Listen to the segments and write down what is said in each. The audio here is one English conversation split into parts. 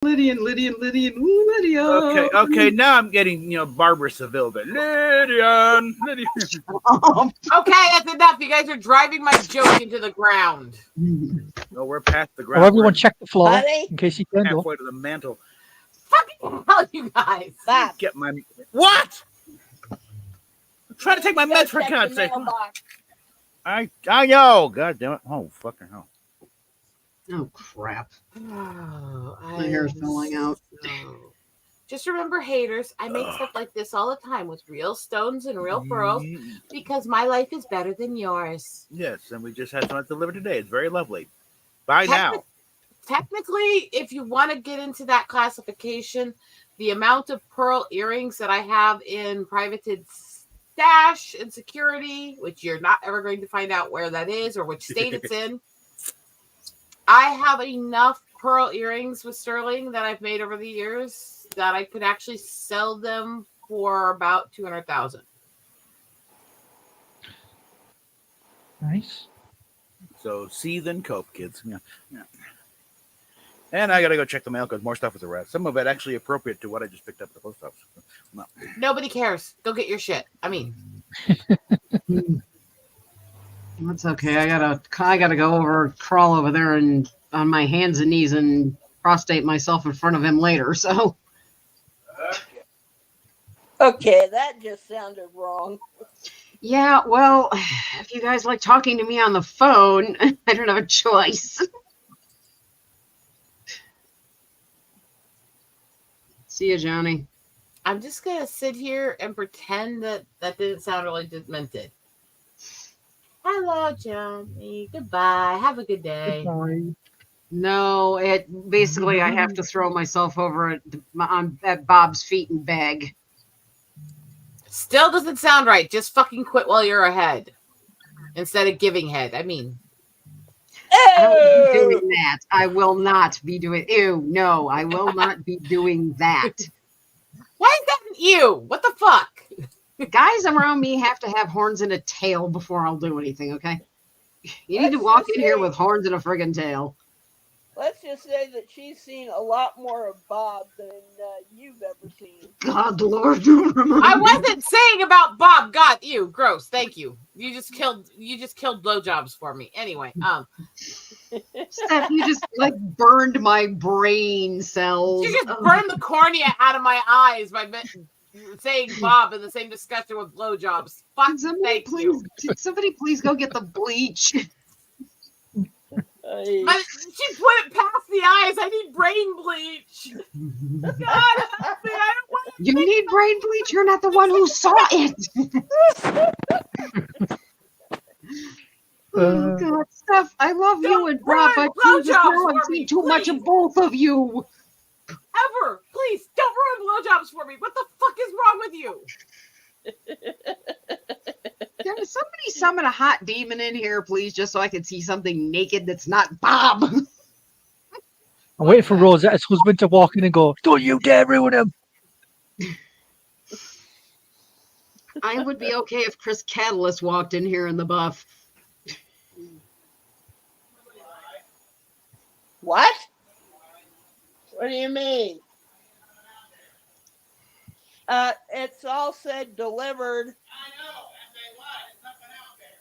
Ooh, Lydia. Okay. Now I'm getting Barbara Seville, but Lydian. Okay, that's enough. You guys are driving my joke into the ground. No, we're past the Oh, ground. everyone We're check the floor Honey? in case he turned up. halfway to the mantle. Fucking hell, you guys. Bob, Get my what? I'm trying to take my go meds for check the God's sake. mailbox. I know. God damn it. Oh, fucking hell. Oh, crap. Oh, My hair's falling out. Just remember, haters, I make stuff like this all the time with real stones and real pearls because my life is better than yours. Yes, and we just had some delivered today. It's very lovely. Bye now. Technically, if you want to get into that classification, the amount of pearl earrings that I have in privated stash and security, which you're not ever going to find out where that is or which state it's in, I have enough pearl earrings with sterling that I've made over the years that I could actually sell them for about 200,000. Nice. So seethe and cope, kids. Yeah. And I gotta go check the mail because more stuff was arrived. Some of it actually appropriate to what I just picked up at the post office. No. Nobody cares. Go get your shit. I mean, That's okay. I gotta go crawl over there and on my hands and knees and prostrate myself in front of him later. So Okay, that just sounded wrong. yeah, well, if you guys like talking to me on the phone, I don't have a choice. See you, Johnny. I'm just going to sit here and pretend that didn't sound really demented. Hello, Johnny. Goodbye. Have a good day. Sorry. No, basically I have to throw myself over at Bob's feet and beg. Still doesn't sound right. Just fucking quit while you're ahead instead of giving head. I mean, I won't be doing that. I will not be doing. Ew, no, I will not be doing that. why is that an ew? What the fuck? Guys around me have to have horns and a tail before I'll do anything. Okay, you need to walk in here with horns and a friggin' tail. Let's just say that she's seen a lot more of Bob than you've ever seen. God, Lord, don't remind I me. wasn't saying about Bob. God, ew, gross. Thank you. You just killed blowjobs for me. Anyway, Steph, you just like burned my brain cells. you just burned the cornea out of my eyes by saying Bob in the same discussion with blowjobs. Fuck, thank you. Did somebody please go get the bleach? But she put it past the eyes. I need brain bleach. God, help me. I don't want to. You need brain bleach. You're not the one who saw it. Oh, God, Steph, I love you and Bob, but ruin Jesus, now blowjobs I've for me, seen too much of please. both of you. Ever. Please, don't ruin blowjobs for me. What the fuck is wrong with you? Can somebody summon a hot demon in here, please, just so I can see something naked that's not Bob? I'm waiting for Rosetta's husband to walk in and go, "Don't you dare ruin him." I would be okay if Chris Catalyst walked in here in the buff. What? What do you mean? It's all said delivered. I know. And say what? There's nothing out there.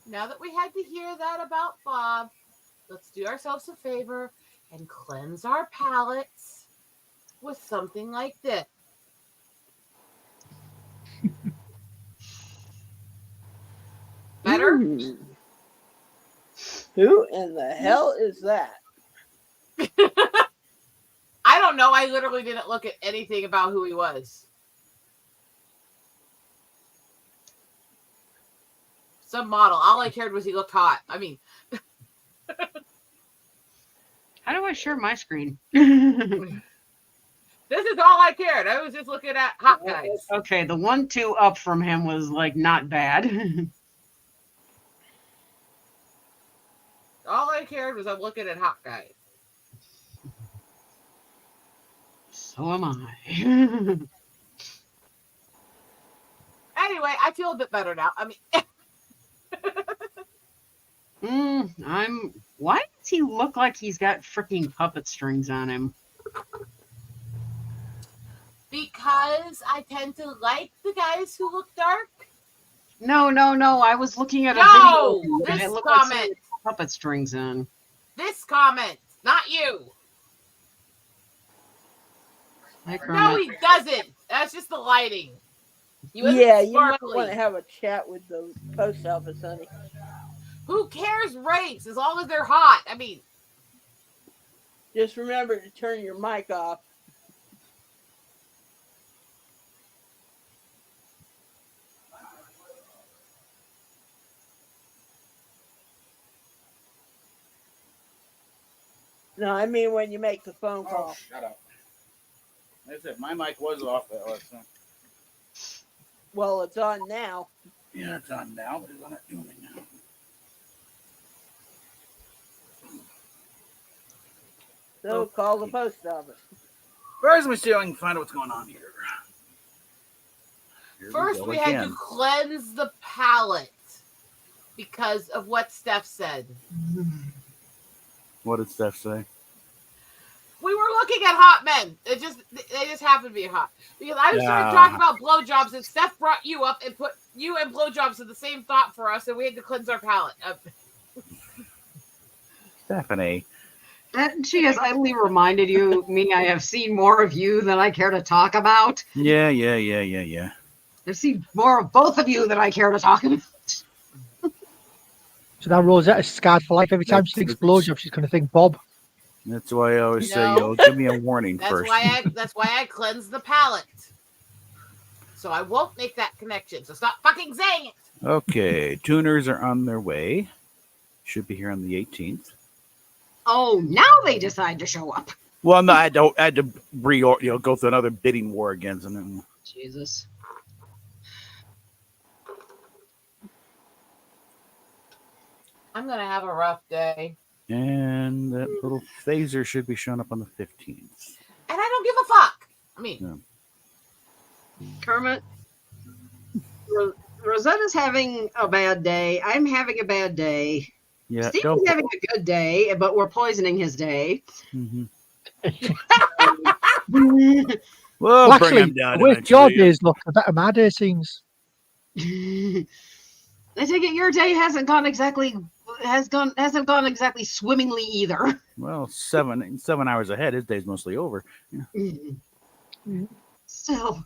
Now that we had to hear that about Bob, let's do ourselves a favor and cleanse our palates with something like this. Better? Who in the hell is that? I don't know. I literally didn't look at anything about who he was. Some model. All I cared was he looked hot. I mean, How do I share my screen? this is all I cared. I was just looking at hot guys. Okay, the 1-2 up from him was like not bad. All I cared was I'm looking at hot guys. So am I. Anyway, I feel a bit better now. I mean, Why does he look like he's got freaking puppet strings on him? because I tend to like the guys who look dark. No. I was looking at a No, video and this it looked like comment. someone with puppet strings on. This comment, not you. Hi, No, Kermit. he doesn't. That's just the lighting. He wasn't Yeah, you might sparkly. want to have a chat with the post office, honey. Who cares race as long as they're hot? I mean, Just remember to turn your mic off. No, I mean when you make the phone Oh, call. shut up. Like I said, my mic was off. Well, it's on now. Yeah, it's on now, but it's not doing it now. So call the post office. First, let me see if I can find out what's going on here. Here first go we had again. to cleanse the palate because of what Steph said. What did Steph say? We were looking at hot men. They just happened to be hot. Because I was started talking about blowjobs, and Steph brought you up and put you and blowjobs in the same thought for us, and we had to cleanse our palate. Stephanie. And she has idly reminded me I have seen more of you than I care to talk about. Yeah. I've seen more of both of you than I care to talk about. So now Rosetta's scarred for life. Every time she thinks blowjob, she's going to think Bob. That's why I always say, No. give me a warning That's first. why I cleanse the palate. So I won't make that connection. So stop fucking saying it. Okay, tuners are on their way. Should be here on the 18th. Oh, now they decide to show up. Well, no, I had to go through another bidding war again, and then Jesus. I'm gonna have a rough day. and that little phaser should be showing up on the 15th. And I don't give a fuck. I mean, Kermit, Rosetta's having a bad day. I'm having a bad day. Yeah, Steve's having a good day, but we're poisoning his day. Mm-hmm. We'll Well, bring actually, him down the way your eventually. days look, the better my day seems. I take it your day hasn't gone exactly swimmingly either. Well, 7 hours ahead. His day's mostly over. Still.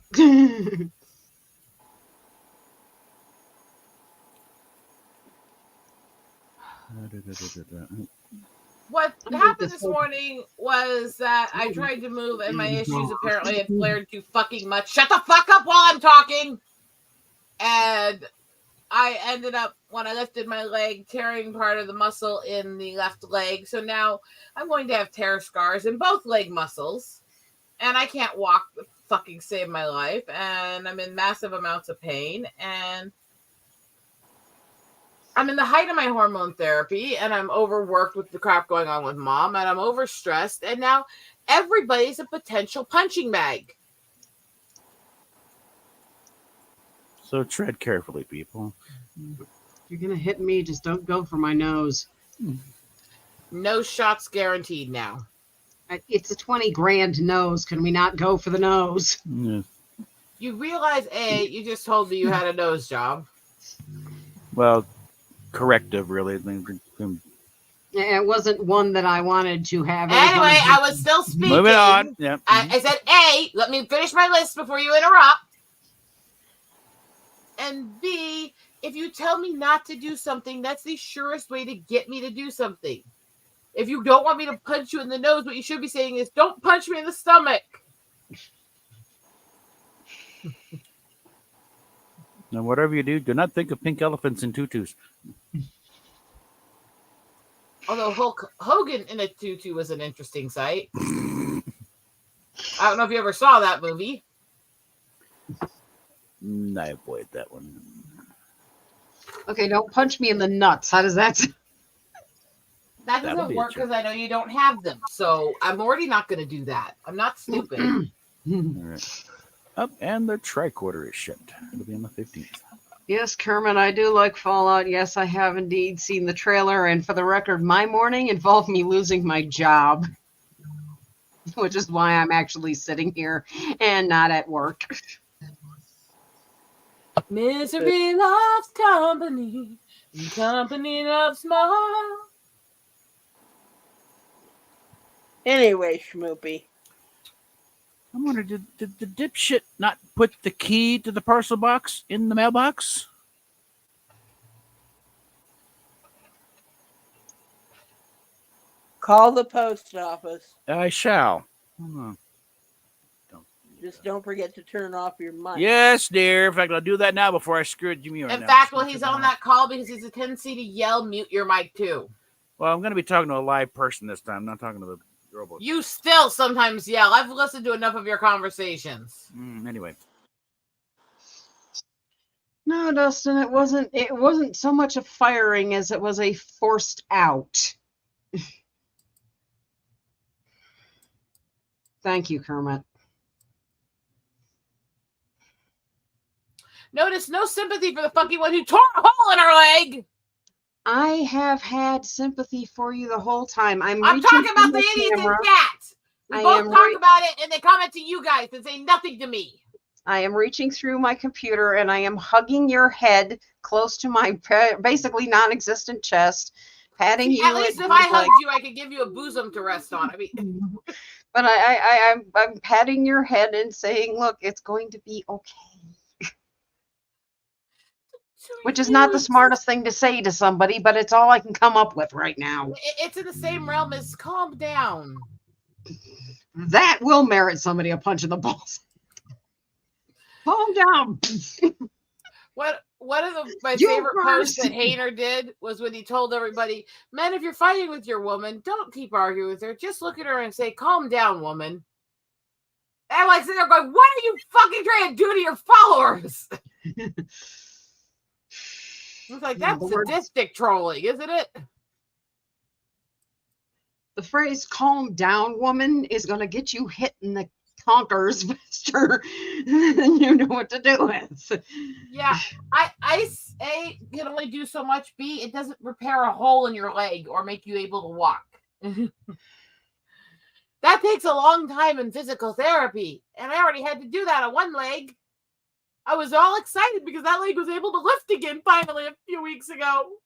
what I'm happened with this this morning was that I tried to move and my issues apparently had flared too fucking much. Shut the fuck up while I'm talking! And I ended up, when I lifted my leg, tearing part of the muscle in the left leg. So now I'm going to have tear scars in both leg muscles. And I can't walk to fucking save my life. And I'm in massive amounts of pain. And I'm in the height of my hormone therapy. And I'm overworked with the crap going on with mom. And I'm overstressed. And now everybody's a potential punching bag. So tread carefully, people. You're gonna hit me, just don't go for my nose. No shots guaranteed now. It's a 20 grand nose. Can we not go for the nose? Yeah. You realize, A, you just told me you had a nose job. Well, corrective, really. It wasn't one that I wanted to have. Anyway, I was still speaking. Moving on. Yeah. I said, A, let me finish my list before you interrupt. And B, if you tell me not to do something, that's the surest way to get me to do something. If you don't want me to punch you in the nose, what you should be saying is, don't punch me in the stomach. Now, whatever you do not think of pink elephants and tutus. Although Hulk Hogan in a tutu was an interesting sight. I don't know if you ever saw that movie. I avoid that one. Okay, don't punch me in the nuts. How does that? That That'll doesn't be a work joke. because I know you don't have them. So I'm already not going to do that. I'm not stupid. All right. Up and the tricorder is shipped. It'll be on the 15th. Yes, Kermit, I do like Fallout. Yes, I have indeed seen the trailer. And for the record, my morning involved me losing my job, which is why I'm actually sitting here and not at work. Misery loves company, and company loves more. Anyway, Schmoopy. I'm wondering, did the dipshit not put the key to the parcel box in the mailbox? Call the post office. I shall. Hold on. Just don't forget to turn off your mic. Yes, dear. In fact, I'll do that now before I screw it, Jimmy. In fact, while he's on that call, because he's a tendency to yell, mute your mic too. Well, I'm going to be talking to a live person this time, not talking to the robot. You still sometimes yell. I've listened to enough of your conversations. Anyway. No, Dustin, it wasn't so much a firing as it was a forced out. Thank you, Kermit. Notice no sympathy for the fucking one who tore a hole in her leg. I have had sympathy for you the whole time. I'm talking about the idiots in chat. We both talk about it, and they comment to you guys and say nothing to me. I am reaching through my computer, and I am hugging your head close to my basically non-existent chest, patting you. At least if I hugged you, I could give you a bosom to rest on. I mean, but I'm patting your head and saying, "Look, it's going to be okay." Which is not the smartest thing to say to somebody, but it's all I can come up with right now. It's in the same realm as calm down. That will merit somebody a punch in the balls. Calm down. One of my favorite posts that Hayner did was when he told everybody, "Men, if you're fighting with your woman, don't keep arguing with her. Just look at her and say, 'Calm down, woman.'" And I'm like sitting there going, "What are you fucking trying to do to your followers?" It's like, that's sadistic trolling, isn't it? The phrase "calm down, woman" is going to get you hit in the conkers faster than you know what to do with. Yeah, ice A can only do so much. B, it doesn't repair a hole in your leg or make you able to walk. That takes a long time in physical therapy, and I already had to do that on one leg. I was all excited because that leg was able to lift again finally a few weeks ago.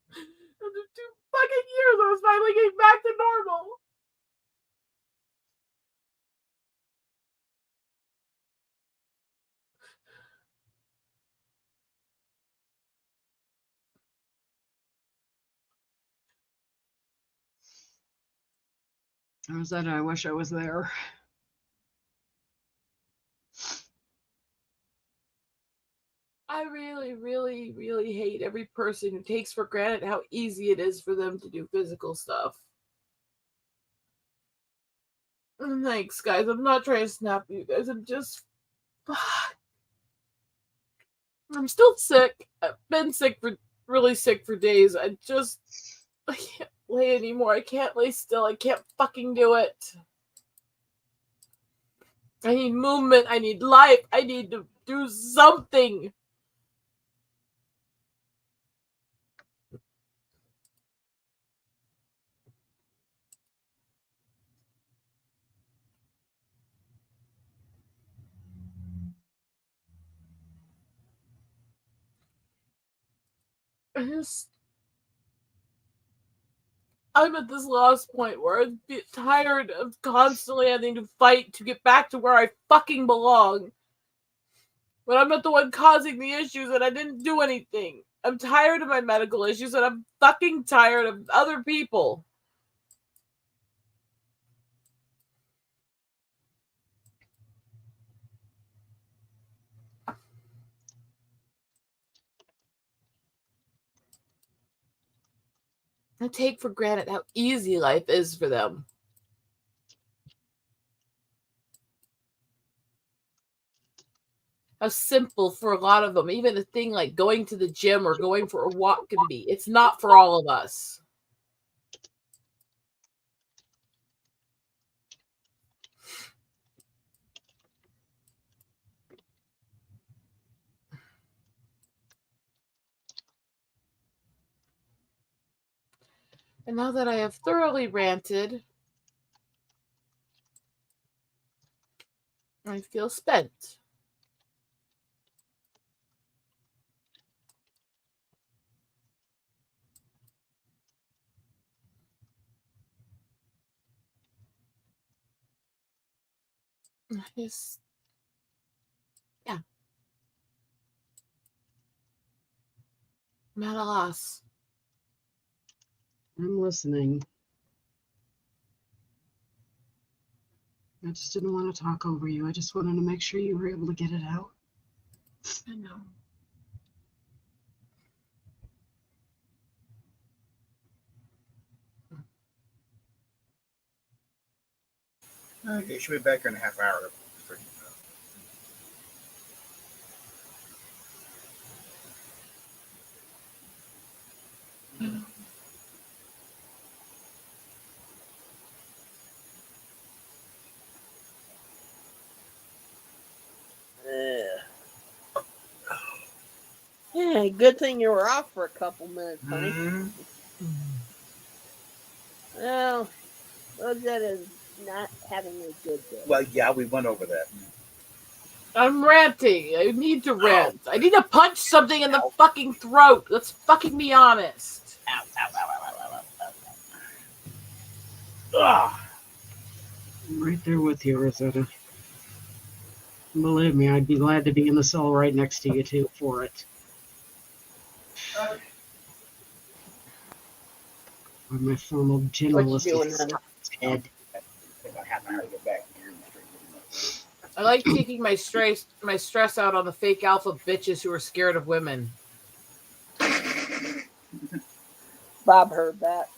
After 2 fucking years, I was finally getting back to normal. I wish I was there. I really, really, really hate every person who takes for granted how easy it is for them to do physical stuff. Thanks, guys. I'm not trying to snap you guys. I'm just... I'm still sick. I've been really sick for days. I can't lay anymore. I can't lay still. I can't fucking do it. I need movement. I need life. I need to do something. I'm at this lost point where I'm tired of constantly having to fight to get back to where I fucking belong. But I'm not the one causing the issues and I didn't do anything. I'm tired of my medical issues and I'm fucking tired of other people. I take for granted how easy life is for them. How simple for a lot of them. Even a thing like going to the gym or going for a walk can be. It's not for all of us. And now that I have thoroughly ranted, I feel spent. Yes. Yeah. I'm at a loss. I'm listening. I just didn't want to talk over you. I just wanted to make sure you were able to get it out. I know. Okay, she'll be back here in a half hour. Yeah, good thing you were off for a couple minutes, honey. Mhm. Well, Rosetta is not having a good day. Well, yeah, we went over that. I'm ranting. I need to rant. I need to punch something in the fucking throat. Let's fucking be honest. Ow, ow, ow, ow, ow, ow, ow, ow. I'm right there with you, Rosetta. Believe me, I'd be glad to be in the cell right next to you, too, for it. Or my formal generalist doing, is honey? stuck in his head. Take about half an hour to get back here. I like taking my stress out on the fake alpha bitches who are scared of women. Bob heard that.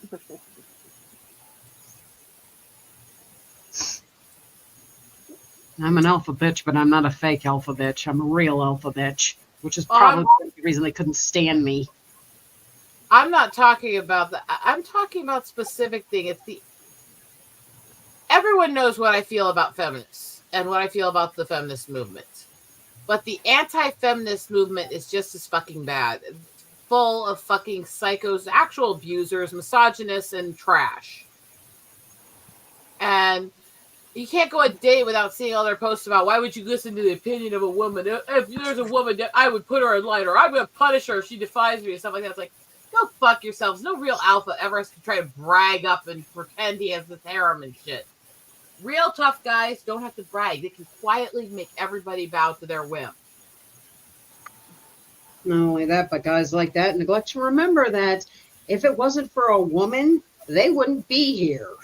I'm an alpha bitch, but I'm not a fake alpha bitch. I'm a real alpha bitch, which is Oh, probably the reason they couldn't stand me. I'm not talking about that. I'm talking about specific thing. It's the everyone knows what I feel about feminists and what I feel about the feminist movement. But the anti-feminist movement is just as fucking bad. It's full of fucking psychos, actual abusers, misogynists, and trash. And you can't go a day without seeing all their posts about why would you listen to the opinion of a woman? If there's a woman, I would put her in line, or I'm going to punish her if she defies me, and stuff like that. It's like, go fuck yourselves. No real alpha ever has to try to brag up and pretend he has this harem and shit. Real tough guys don't have to brag. They can quietly make everybody bow to their whim. Not only that, but guys like that neglect to remember that if it wasn't for a woman, they wouldn't be here.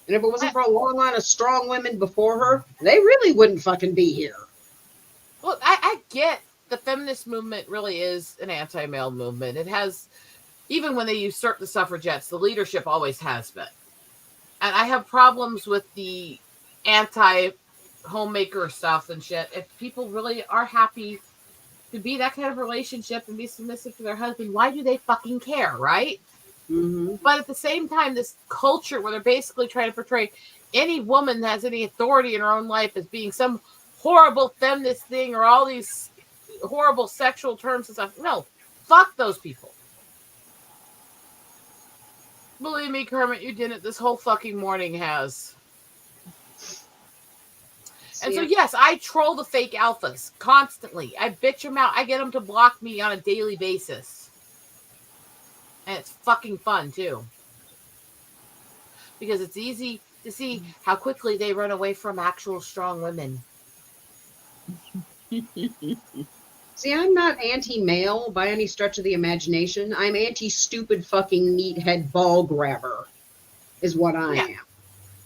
And if it wasn't for a long line of strong women before her, they really wouldn't fucking be here. Well, I get the feminist movement really is an anti-male movement. It has, even when they usurp the suffragettes, the leadership always has been. And I have problems with the anti-homemaker stuff and shit. If people really are happy to be that kind of relationship and be submissive to their husband, why do they fucking care, right? Mm-hmm. But at the same time, this culture where they're basically trying to portray any woman that has any authority in her own life as being some horrible feminist thing or all these horrible sexual terms and stuff. No, fuck those people. Believe me, Kermit, you didn't. This whole fucking morning has. And so, yes, I troll the fake alphas constantly. I bitch them out. I get them to block me on a daily basis. And it's fucking fun, too. Because it's easy to see how quickly they run away from actual strong women. See, I'm not anti-male by any stretch of the imagination. I'm anti-stupid fucking meathead ball grabber is what I am.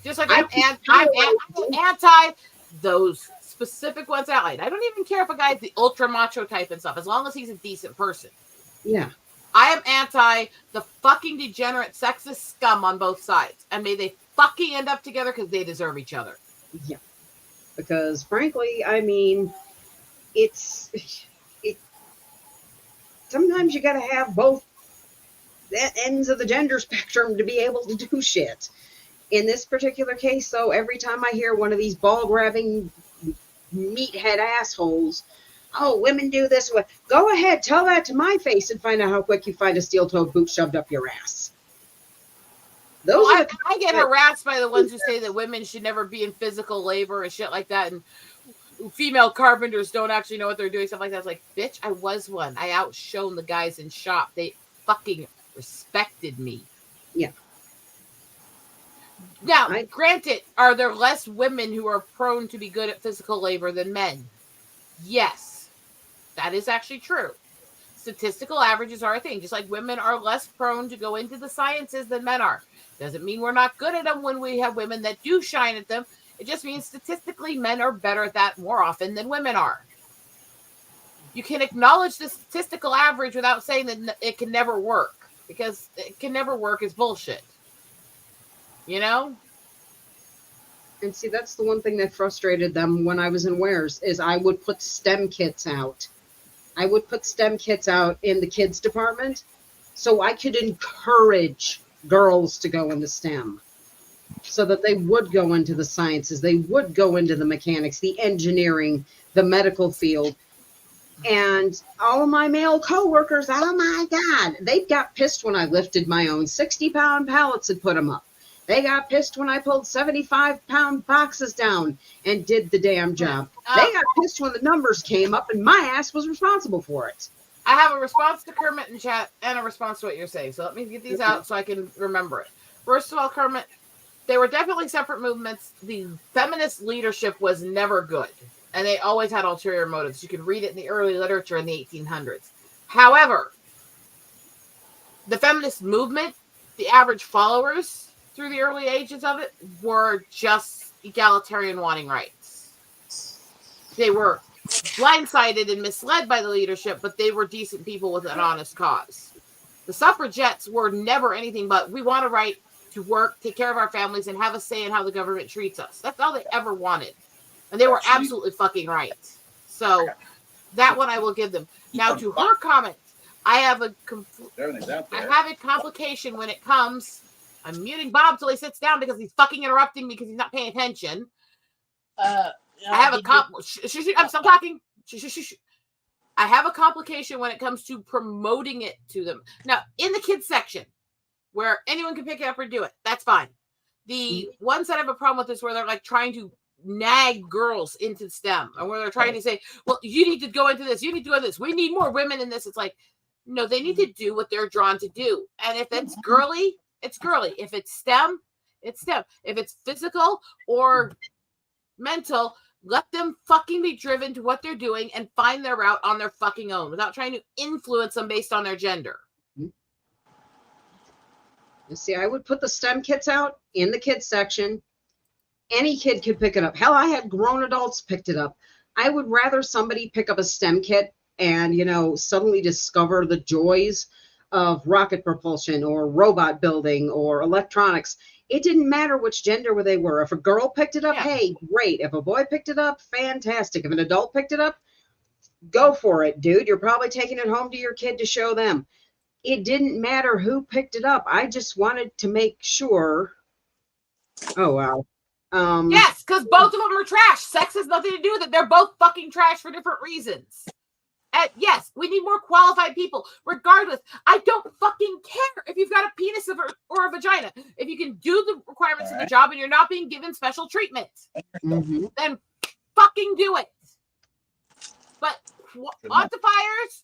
Just like I'm anti those specific ones outlined. I don't even care if a guy's the ultra macho type and stuff, as long as he's a decent person. Yeah. I am anti the fucking degenerate sexist scum on both sides. And may they fucking end up together because they deserve each other. Yeah. Because frankly, I mean, sometimes you gotta have both ends of the gender spectrum to be able to do shit. In this particular case, though, every time I hear one of these ball-grabbing meathead assholes, oh, women do this, go ahead, tell that to my face and find out how quick you find a steel-toed boot shoved up your ass. Those Well, are the I get harassed by the ones who say that women should never be in physical labor and shit like that, and female carpenters don't actually know what they're doing, stuff like that. It's like, bitch, I was one. I outshone the guys in shop. They fucking respected me. Yeah. Now, I- granted, are there less women who are prone to be good at physical labor than men? Yes. That is actually true. Statistical averages are a thing. Just like women are less prone to go into the sciences than men are. Doesn't mean we're not good at them when we have women that do shine at them. It just means statistically men are better at that more often than women are. You can acknowledge the statistical average without saying that it can never work, because it can never work is bullshit. You know? And see, that's the one thing that frustrated them when I was in Wares is I would put STEM kits out. I would put STEM kits out in the kids department so I could encourage girls to go into STEM so that they would go into the sciences, they would go into the mechanics, the engineering, the medical field. And all of my male coworkers, oh my God, they got pissed when I lifted my own 60-pound pallets and put them up. They got pissed when I pulled 75-pound boxes down and did the damn job. They got pissed when the numbers came up and my ass was responsible for it. I have a response to Kermit in chat and a response to what you're saying. So let me get these out so I can remember it. First of all, Kermit, they were definitely separate movements. The feminist leadership was never good. And they always had ulterior motives. You could read it in the early literature in the 1800s. However, the feminist movement, the average followers through the early ages of it were just egalitarian wanting rights. They were blindsided and misled by the leadership, but they were decent people with an honest cause. The suffragettes were never anything but, we want a right to work, take care of our families, and have a say in how the government treats us. That's all they ever wanted. And they were absolutely fucking right. So that one I will give them. Now to her comment, I have a complication when it comes. I'm muting Bob till he sits down because he's fucking interrupting me because he's not paying attention. I have a I'm still talking. I have a complication when it comes to promoting it to them. Now, in the kids section, where anyone can pick it up or do it, that's fine. The ones that I have a problem with is where they're like trying to nag girls into STEM, and where they're trying to say, well, you need to go into this, you need to go into this, we need more women in this. It's like, no, they need to do what they're drawn to do. And if it's girly, it's girly. If it's STEM, it's STEM. If it's physical or mental, let them fucking be driven to what they're doing and find their route on their fucking own without trying to influence them based on their gender. You see, I would put the STEM kits out in the kids section. Any kid could pick it up. Hell, I had grown adults picked it up. I would rather somebody pick up a STEM kit and, you know, suddenly discover the joys of rocket propulsion or robot building or electronics. It didn't matter which gender they were. If a girl picked it up, hey, great. If a boy picked it up, fantastic. If an adult picked it up, go for it, dude. You're probably taking it home to your kid to show them. It didn't matter who picked it up. I just wanted to make sure. Oh, wow. Yes, because both of them are trash. Sex has nothing to do with it. They're both fucking trash for different reasons. And yes, we need more qualified people. Regardless, I don't fucking care if you've got a penis or a vagina. If you can do the requirements of the job and you're not being given special treatment, then fucking do it. But quantifiers,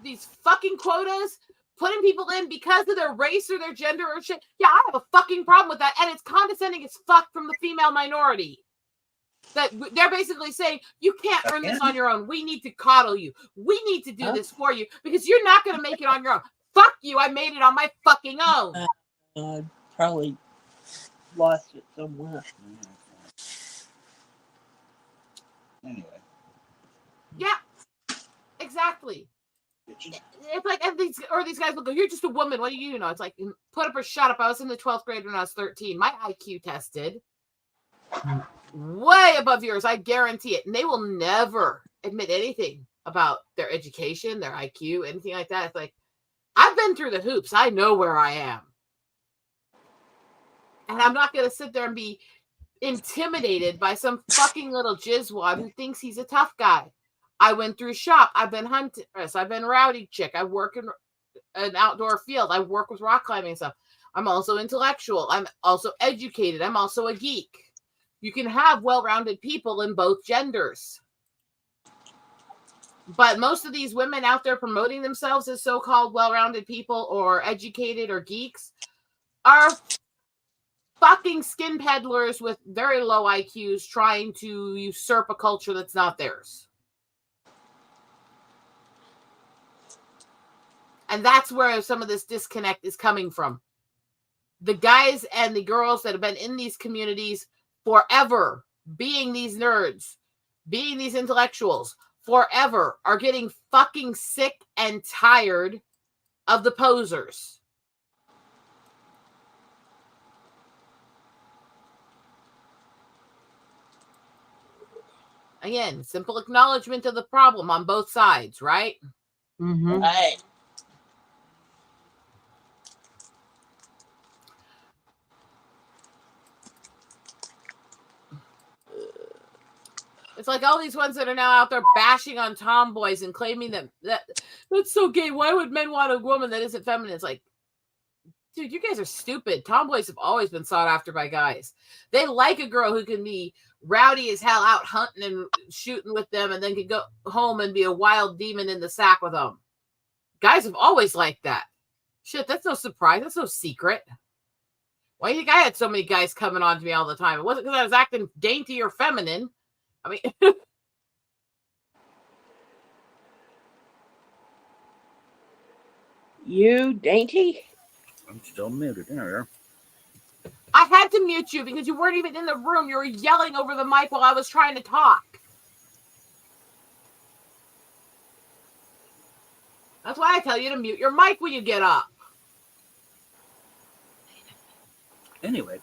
these fucking quotas, putting people in because of their race or their gender or shit. Yeah, I have a fucking problem with that. And it's condescending as fuck from the female minority. That they're basically saying, you can't earn this on your own. We need to coddle you. We need to do this for you because you're not going to make it on your own. Fuck you. I made it on my fucking own. I probably lost it somewhere. Anyway. Yeah, exactly. It's like, and these guys will go, you're just a woman. What do you know? It's like, put up or shut up. I was in the 12th grade when I was 13. My IQ tested way above yours. I guarantee it. And they will never admit anything about their education, their IQ, anything like that. It's like, I've been through the hoops. I know where I am. And I'm not going to sit there and be intimidated by some fucking little jizzwad who thinks he's a tough guy. I went through shop. I've been huntress. I've been rowdy chick. I work in an outdoor field. I work with rock climbing and stuff. I'm also intellectual. I'm also educated. I'm also a geek. You can have well-rounded people in both genders. But most of these women out there promoting themselves as so-called well-rounded people or educated or geeks are fucking skin peddlers with very low IQs trying to usurp a culture that's not theirs. And that's where some of this disconnect is coming from. The guys and the girls that have been in these communities forever, being these nerds, being these intellectuals, forever, are getting fucking sick and tired of the posers. Again, simple acknowledgement of the problem on both sides, right? Mm-hmm. Right. It's like all these ones that are now out there bashing on tomboys and claiming that that's so gay. Why would men want a woman that isn't feminine? It's like, dude, you guys are stupid. Tomboys have always been sought after by guys. They like a girl who can be rowdy as hell out hunting and shooting with them and then can go home and be a wild demon in the sack with them. Guys have always liked that. Shit, that's no surprise. That's no secret. Why do you think I had so many guys coming on to me all the time? It wasn't because I was acting dainty or feminine. I mean, You dainty? I'm still muted. There. I had to mute you because you weren't even in the room. You were yelling over the mic while I was trying to talk. That's why I tell you to mute your mic when you get up. Anyway,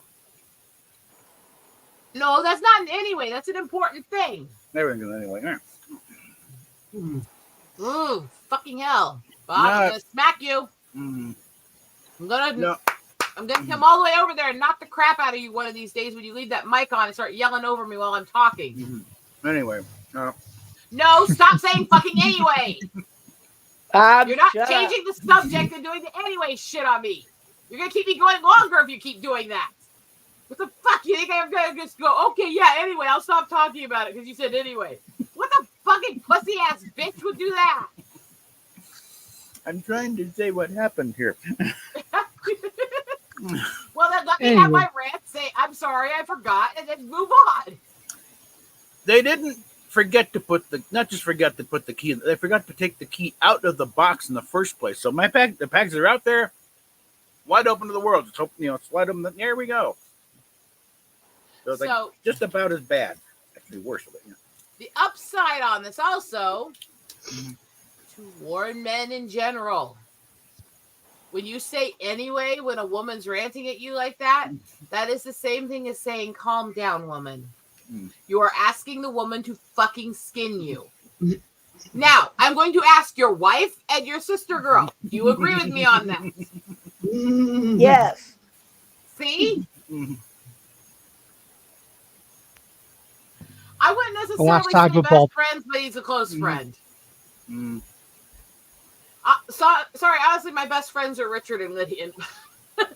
No, that's not an anyway. That's an important thing. there we go. Anyway, yeah. Ooh, fucking hell. Bob, I'm No. gonna smack you. Mm, I'm gonna no. come all the way over there and knock the crap out of you one of these days when you leave that mic on and start yelling over me while I'm talking. Anyway, No, stop saying fucking anyway. Bob, You're not shut changing the subject and doing the anyway shit on me. You're gonna keep me going longer if you keep doing that. What the fuck? You think I'm gonna just go, okay, yeah, anyway, I'll stop talking about it because you said anyway. What the fucking pussy ass bitch would do that? I'm trying to say what happened here. Well, then let me have my rant, say, I'm sorry, I forgot, and then move on. They didn't forget to put not just forget to put the key, they forgot to take the key out of the box in the first place. So the packs are out there, wide open to the world. Just hope, slide them. There we go. So it's like just about as bad. Actually, worse of it. Yeah. The upside on this also, to warn men in general. When you say anyway, when a woman's ranting at you like that, that is the same thing as saying, calm down, woman. You are asking the woman to fucking skin you. Now, I'm going to ask your wife and your sister girl. Do you agree with me on that? Yes. See? I wouldn't necessarily say best friends, but he's a close friend. Sorry, honestly, my best friends are Richard and Lydian. But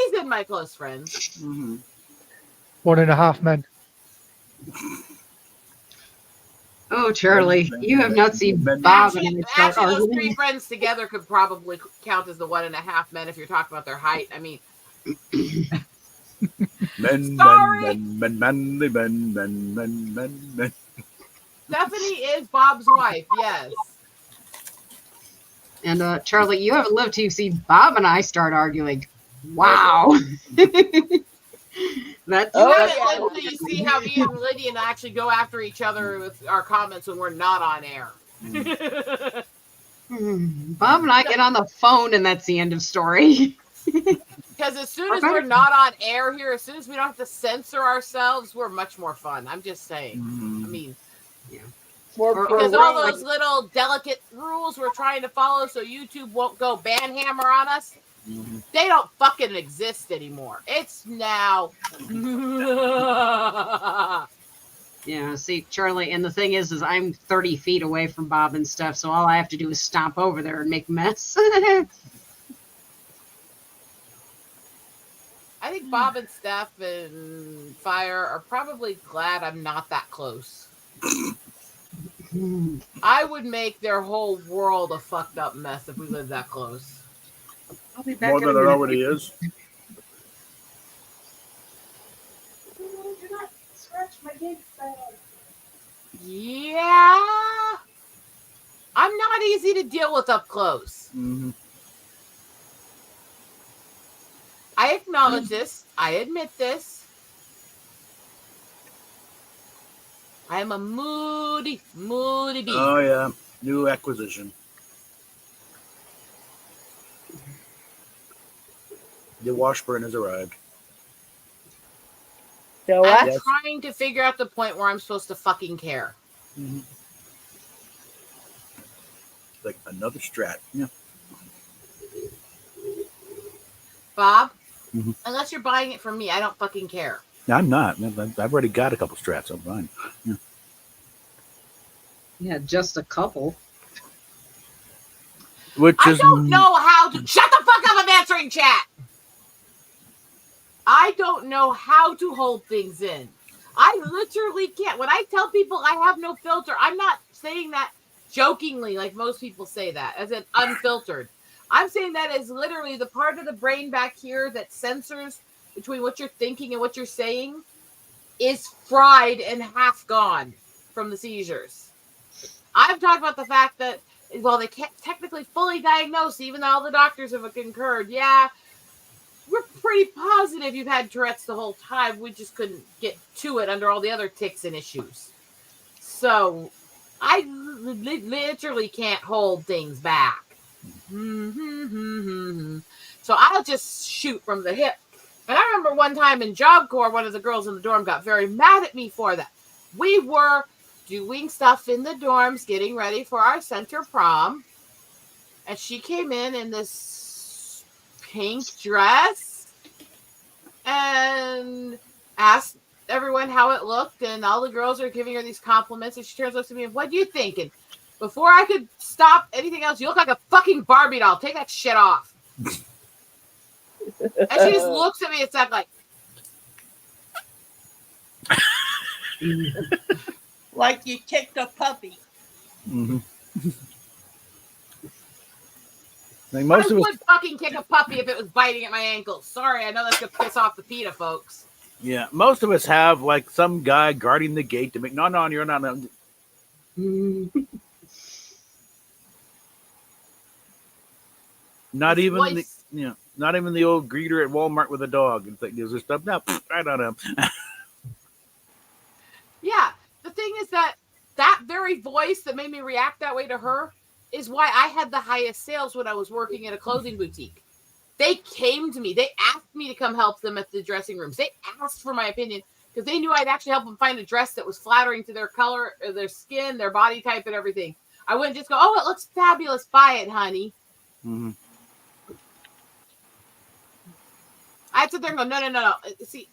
he's been my close friends. 1.5 men. Oh, Charlie, you have not seen Bob and I start Actually, those arguing. three friends together could probably count as the 1.5 men if you're talking about their height. I mean, men. Stephanie is Bob's wife, yes. And Charlie, you haven't lived to see Bob and I start arguing. Wow. That's You Oh, haven't yeah. lived till you see how me and Lydian actually go after each other with our comments when we're not on air. Bob and I get on the phone and that's the end of story. Because as soon as we're not on air here, as soon as we don't have to censor ourselves, we're much more fun. I'm just saying. I mean, More because all programming. those little delicate rules we're trying to follow so YouTube won't go banhammer on us, they don't fucking exist anymore. It's now. Yeah, see, Charlie, and the thing is I'm 30 feet away from Bob and stuff, so all I have to do is stomp over there and make a mess. I think Bob and Steph and Fire are probably glad I'm not that close. I would make their whole world a fucked up mess if we lived that close. I'll be back More in than a it minute. already is. Yeah. I'm not easy to deal with up close. Mm-hmm. I acknowledge this. I admit this. I am a moody bee. Oh yeah, new acquisition. The Washburn has arrived. So I'm Yes. trying to figure out the point where I'm supposed to fucking care. Mm-hmm. Like another strat. Yeah. Bob, Mhm. unless you're buying it from me, I don't fucking care. I'm not. I've already got a couple strats. I'm fine. Yeah, just a couple. Which I is don't know how to shut the fuck up. I'm answering chat. I don't know how to hold things in. I literally can't. When I tell people I have no filter, I'm not saying that jokingly like most people say that, as in unfiltered. I'm saying that as literally the part of the brain back here that censors between what you're thinking and what you're saying is fried and half gone from the seizures. I've talked about the fact that, well, they can't technically fully diagnose, even though all the doctors have concurred. Yeah, we're pretty positive you've had Tourette's the whole time. We just couldn't get to it under all the other tics and issues. So I literally can't hold things back. So I'll just shoot from the hip. And I remember one time in Job Corps, one of the girls in the dorm got very mad at me for that. We were doing stuff in the dorms, getting ready for our center prom. And she came in this pink dress and asked everyone how it looked. And all the girls are giving her these compliments. And she turns up to me and, what do you think? And before I could stop anything else, you look like a fucking Barbie doll. Take that shit off. And she just looks at me and said, like, like you kicked a puppy. Mm-hmm. Like I most of us, would fucking kick a puppy if it was biting at my ankles. Sorry, I know that's gonna piss off the PETA folks. yeah, most of us have like some guy guarding the gate to make. No, you're not. Not His even voice. not even the old greeter at Walmart with a dog. It's like gives her stuff. No, right on him. Yeah, the thing is that very voice that made me react that way to her is why I had the highest sales when I was working at a clothing boutique. They came to me. They asked me to come help them at the dressing rooms. They asked for my opinion because they knew I'd actually help them find a dress that was flattering to their color, their skin, their body type, and everything. I wouldn't just go, oh, it looks fabulous. Buy it, honey. Mm-hmm. I'd sit there and go, no. See,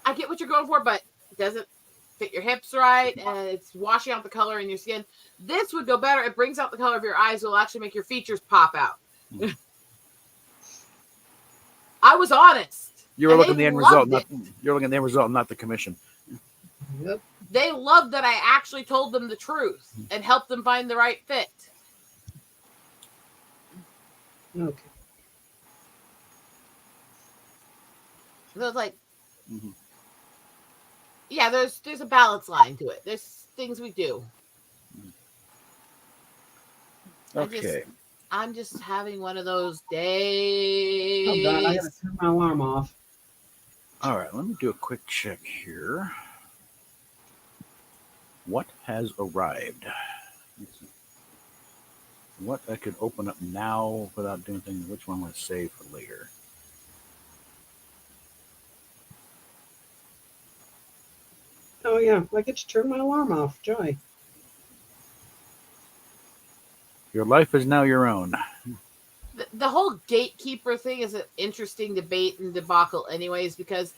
I get what you're going for, but it doesn't fit your hips right, and it's washing out the color in your skin. This would go better. It brings out the color of your eyes. It will actually make your features pop out. I was honest. You were And looking at they the end result. loved You're looking at the end result, not the commission. Yep. They loved that I actually told them the truth and helped them find the right fit. Okay. So it's like, Mhm. yeah, there's a balance line to it. There's things we do. Okay. I'm just having one of those days. Oh God, I gotta turn my alarm off. All right. Let me do a quick check here. What has arrived? Let's see. What I could open up now without doing anything. Which one I want to save for later? Oh yeah, I get to turn my alarm off. Joy. Your life is now your own. The whole gatekeeper thing is an interesting debate and debacle anyways, because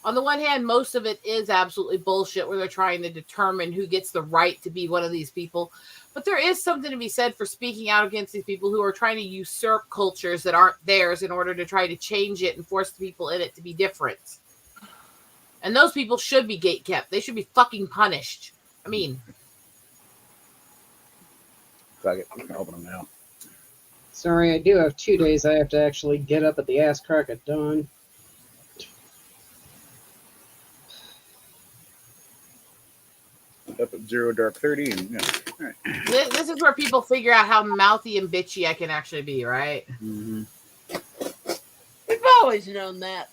on the one hand, most of it is absolutely bullshit where they're trying to determine who gets the right to be one of these people. But there is something to be said for speaking out against these people who are trying to usurp cultures that aren't theirs in order to try to change it and force the people in it to be different. And those people should be gatekept. They should be fucking punished. I mean, Fuck it. I'm open them now. Sorry, I do have 2 days. I have to actually get up at the ass crack at dawn. Up at 0 dark 30 and yeah. All right. this is where people figure out how mouthy and bitchy I can actually be, right? Mm-hmm. We've always known that.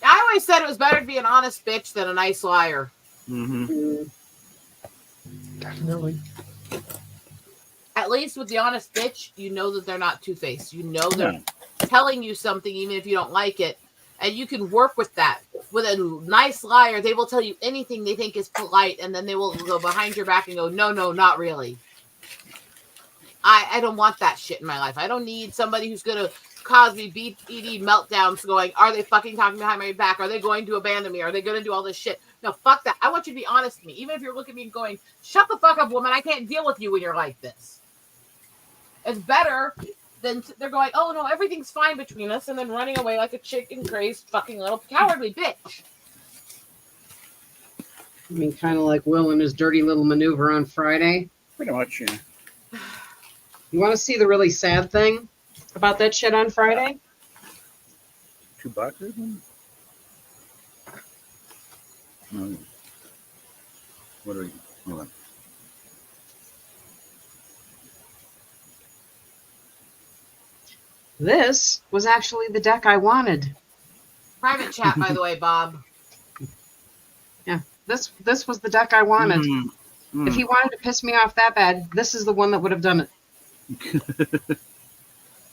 I always said it was better to be an honest bitch than a nice liar. Mm-hmm. Mm, Definitely. At least with the honest bitch, you know that they're not two-faced. You know they're Yeah. telling you something even if you don't like it. And you can work with that. With a nice liar, they will tell you anything they think is polite, and then they will go behind your back and go, no, not really. I don't want that shit in my life. I don't need somebody who's going to cause me BPD meltdowns going, are they fucking talking behind my back? Are they going to abandon me? Are they going to do all this shit? No, fuck that. I want you to be honest with me. Even if you're looking at me and going, shut the fuck up, woman. I can't deal with you when you're like this. It's better than they're going, oh no, everything's fine between us, and then running away like a chicken crazed fucking little cowardly bitch. I mean, kind of like Will and his dirty little maneuver on Friday. Pretty much, yeah. You want to see the really sad thing about that shit on Friday? 2 boxes? No. What are we? Hold on. This was actually the deck I wanted. Private chat, by the way, Bob. This was the deck I wanted. Mm. If he wanted to piss me off that bad, this is the one that would have done it.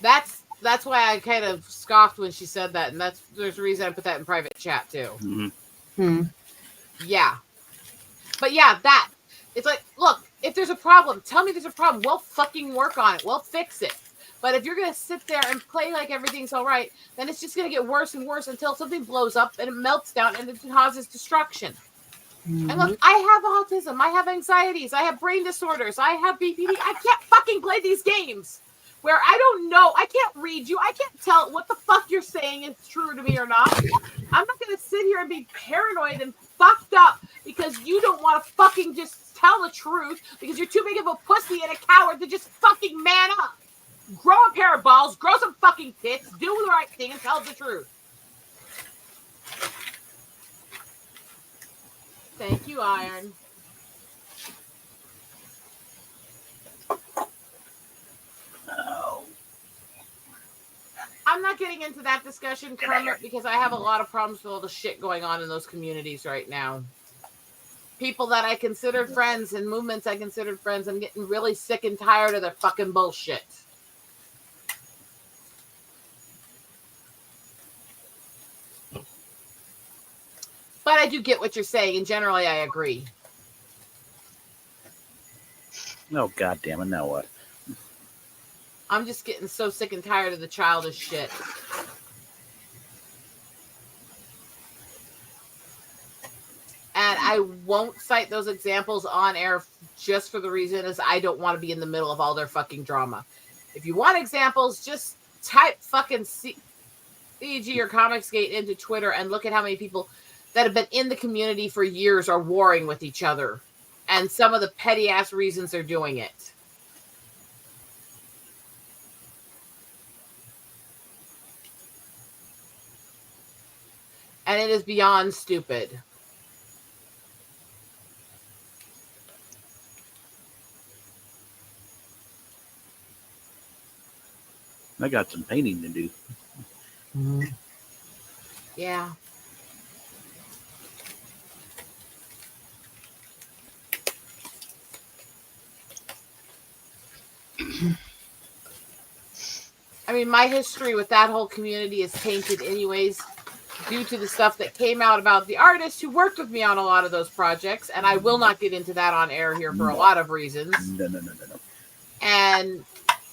That's why I kind of scoffed when she said that, and there's a reason I put that in private chat too. Mm-hmm. Yeah. But yeah, it's like, look, if there's a problem, tell me there's a problem. We'll fucking work on it. We'll fix it. But if you're going to sit there and play like everything's all right, then it's just going to get worse and worse until something blows up and it melts down and it causes destruction. And look, I have autism. I have anxieties. I have brain disorders. I have BPD. I can't fucking play these games where I don't know. I can't read you. I can't tell what the fuck you're saying is true to me or not. I'm not going to sit here and be paranoid and fucked up because you don't want to fucking just tell the truth because you're too big of a pussy and a coward to just fucking man up. Grow a pair of balls, grow some fucking tits, do the right thing, and tell the truth. Thank you, Iron. Oh. I'm not getting into that discussion, Kermit, because I have a lot of problems with all the shit going on in those communities right now. People that I considered friends and movements I considered friends, I'm getting really sick and tired of their fucking bullshit. But I do get what you're saying, and generally I agree. Oh, God damn it. Now what? I'm just getting so sick and tired of the childish shit. And I won't cite those examples on air just for the reason is I don't want to be in the middle of all their fucking drama. If you want examples, just type fucking CG or Comicsgate into Twitter and look at how many people that have been in the community for years are warring with each other. And some of the petty ass reasons they're doing it. And it is beyond stupid. I got some painting to do. Yeah. I mean, my history with that whole community is tainted anyways due to the stuff that came out about the artists who worked with me on a lot of those projects, and I will not get into that on air here for a lot of reasons. No. And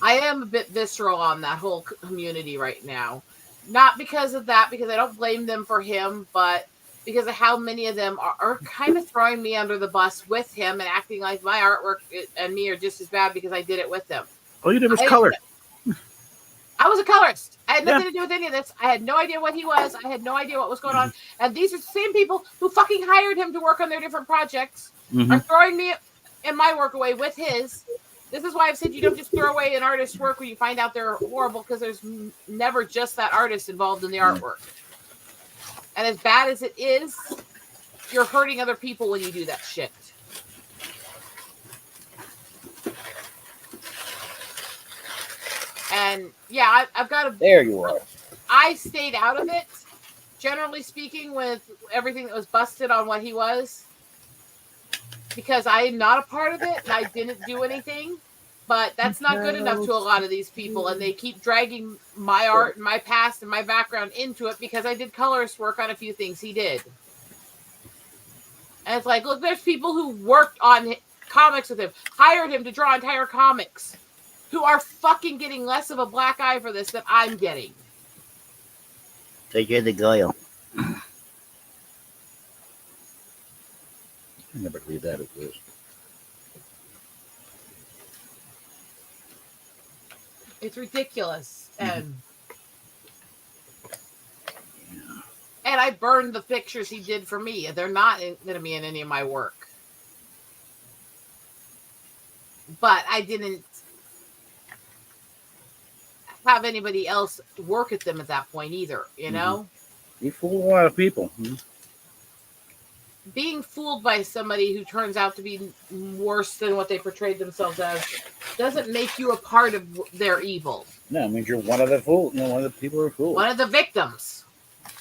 I am a bit visceral on that whole community right now. Not because of that, because I don't blame them for him, but because of how many of them are kind of throwing me under the bus with him and acting like my artwork and me are just as bad because I did it with them. All you did was I- color. I was a colorist. I had nothing to do with any of this. I had no idea what he was. I had no idea what was going on. And these are the same people who fucking hired him to work on their different projects are throwing me and my work away with his. This is why I've said you don't just throw away an artist's work when you find out they're horrible, because there's never just that artist involved in the artwork. And as bad as it is, you're hurting other people when you do that shit. And yeah, I've got a. There you are. I stayed out of it, generally speaking, with everything that was busted on what he was, because I am not a part of it and I didn't do anything. But that's not good enough to a lot of these people, and they keep dragging my art and my past and my background into it because I did colorist work on a few things he did. And it's like, look, there's people who worked on comics with him, hired him to draw entire comics, who are fucking getting less of a black eye for this than I'm getting. So you're the Goyle. I never believe that it was. It's ridiculous. And I burned the pictures he did for me. They're not going to be in any of my work. But I didn't have anybody else work at them at that point either, you know? You fool a lot of people. Being fooled by somebody who turns out to be worse than what they portrayed themselves as doesn't make you a part of their evil. No, I mean you're one of the fool. No, one of the people who are fooled. One of the victims.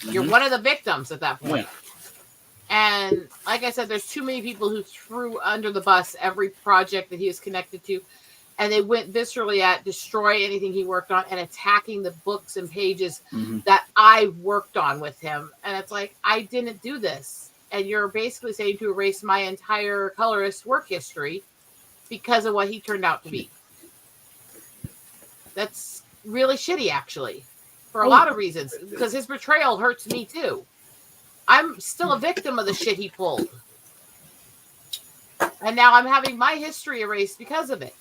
You're one of the victims at that point. And like I said, there's too many people who threw under the bus every project that he was connected to. And they went viscerally at destroy anything he worked on and attacking the books and pages that I worked on with him. And it's like, I didn't do this. And you're basically saying to erase my entire colorist work history because of what he turned out to be. That's really shitty, actually, for a lot of reasons. Because his betrayal hurts me, too. I'm still a victim of the shit he pulled. And now I'm having my history erased because of it.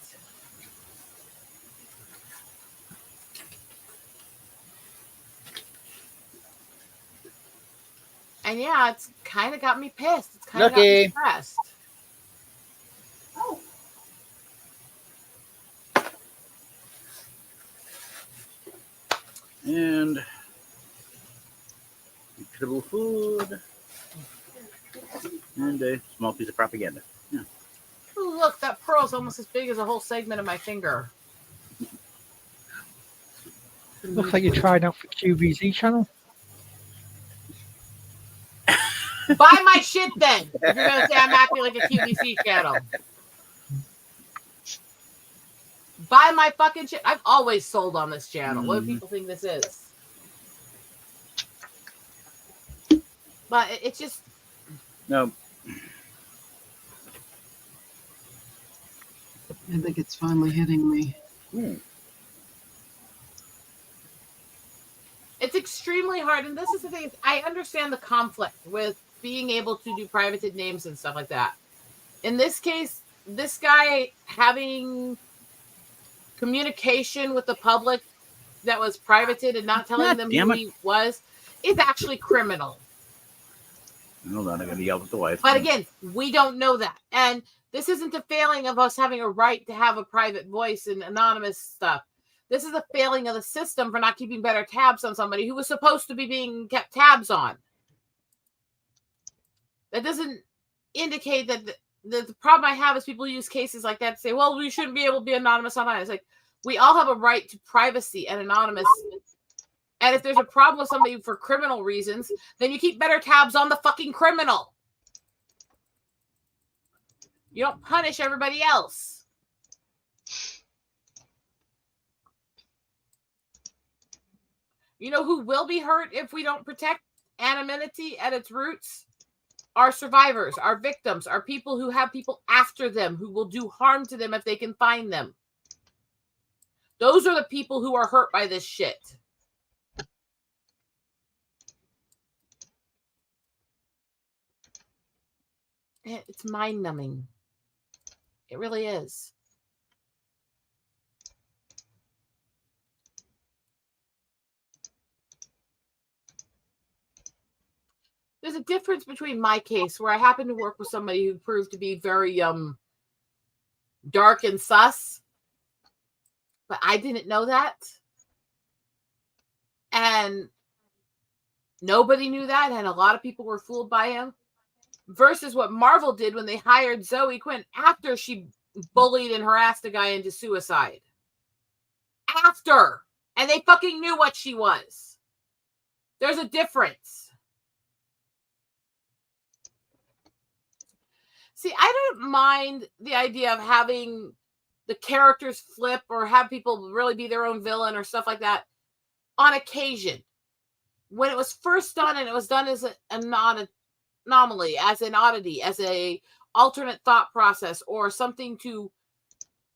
And yeah, it's kind of got me pissed. It's kind of got me stressed. And incredible food. And a small piece of propaganda. Yeah. Ooh, look, that pearl's almost as big as a whole segment of my finger. Looks like you're trying out for QVZ channel. Buy my shit then. If you're gonna say I'm acting like a QVC channel. Buy my fucking shit. I've always sold on this channel. What do people think this is? But it's just No. I think it's finally hitting me. it's extremely hard. And this is the thing. I understand the conflict with being able to do privated names and stuff like that. In this case, this guy having communication with the public that was privated and not telling them who he was is actually criminal. Hold on, I gotta yell at the wife. But again, we don't know that. And this isn't a failing of us having a right to have a private voice and anonymous stuff. This is a failing of the system for not keeping better tabs on somebody who was supposed to be being kept tabs on. That doesn't indicate that the problem I have is people use cases like that to say, well, we shouldn't be able to be anonymous online. It's like, we all have a right to privacy and anonymous. And if there's a problem with somebody for criminal reasons, then you keep better tabs on the fucking criminal. You don't punish everybody else. You know who will be hurt if we don't protect anonymity at its roots? Our survivors, our victims, our people who have people after them who will do harm to them if they can find them. Those are the people who are hurt by this shit. It's mind numbing. It really is. There's a difference between my case, where I happen to work with somebody who proved to be very dark and sus, but I didn't know that, and nobody knew that, and a lot of people were fooled by him, versus what Marvel did when they hired Zoe Quinn after she bullied and harassed a guy into suicide. After. And they fucking knew what she was. There's a difference. See, I don't mind the idea of having the characters flip or have people really be their own villain or stuff like that on occasion. When it was first done, and it was done as an anomaly, as an oddity, as a alternate thought process, or something to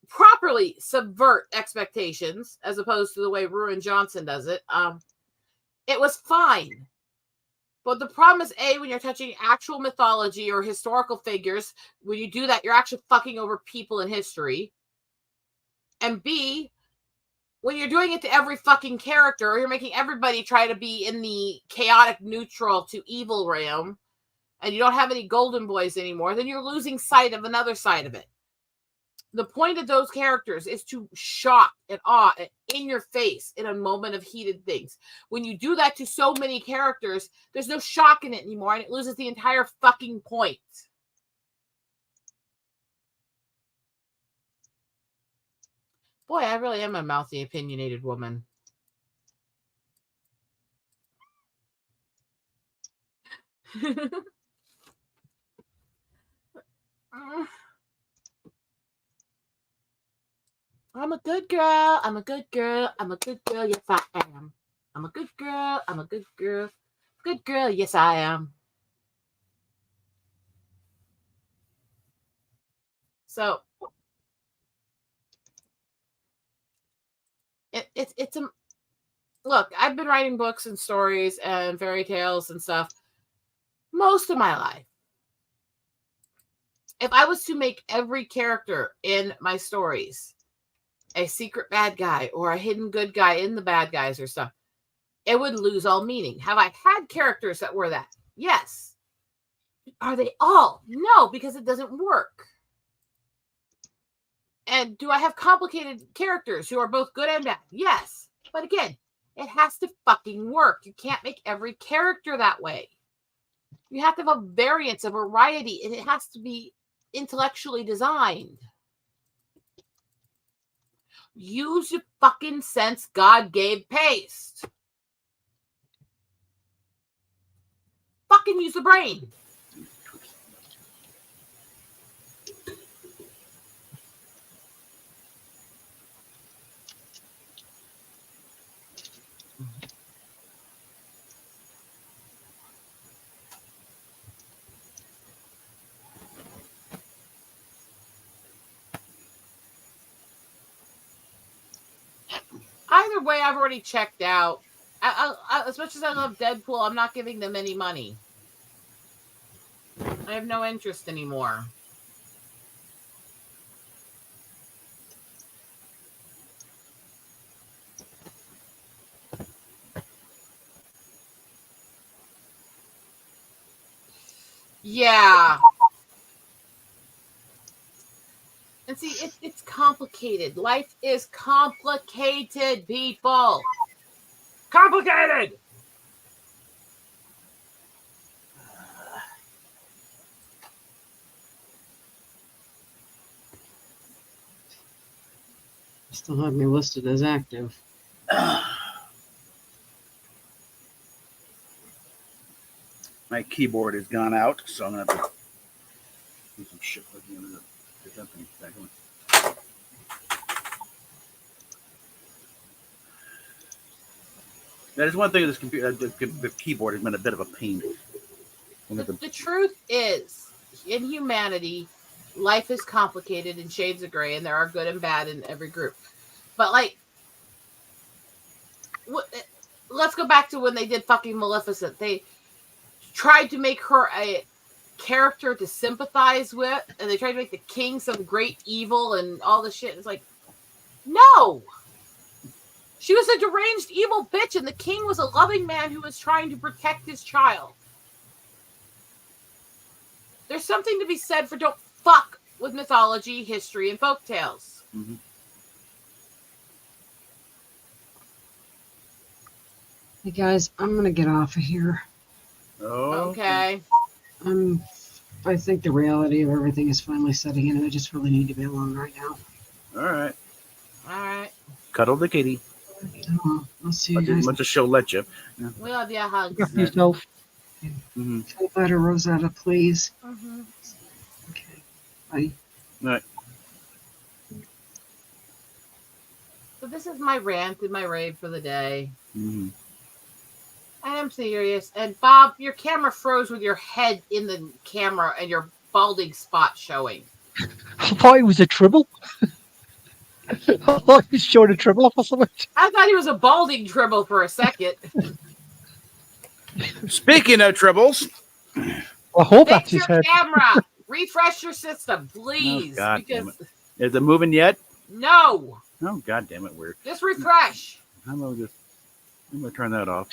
properly subvert expectations, as opposed to the way Ruin Johnson does it, it was fine. But the problem is, A, when you're touching actual mythology or historical figures, when you do that, you're actually fucking over people in history. And B, when you're doing it to every fucking character, or you're making everybody try to be in the chaotic neutral to evil realm, and you don't have any golden boys anymore, then you're losing sight of another side of it. The point of those characters is to shock and awe in your face in a moment of heated things. When you do that to so many characters, there's no shock in it anymore, and it loses the entire fucking point. Boy, I really am a mouthy, opinionated woman. I'm a good girl. I'm a good girl. I'm a good girl. Yes, I am. I'm a good girl. I'm a good girl. Good girl. Yes, I am. So it's a look. I've been writing books and stories and fairy tales and stuff most of my life. If I was to make every character in my stories a secret bad guy or a hidden good guy in the bad guys or stuff, it would lose all meaning. Have I had characters that were that? Yes. Are they all? No, because it doesn't work. And do I have complicated characters who are both good and bad? Yes. But again, it has to fucking work. You can't make every character that way. You have to have a variance, a variety, and it has to be intellectually designed. Use your fucking sense God gave paste. Fucking use the brain. Either way, I've already checked out. As much as I love Deadpool, I'm not giving them any money. I have no interest anymore. Yeah. And see, it's complicated. Life is complicated, people. Complicated! Still have me listed as active. My keyboard has gone out, so I'm going to have to do some shit with the end of the company. That is one thing. This computer, the keyboard has been a bit of a pain. The truth is, in humanity, life is complicated in shades of gray, and there are good and bad in every group. But, like, let's go back to when they did fucking Maleficent. They tried to make her a character to sympathize with, and they tried to make the king some great evil and all this shit. It's like, no. She was a deranged evil bitch, and the king was a loving man who was trying to protect his child. There's something to be said for don't fuck with mythology, history, and folktales. Mm-hmm. Hey guys, I'm gonna get off of here. Oh, Okay. I think the reality of everything is finally setting in, and I just really need to be alone right now. All right. All right. Cuddle the kitty. I'll see you guys. Much as she'll let you. We love you. Hugs. Look after yourself. Mm-hmm. Feel better, Rosetta, please. Mm-hmm. Okay. Bye. All right. So this is my rant and my rave for the day. Mm-hmm. I am serious. And Bob, your camera froze with your head in the camera and your balding spot showing. I thought it was a tribble. I thought he was showing a tribble off or something. I thought he was a balding tribble for a second. Speaking of tribbles, I hope that's Fix his your head. camera. Refresh your system, please. Oh, God damn because is it moving yet? no, Oh, God damn it, weird. just refresh. I'm gonna turn that off.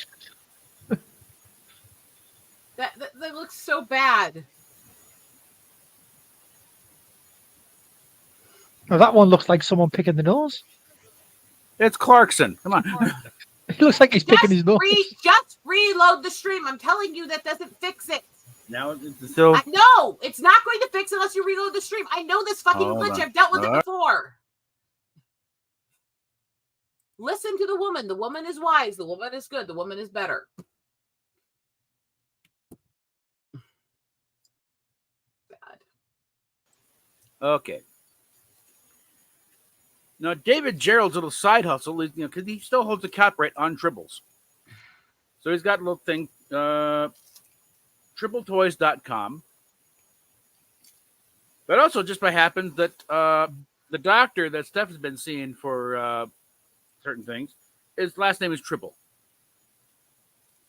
That looks so bad. Now, that one looks like someone picking the nose. It's Clarkson. Come on. It looks like he's picking his nose. Just reload the stream. I'm telling you that doesn't fix it. Now it's still. No, it's not going to fix unless you reload the stream. I know this fucking Hold glitch. on. I've dealt with All it right. before. Listen to the woman. The woman is wise. The woman is good. The woman is better. Bad. Okay. Now, David Gerald's little side hustle is, because he still holds a copyright on Tribbles. So he's got a little thing, TribbleToys.com. But also, just by happens that the doctor that Steph has been seeing for certain things, his last name is Tribble.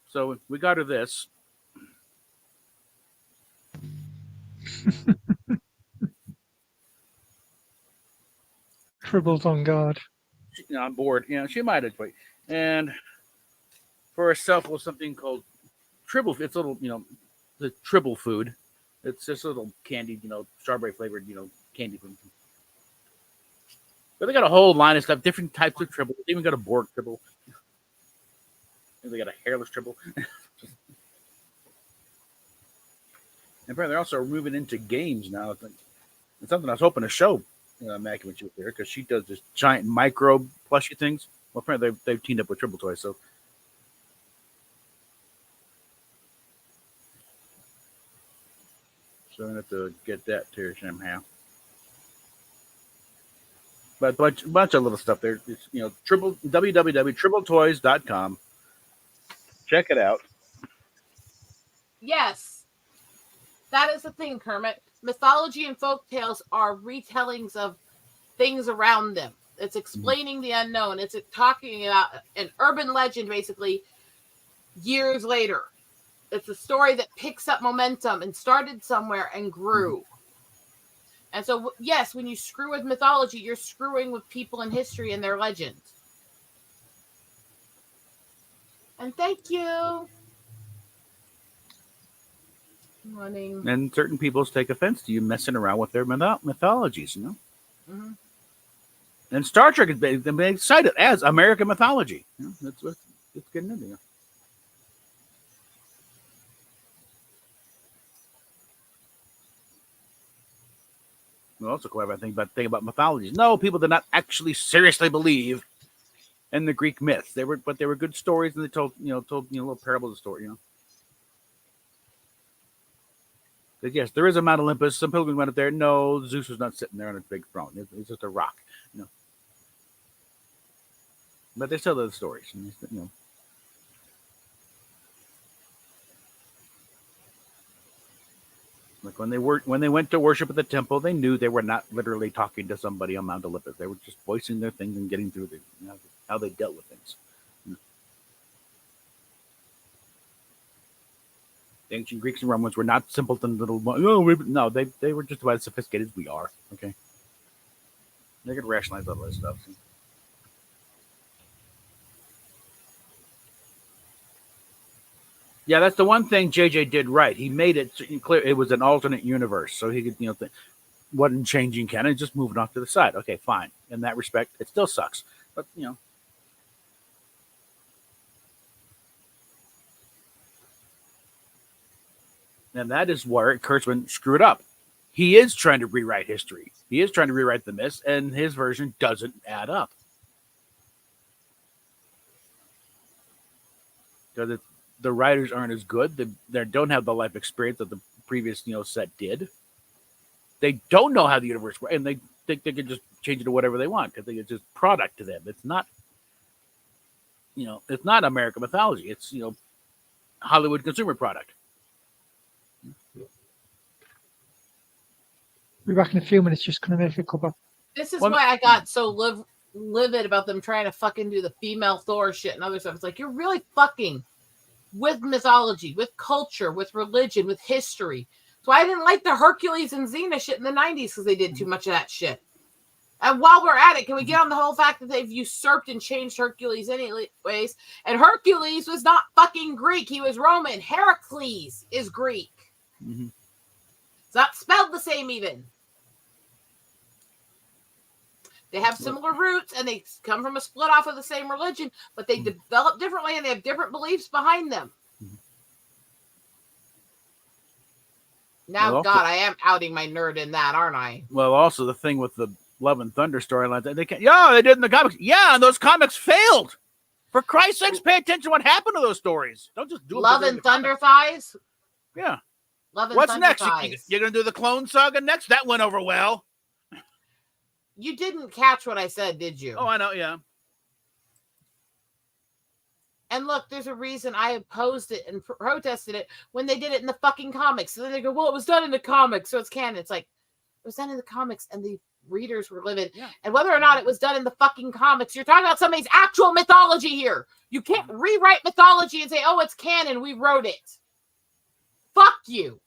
So we got her this. Tribbles on guard. On board. She might have wait. And for herself was something called Tribble. It's a little, the Tribble food. It's just a little candied, strawberry flavored, candy food. But they got a whole line of stuff, different types of Tribble. They even got a Borg Tribble. And they got a hairless Tribble. And apparently they're also moving into games now. It's something I was hoping to show Mackie when she was there, because she does this giant micro plushy things. Well, apparently they've teamed up with Tribble Toys, so I'm gonna have to get that to her somehow. But a bunch of little stuff there. It's www.tribbletoys.com. Check it out. Yes. That is the thing, Kermit. Mythology and folk tales are retellings of things around them. It's explaining the unknown. It's talking about an urban legend, basically, years later. It's a story that picks up momentum and started somewhere and grew. And so, yes, when you screw with mythology, you're screwing with people in history and their legends. And thank you. Running. And certain people take offense to you messing around with their mythologies, Mm-hmm. And Star Trek has been excited as American mythology. That's what it's getting into. Well, also clever thing about mythologies. No, people did not actually seriously believe in the Greek myths. They were good stories, and they told little parables of story. But yes, there is a Mount Olympus. Some pilgrims went up there. No, Zeus was not sitting there on a big throne. It's just a rock. But they still tell the stories. Like when they went to worship at the temple, they knew they were not literally talking to somebody on Mount Olympus. They were just voicing their things and getting through how they dealt with things. The ancient Greeks and Romans were not simpleton little. No, they were just about as sophisticated as we are. Okay, they could rationalize all this stuff. Yeah, that's the one thing JJ did right. He made it clear it was an alternate universe, so he could, wasn't changing canon, just moving off to the side. Okay, fine. In that respect, it still sucks, but and that is where Kurtzman screwed up. He is trying to rewrite history. He is trying to rewrite the myths, and his version doesn't add up because the writers aren't as good. They don't have the life experience that the previous set did. They don't know how the universe works, and they think they can just change it to whatever they want because it's just product to them. It's not, it's not American mythology. It's Hollywood consumer product. Be back in a few minutes. Just going to make a cover. This is why I got so livid about them trying to fucking do the female Thor shit and other stuff. It's like, you're really fucking with mythology, with culture, with religion, with history. So I didn't like the Hercules and Xena shit in the 90s because they did too much of that shit. And while we're at it, can we get on the whole fact that they've usurped and changed Hercules anyways? And Hercules was not fucking Greek. He was Roman. Heracles is Greek. Mm-hmm. It's not spelled the same even. They have similar roots and they come from a split off of the same religion, but they develop differently and they have different beliefs behind them. Now, well, God, I am outing my nerd in that, aren't I? Well, also the thing with the Love and Thunder storyline, they can't. Yeah, they did in the comics. Yeah, and those comics failed. For Christ's sakes, pay attention to what happened to those stories. Don't just do Love and Thunder thighs. Yeah. Love and What's Thunder next? thighs. You're gonna do the Clone Saga next? That went over well. You didn't catch what I said, did you? Oh, I know. Yeah. And look, there's a reason I opposed it and protested it when they did it in the fucking comics. So then they go, well, it was done in the comics, so it's canon. It's like, it was done in the comics and the readers were livid. Yeah. And whether or not it was done in the fucking comics, you're talking about somebody's actual mythology here. You can't rewrite mythology and say, oh, it's canon, we wrote it. Fuck you.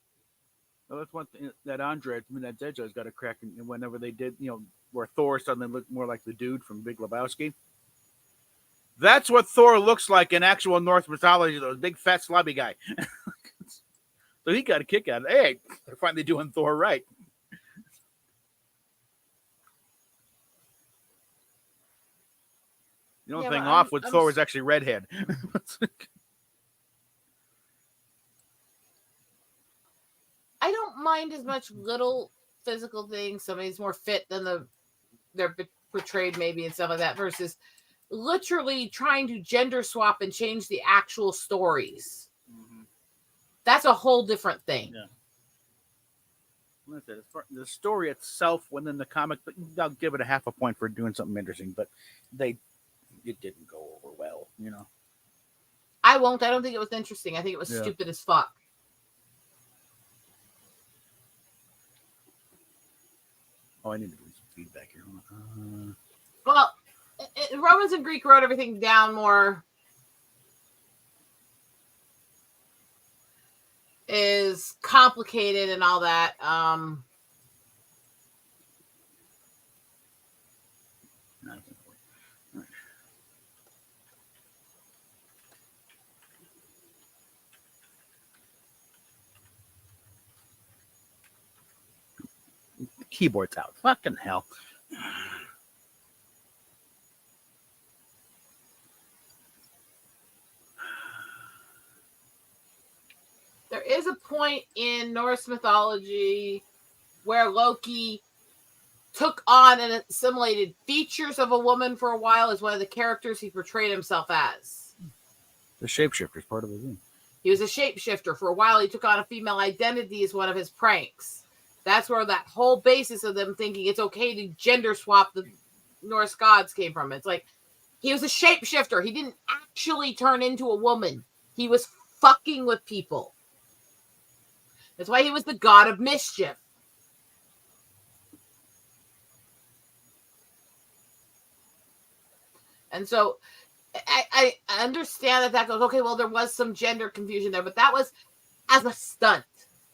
Well, that's one thing that Andre, that Dejo's got a crack in whenever they did, where Thor suddenly looked more like the dude from Big Lebowski. That's what Thor looks like in actual Norse mythology, the big fat slobby guy. So he got a kick out of it. Hey, they're finally doing Thor right. The only thing off with Thor was actually redhead. I don't mind as much little physical things. Somebody's more fit than they're portrayed maybe and stuff like that versus literally trying to gender swap and change the actual stories. Mm-hmm. That's a whole different thing. Yeah. The story itself within the comic, I'll give it a half a point for doing something interesting, but it didn't go over well, I won't. I don't think it was interesting. I think it was stupid as fuck. Oh, I need to bring some feedback here. Well, Romans and Greek wrote everything down more. Is complicated and all that. Keyboard's out. Fucking hell. There is a point in Norse mythology where Loki took on and assimilated features of a woman for a while as one of the characters he portrayed himself as. The shapeshifter is part of the thing. He was a shapeshifter. For a while, he took on a female identity as one of his pranks. That's where that whole basis of them thinking it's okay to gender swap the Norse gods came from. It's like, he was a shapeshifter. He didn't actually turn into a woman. He was fucking with people. That's why he was the god of mischief. And so I understand that goes, okay, well, there was some gender confusion there, but that was as a stunt.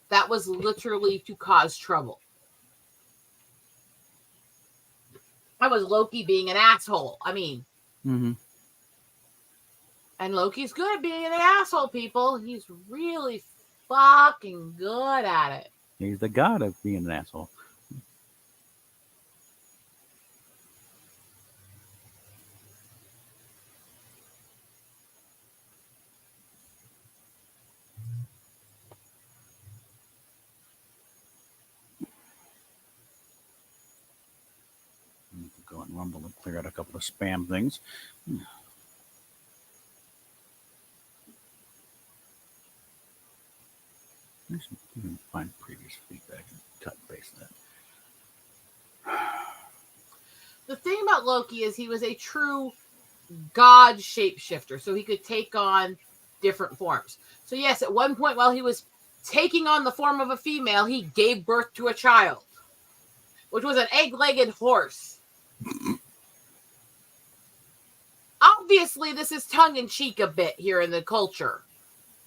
That was literally to cause trouble. That was Loki being an asshole. I mean, Mm-hmm. and Loki's good at being an asshole, people. He's really fucking good at it. He's the god of being an asshole. Go on Rumble and clear out a couple of spam things. You can find previous feedback and cut and paste that. The thing about Loki is he was a true god shapeshifter, so he could take on different forms. So yes, at one point while he was taking on the form of a female, he gave birth to a child, which was an egg-legged horse. Obviously, this is tongue-in-cheek a bit here in the culture.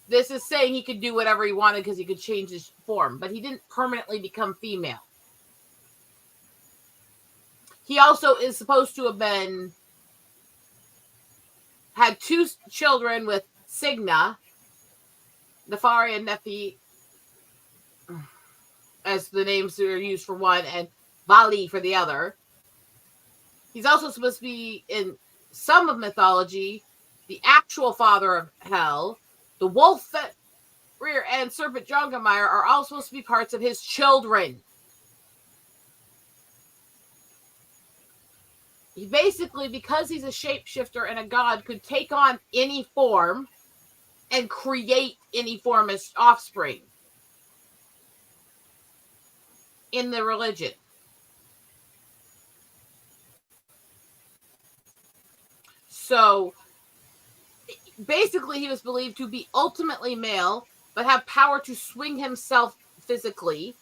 This is saying he could do whatever he wanted because he could change his form, but he didn't permanently become female. He also is supposed to have had 2 children with Signa, Nefari and Nephi, as the names are used for one, and Vali for the other. He's also supposed to be, in some of mythology, the actual father of Hel. The wolf Rear and Serpent Jongemeyer are all supposed to be parts of his children. He basically, because he's a shapeshifter and a god, could take on any form and create any form as offspring in the religion. So basically, he was believed to be ultimately male, but have power to swing himself physically,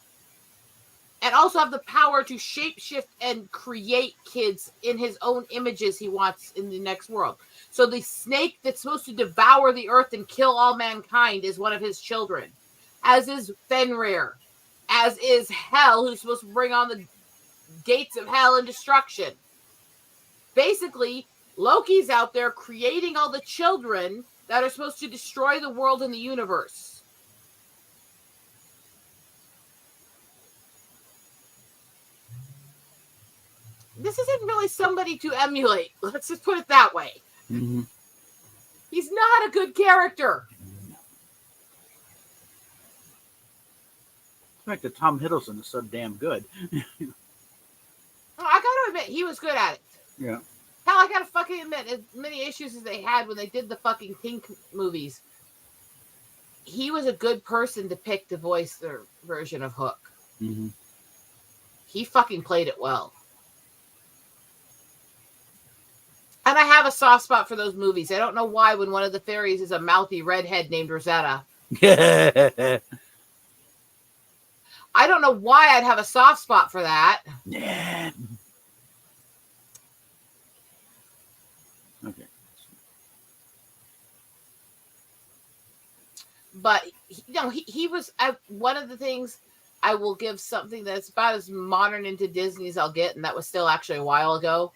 and also have the power to shapeshift and create kids in his own images he wants in the next world. So the snake that's supposed to devour the earth and kill all mankind is one of his children, as is Fenrir, as is Hel, who's supposed to bring on the gates of hell and destruction. Basically, Loki's out there creating all the children that are supposed to destroy the world and the universe. This isn't really somebody to emulate. Let's just put it that way. Mm-hmm. He's not a good character. The fact that Tom Hiddleston is so damn good. I gotta admit, he was good at it. Yeah. Hell, I gotta fucking admit, as many issues as they had when they did the fucking Pink movies, he was a good person to pick to voice their version of Hook. Mm-hmm. He fucking played it well. And I have a soft spot for those movies. I don't know why when one of the fairies is a mouthy redhead named Rosetta. Yeah. I don't know why I'd have a soft spot for that. Yeah. Okay. But, he was one of the things I will give something that's about as modern into Disney as I'll get, and that was still actually a while ago.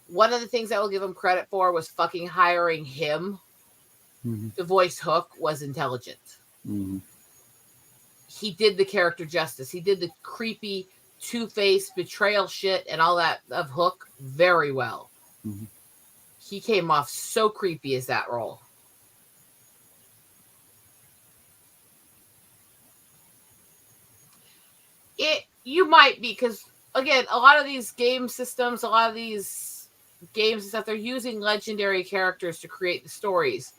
One of the things I will give him credit for was fucking hiring him to voice Hook was intelligent. Mm-hmm. He did the character justice. He did the creepy, two-faced betrayal shit and all that of Hook very well. Mm-hmm. He came off so creepy as that role. You might be, because again, a lot of these game systems, a lot of these games and stuff, they're using legendary characters to create the stories.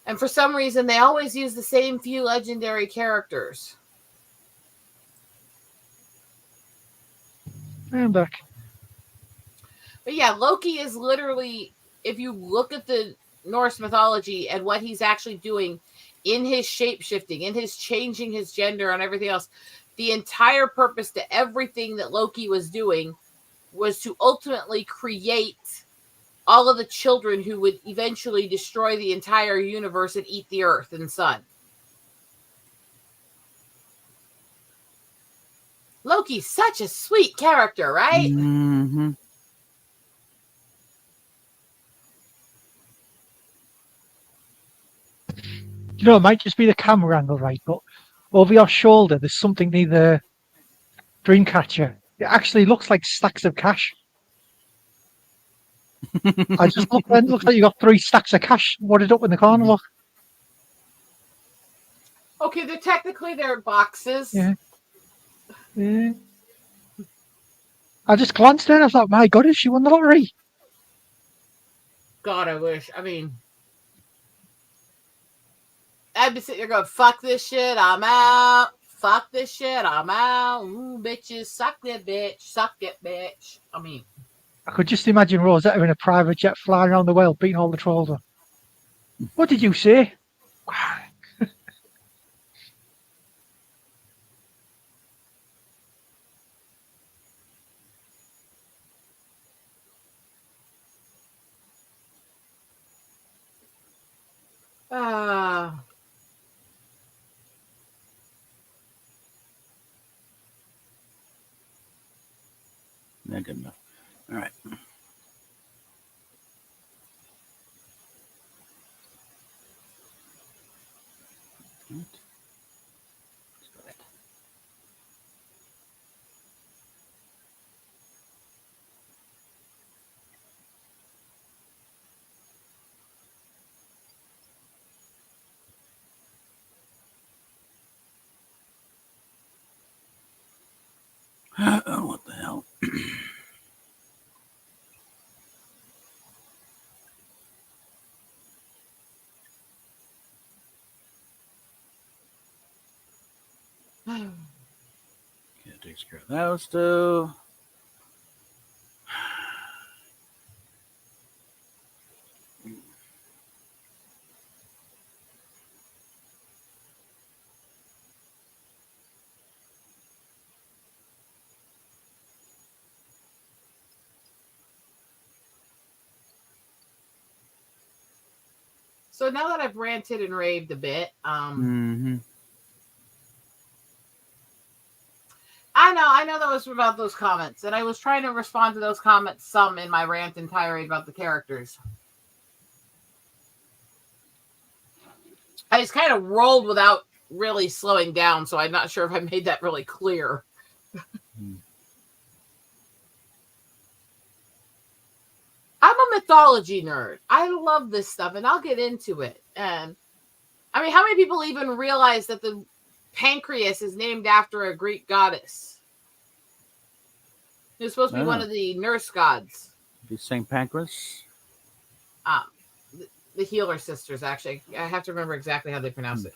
And for some reason, they always use the same few legendary characters. I'm back. But yeah, Loki is literally, if you look at the Norse mythology and what he's actually doing in his shape-shifting, in his changing his gender and everything else, the entire purpose to everything that Loki was doing was to ultimately create all of the children who would eventually destroy the entire universe and eat the earth and sun. Loki's such a sweet character, right? Mm-hmm. You know, it might just be the camera angle, right? But over your shoulder, there's something near the Dreamcatcher. It actually looks like stacks of cash. I just looked and it looks like you got 3 stacks of cash wadded up in the corner. Look. Okay, they're boxes. Yeah. Yeah. I just glanced at it. I thought, my God, has she won the lottery? God, I wish. I mean, I'd be sitting there going, fuck this shit, I'm out. Fuck this shit, I'm out. Ooh, bitches, suck that bitch. Suck it, bitch. I mean, I could just imagine Rosetta in a private jet flying around the world, beating all the trolls up. What did you say? Not good enough. All right. Oh, what the hell? Yeah, takes care of those two. so now that I've ranted and raved a bit, Mm-hmm. I know that was about those comments, and I was trying to respond to those comments some in my rant and tirade about the characters. I just kind of rolled without really slowing down, so I'm not sure if I made that really clear. I'm a mythology nerd. I love this stuff, and I'll get into it. And I mean, how many people even realize that the pancreas is named after a Greek goddess? It was supposed to be one of the nurse gods. The St. Pancras. The healer sisters, actually. I have to remember exactly how they pronounce it.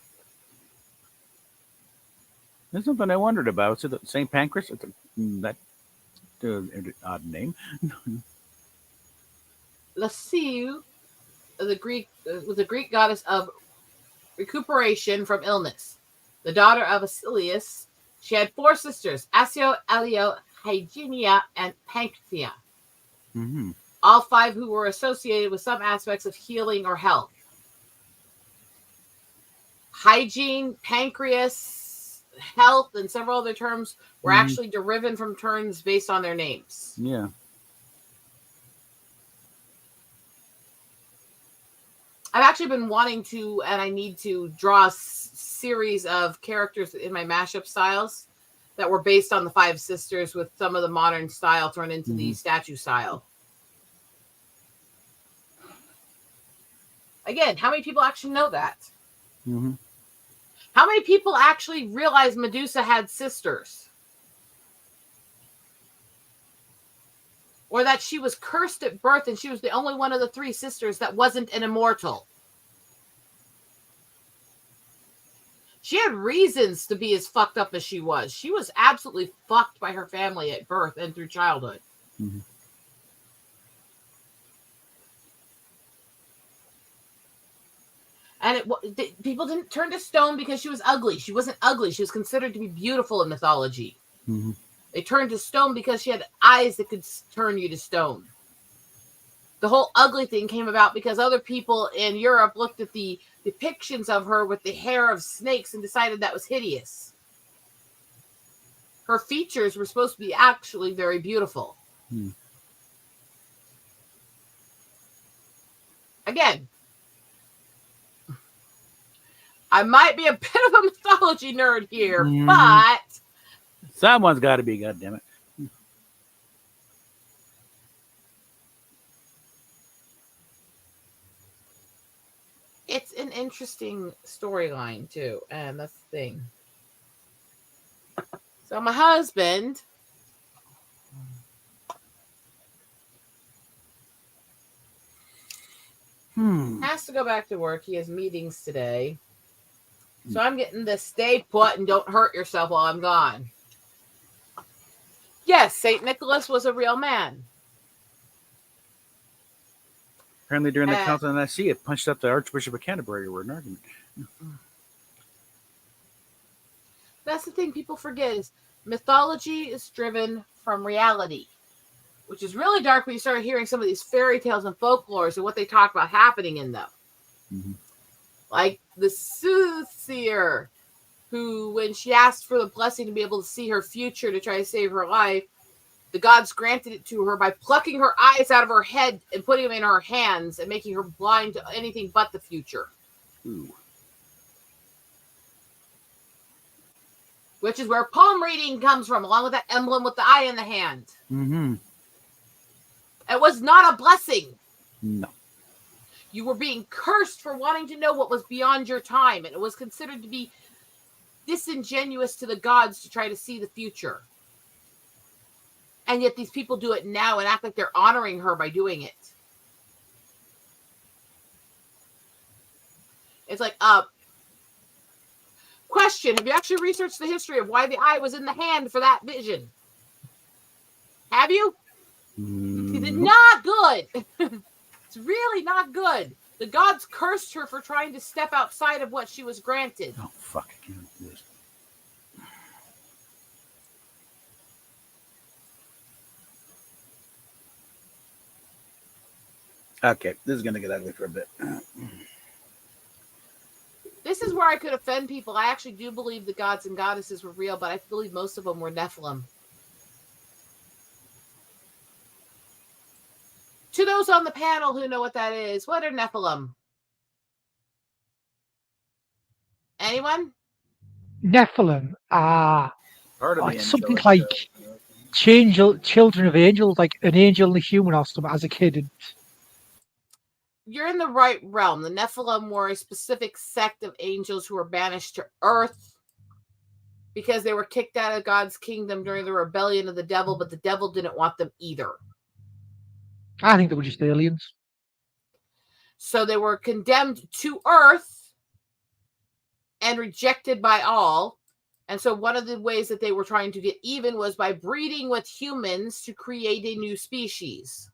There's something I wondered about. Is it St. Pancras? That odd name. Lasiu, the Greek, was a Greek goddess of recuperation from illness. The daughter of Asilius, she had 4 sisters: Asio, Elio, Hygienia, and Panctia. Mm-hmm. All 5 who were associated with some aspects of healing or health. Hygiene, pancreas, health, and several other terms were actually derived from terms based on their names. Yeah. I've actually been wanting to, and I need to draw a series of characters in my mashup styles that were based on the 5 sisters, with some of the modern style thrown into the statue style. Again, how many people actually know that? Mm-hmm. How many people actually realize Medusa had sisters? Or that she was cursed at birth and she was the only one of the 3 sisters that wasn't an immortal? She had reasons to be as fucked up as she was. She was absolutely fucked by her family at birth and through childhood. Mm-hmm. And people didn't turn to stone because she was ugly. She wasn't ugly. She was considered to be beautiful in mythology. Mm-hmm. They turned to stone because she had eyes that could turn you to stone. The whole ugly thing came about because other people in Europe looked at the depictions of her with the hair of snakes and decided that was hideous. Her features were supposed to be actually very beautiful. Again, I might be a bit of a mythology nerd here, but Someone's got to be, goddammit. it's an interesting storyline too, and that's the thing. So my husband has to go back to work. He has meetings today. So I'm getting the stay put and don't hurt yourself while I'm gone. Yes, St. Nicholas was a real man. Apparently, during the Council of Nicaea, it punched up the Archbishop of Canterbury over an argument. That's the thing people forget is mythology is driven from reality, which is really dark when you start hearing some of these fairy tales and folklores and what they talk about happening in them. Mm-hmm. Like the soothsayer, who, when she asked for the blessing to be able to see her future to try to save her life, the gods granted it to her by plucking her eyes out of her head and putting them in her hands and making her blind to anything but the future. Ooh. Which is where palm reading comes from, along with that emblem with the eye in the hand. Mm-hmm. It was not a blessing. No. You were being cursed for wanting to know what was beyond your time, and it was considered to be disingenuous to the gods to try to see the future. And yet these people do it now and act like they're honoring her by doing it. It's like, question, have you actually researched the history of why the eye was in the hand for that vision? Have you? It's not good. It's really not good. The gods cursed her for trying to step outside of what she was granted. Oh, fuck. I can't do this. Okay, this is going to get ugly for a bit. This is where I could offend people. I actually do believe the gods and goddesses were real, but I believe most of them were Nephilim. To those on the panel who know what that is, what are Nephilim? Anyone? Nephilim. Part of the It's something angelic, like children of angels, like an angel and a human or something as a kid. And You're in the right realm. The Nephilim were a specific sect of angels who were banished to Earth because they were kicked out of God's kingdom during the rebellion of the devil, but the devil didn't want them either. I think they were just aliens. So they were condemned to Earth and rejected by all. And so one of the ways that they were trying to get even was by breeding with humans to create a new species.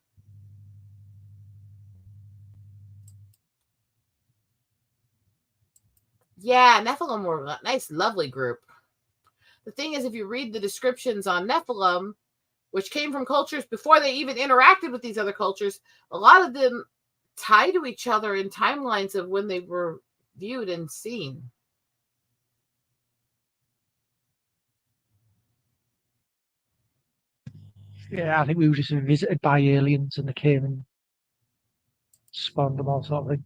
Yeah, Nephilim were a nice, lovely group. The thing is, if you read the descriptions on Nephilim, which came from cultures before they even interacted with these other cultures, a lot of them tie to each other in timelines of when they were viewed and seen. Yeah, I think we were just visited by aliens and they came and spawned them all sort of thing.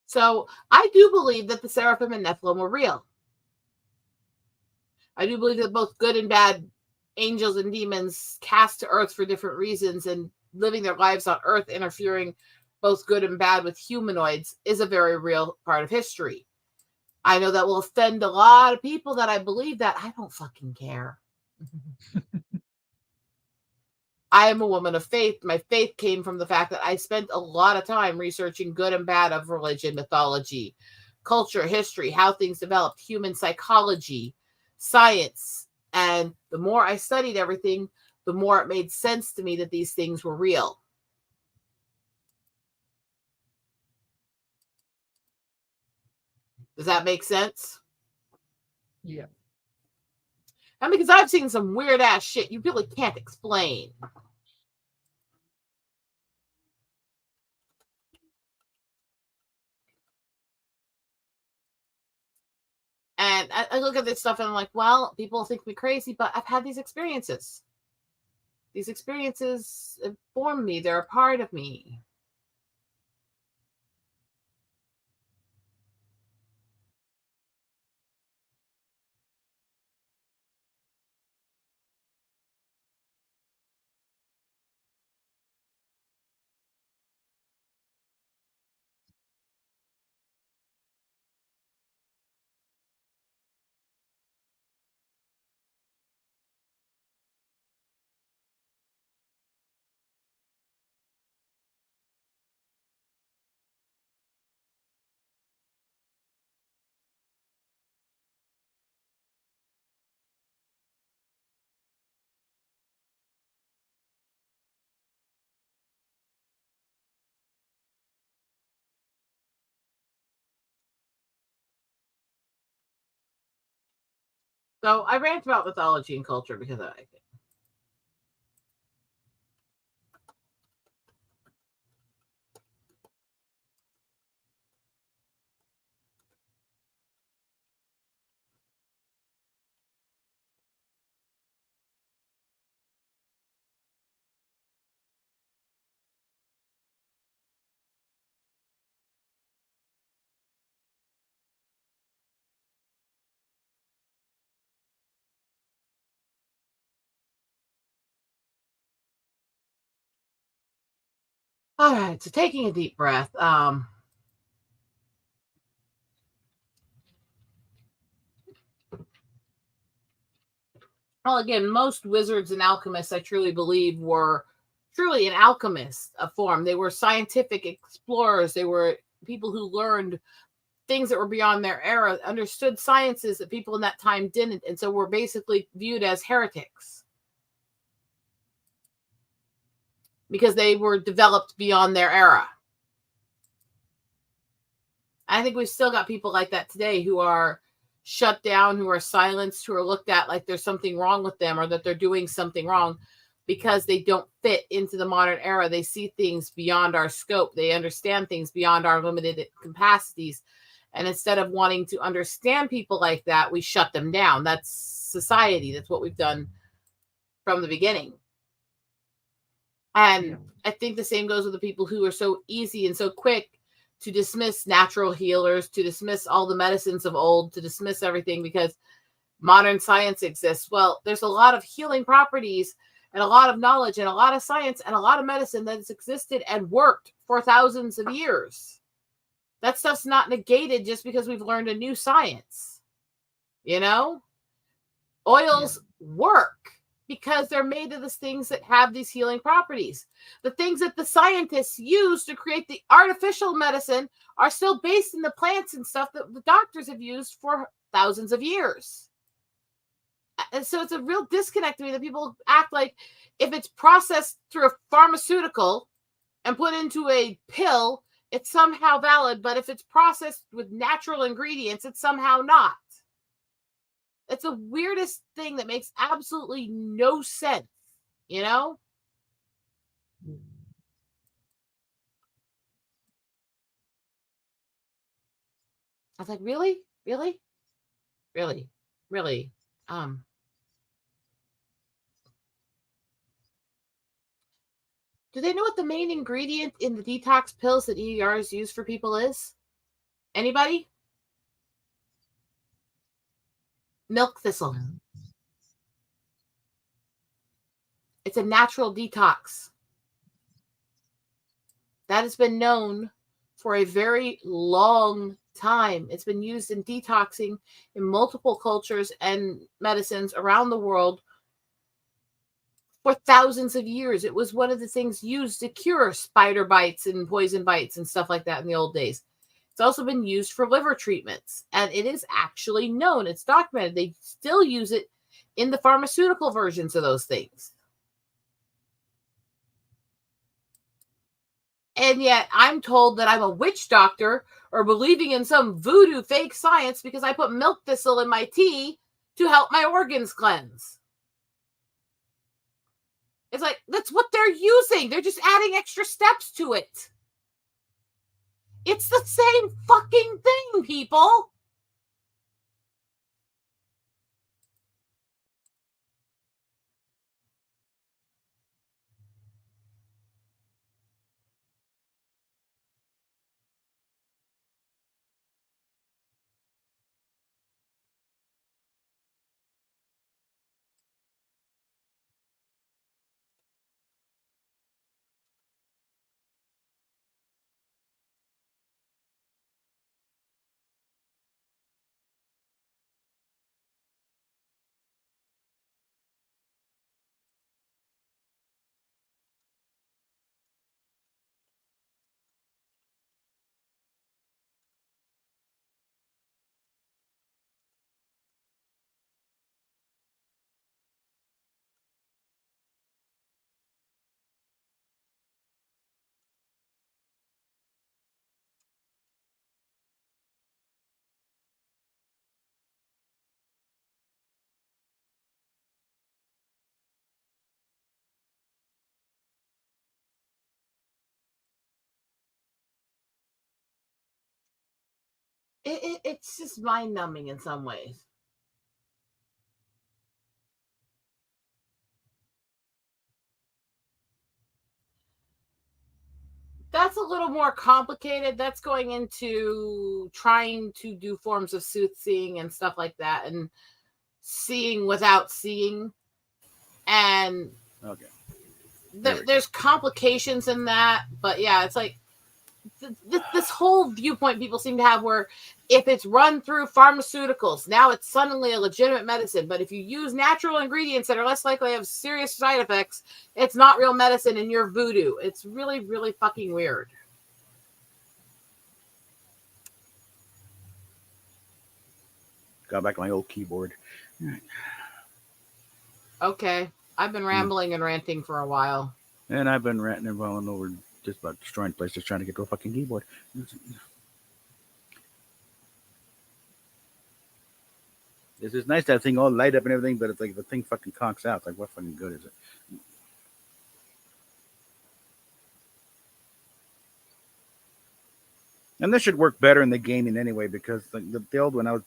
So I do believe that the Seraphim and Nephilim were real. I do believe that both good and bad angels and demons cast to Earth for different reasons and living their lives on Earth, interfering both good and bad with humanoids, is a very real part of history. I know that will offend a lot of people that I believe that. I don't fucking care. I am a woman of faith. My faith came from the fact that I spent a lot of time researching good and bad of religion, mythology, culture, history, how things developed, human psychology, science. And the more I studied everything, the more it made sense to me that these things were real. Does that make sense? Yeah. And because I've seen some weird ass shit you really can't explain. And I look at this stuff and I'm like, well, people think me crazy, but I've had these experiences. These experiences inform me. They're a part of me. So I rant about mythology and culture because I like it. All right, so taking a deep breath. Well, again, most wizards and alchemists, I truly believe, were truly an alchemist of form. They were scientific explorers. They were people who learned things that were beyond their era, understood sciences that people in that time didn't, and so were basically viewed as heretics because they were developed beyond their era. I think we've still got people like that today who are shut down, who are silenced, who are looked at like there's something wrong with them or that they're doing something wrong because they don't fit into the modern era. They see things beyond our scope. They understand things beyond our limited capacities. And instead of wanting to understand people like that, we shut them down. That's society. That's what we've done from the beginning. And I think the same goes with the people who are so easy and so quick to dismiss natural healers, to dismiss all the medicines of old, to dismiss everything because modern science exists. Well, there's a lot of healing properties and a lot of knowledge and a lot of science and a lot of medicine that has existed and worked for thousands of years. That stuff's not negated just because we've learned a new science. You know? Oils work because they're made of the things that have these healing properties. The things that the scientists use to create the artificial medicine are still based in the plants and stuff that the doctors have used for thousands of years. And so it's a real disconnect to me that people act like if it's processed through a pharmaceutical and put into a pill, it's somehow valid, but if it's processed with natural ingredients, it's somehow not. It's the weirdest thing that makes absolutely no sense, you know? I was like, really? Really? Really? Really? Do they know what the main ingredient in the detox pills that ERs use for people is? Anybody? Milk thistle. It's a natural detox. That has been known for a very long time. It's been used in detoxing in multiple cultures and medicines around the world for thousands of years. It was one of the things used to cure spider bites and poison bites and stuff like that in the old days. It's also been used for liver treatments, and it is actually known. It's documented. They still use it in the pharmaceutical versions of those things. And yet I'm told that I'm a witch doctor or believing in some voodoo fake science because I put milk thistle in my tea to help my organs cleanse. It's like, that's what they're using. They're just adding extra steps to it. It's the same fucking thing, people. It's just mind numbing in some ways. That's a little more complicated. That's going into trying to do forms of soothsaying and stuff like that, and seeing without seeing. And Okay. there's complications in that. But yeah, it's like this whole viewpoint people seem to have where if it's run through pharmaceuticals, now it's suddenly a legitimate medicine. But if you use natural ingredients that are less likely to have serious side effects, it's not real medicine and you're voodoo. It's really, really fucking weird. Got back to my old keyboard. Okay. I've been rambling and ranting for a while. And I've been ranting and rolling over just about destroying places, just trying to get to a fucking keyboard. It's nice to have thing all light up and everything, but it's like the thing fucking conks out. It's like, what fucking good is it? And this should work better in the gaming anyway, because the old one, I was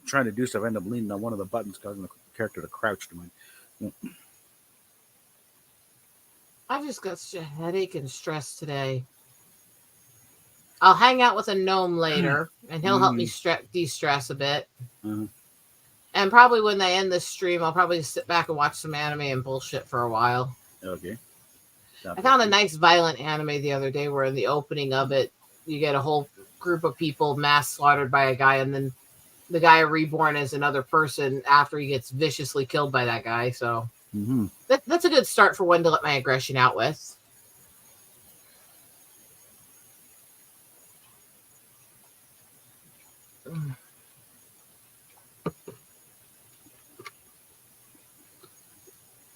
trying to do stuff, I ended up leaning on one of the buttons, causing the character to crouch to me. I've just got such a headache and stress today. I'll hang out with a gnome later, and he'll help me de-stress a bit. Uh-huh. And probably when they end this stream, I'll probably sit back and watch some anime and bullshit for a while. Okay. I found a nice violent anime the other day where in the opening of it, you get a whole group of people mass slaughtered by a guy, and then the guy reborn as another person after he gets viciously killed by that guy. So that's a good start for when to let my aggression out with.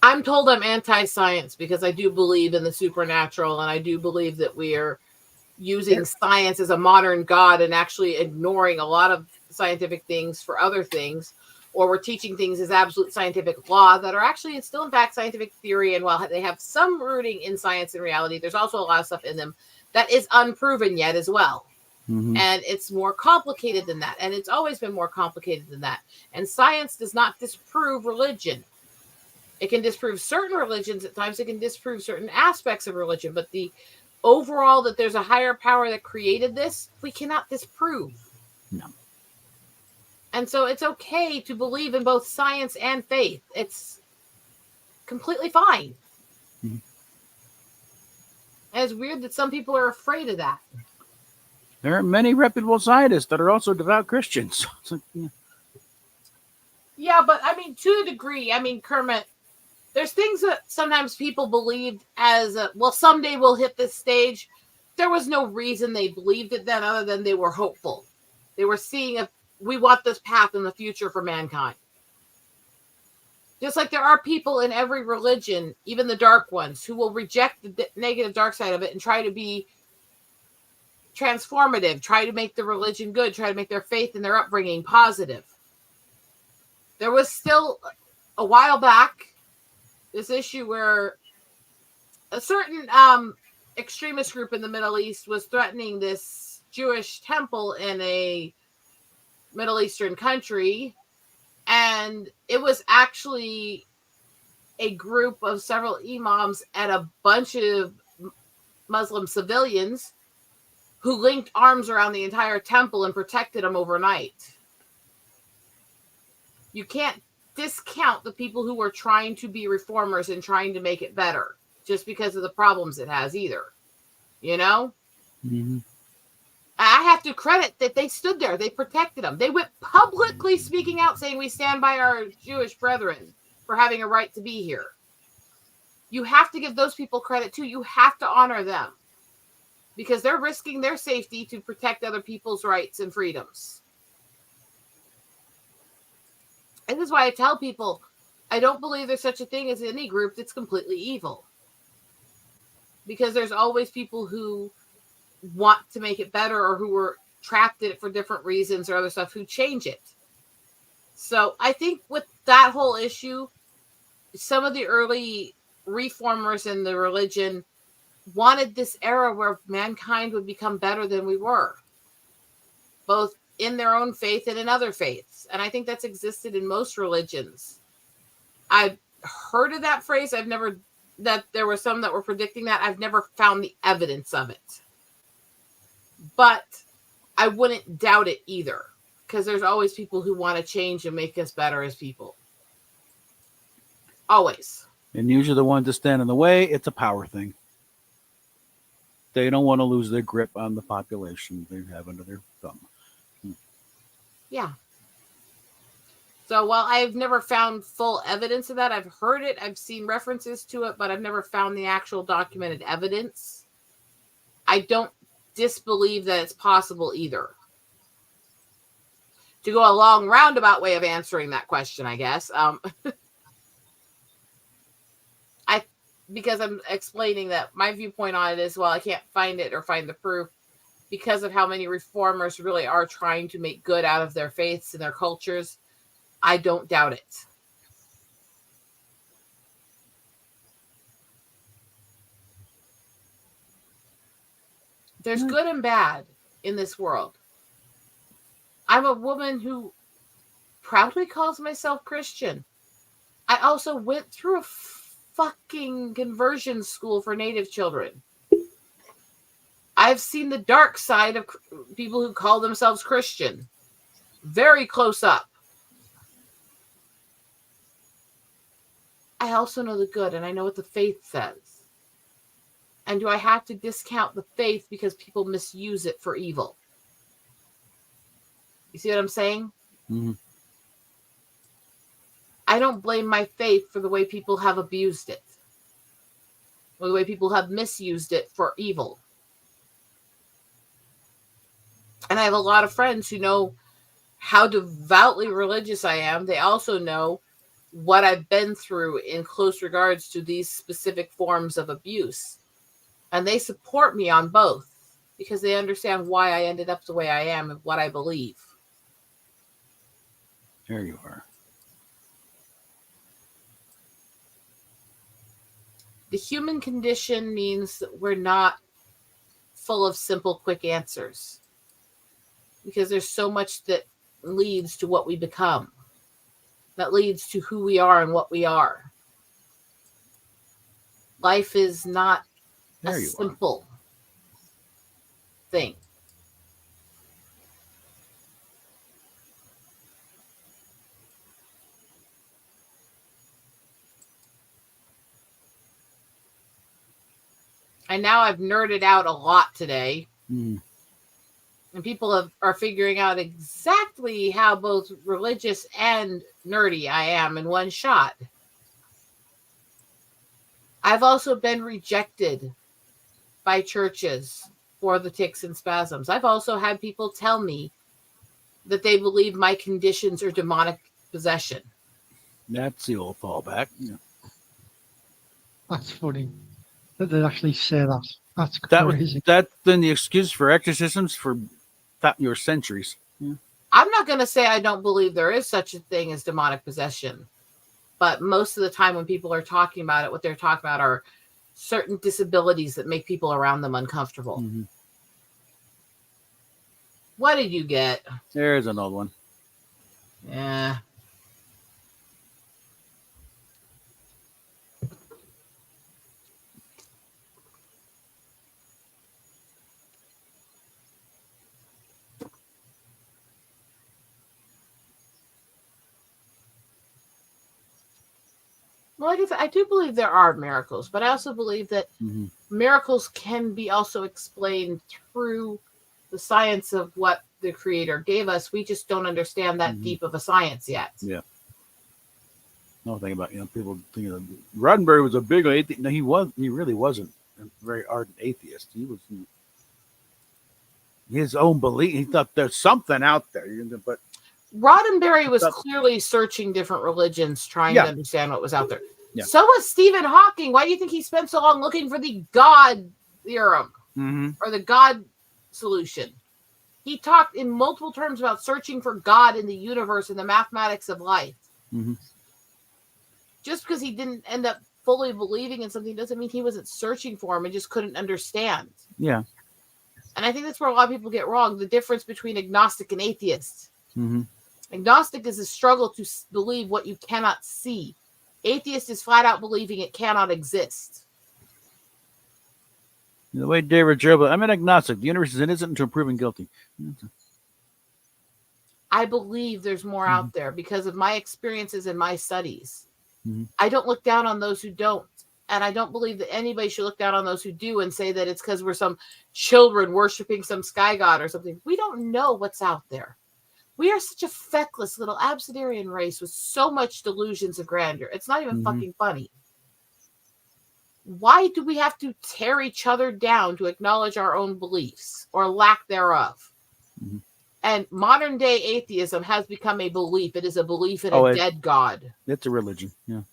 I'm told I'm anti-science because I do believe in the supernatural, and I do believe that we are using science as a modern god and actually ignoring a lot of scientific things for other things, or we're teaching things as absolute scientific law that are actually still in fact scientific theory. And while they have some rooting in science and reality, there's also a lot of stuff in them that is unproven yet as well. And it's more complicated than that, and it's always been more complicated than that. And science does not disprove religion. It can disprove certain religions at times. It can disprove certain aspects of religion, but the overall that there's a higher power that created this, we cannot disprove. No. And so it's okay to believe in both science and faith. It's completely fine. And it's weird that some people are afraid of that. There are many reputable scientists that are also devout Christians. Yeah, but I mean, to a degree, I mean, Kermit, there's things that sometimes people believed as, well, someday we'll hit this stage. There was no reason they believed it then other than they were hopeful. They were seeing we want this path in the future for mankind. Just like there are people in every religion, even the dark ones, who will reject the negative dark side of it and try to be transformative, try to make the religion good, try to make their faith and their upbringing positive. There was still a while back this issue where a certain extremist group in the Middle East was threatening this Jewish temple in a Middle Eastern country. And it was actually a group of several imams and a bunch of Muslim civilians who linked arms around the entire temple and protected them overnight. You can't discount the people who were trying to be reformers and trying to make it better just because of the problems it has either. You know? Mm-hmm. I have to credit that they stood there. They protected them. They went publicly speaking out saying we stand by our Jewish brethren for having a right to be here. You have to give those people credit too. You have to honor them because they're risking their safety to protect other people's rights and freedoms. And this is why I tell people, I don't believe there's such a thing as any group that's completely evil. Because there's always people who want to make it better or who were trapped in it for different reasons or other stuff who change it. So I think with that whole issue, some of the early reformers in the religion wanted this era where mankind would become better than we were, both in their own faith and in other faiths. And I think that's existed in most religions. I've heard of that phrase. That there were some that were predicting that. I've never found the evidence of it. But I wouldn't doubt it either, because there's always people who want to change and make us better as people. Always. And usually the ones that stand in the way, it's a power thing. They don't want to lose their grip on the population they have under their thumb. Yeah. So while I've never found full evidence of that, I've heard it, I've seen references to it, but I've never found the actual documented evidence. I don't disbelieve that it's possible either. To go a long roundabout way of answering that question, I guess. Because I'm explaining that my viewpoint on it is, well, I can't find it or find the proof because of how many reformers really are trying to make good out of their faiths and their cultures. I don't doubt it. There's good and bad in this world. I'm a woman who proudly calls myself Christian. I also went through a fucking conversion school for Native children. I've seen the dark side of people who call themselves Christian. Very close up. I also know the good, and I know what the faith says. And do I have to discount the faith because people misuse it for evil? You see what I'm saying? Mm-hmm. I don't blame my faith for the way people have abused it, or the way people have misused it for evil. And I have a lot of friends who know how devoutly religious I am. They also know what I've been through in close regards to these specific forms of abuse. And they support me on both because they understand why I ended up the way I am and what I believe. There you are. The human condition means that we're not full of simple, quick answers. Because there's so much that leads to what we become. That leads to who we are and what we are. Life is not a simple thing. And now I've nerded out a lot today. Mm. And people are figuring out exactly how both religious and nerdy I am in one shot. I've also been rejected by churches for the tics and spasms. I've also had people tell me that they believe my conditions are demonic possession. That's the old fallback. Yeah. That's funny that they actually say that. That's That's crazy. been the excuse for exorcisms for your centuries. Yeah. I'm not going to say I don't believe there is such a thing as demonic possession, but most of the time when people are talking about it, what they're talking about are certain disabilities that make people around them uncomfortable. Mhm. What did you get? There's an old one. Yeah. Well, like I said, I do believe there are miracles, but I also believe that Mhm. miracles can be also explained through the science of what the Creator gave us. We just don't understand that Mhm. deep of a science yet. Yeah. No, think about people think of Roddenberry was a big atheist. No, he was. He really wasn't a very ardent atheist. He was his own belief. He thought there's something out there, but Roddenberry was But- clearly searching different religions, trying Yeah. to understand what was out there. Yeah. So was Stephen Hawking. Why do you think he spent so long looking for the God theorem or the God solution? He talked in multiple terms about searching for God in the universe and the mathematics of life. Mhm. Just because he didn't end up fully believing in something doesn't mean he wasn't searching for him and just couldn't understand. yeah. And I think that's where a lot of people get wrong, the difference between agnostic and atheist. Mm-hmm. Agnostic is a struggle to believe what you cannot see. Atheist is flat out believing it cannot exist. The way David Job, I'm an agnostic. The universe is innocent until proven guilty. I believe there's more out there because of my experiences and my studies. Mhm. I don't look down on those who don't. And I don't believe that anybody should look down on those who do and say that it's because we're some children worshiping some sky god or something. We don't know what's out there. We are such a feckless little Absidarian race with so much delusions of grandeur. It's not even Mhm. fucking funny. Why do we have to tear each other down to acknowledge our own beliefs or lack thereof? Mhm. And modern day atheism has become a belief. It is a belief in Oh, a dead God. It's a religion. Yeah.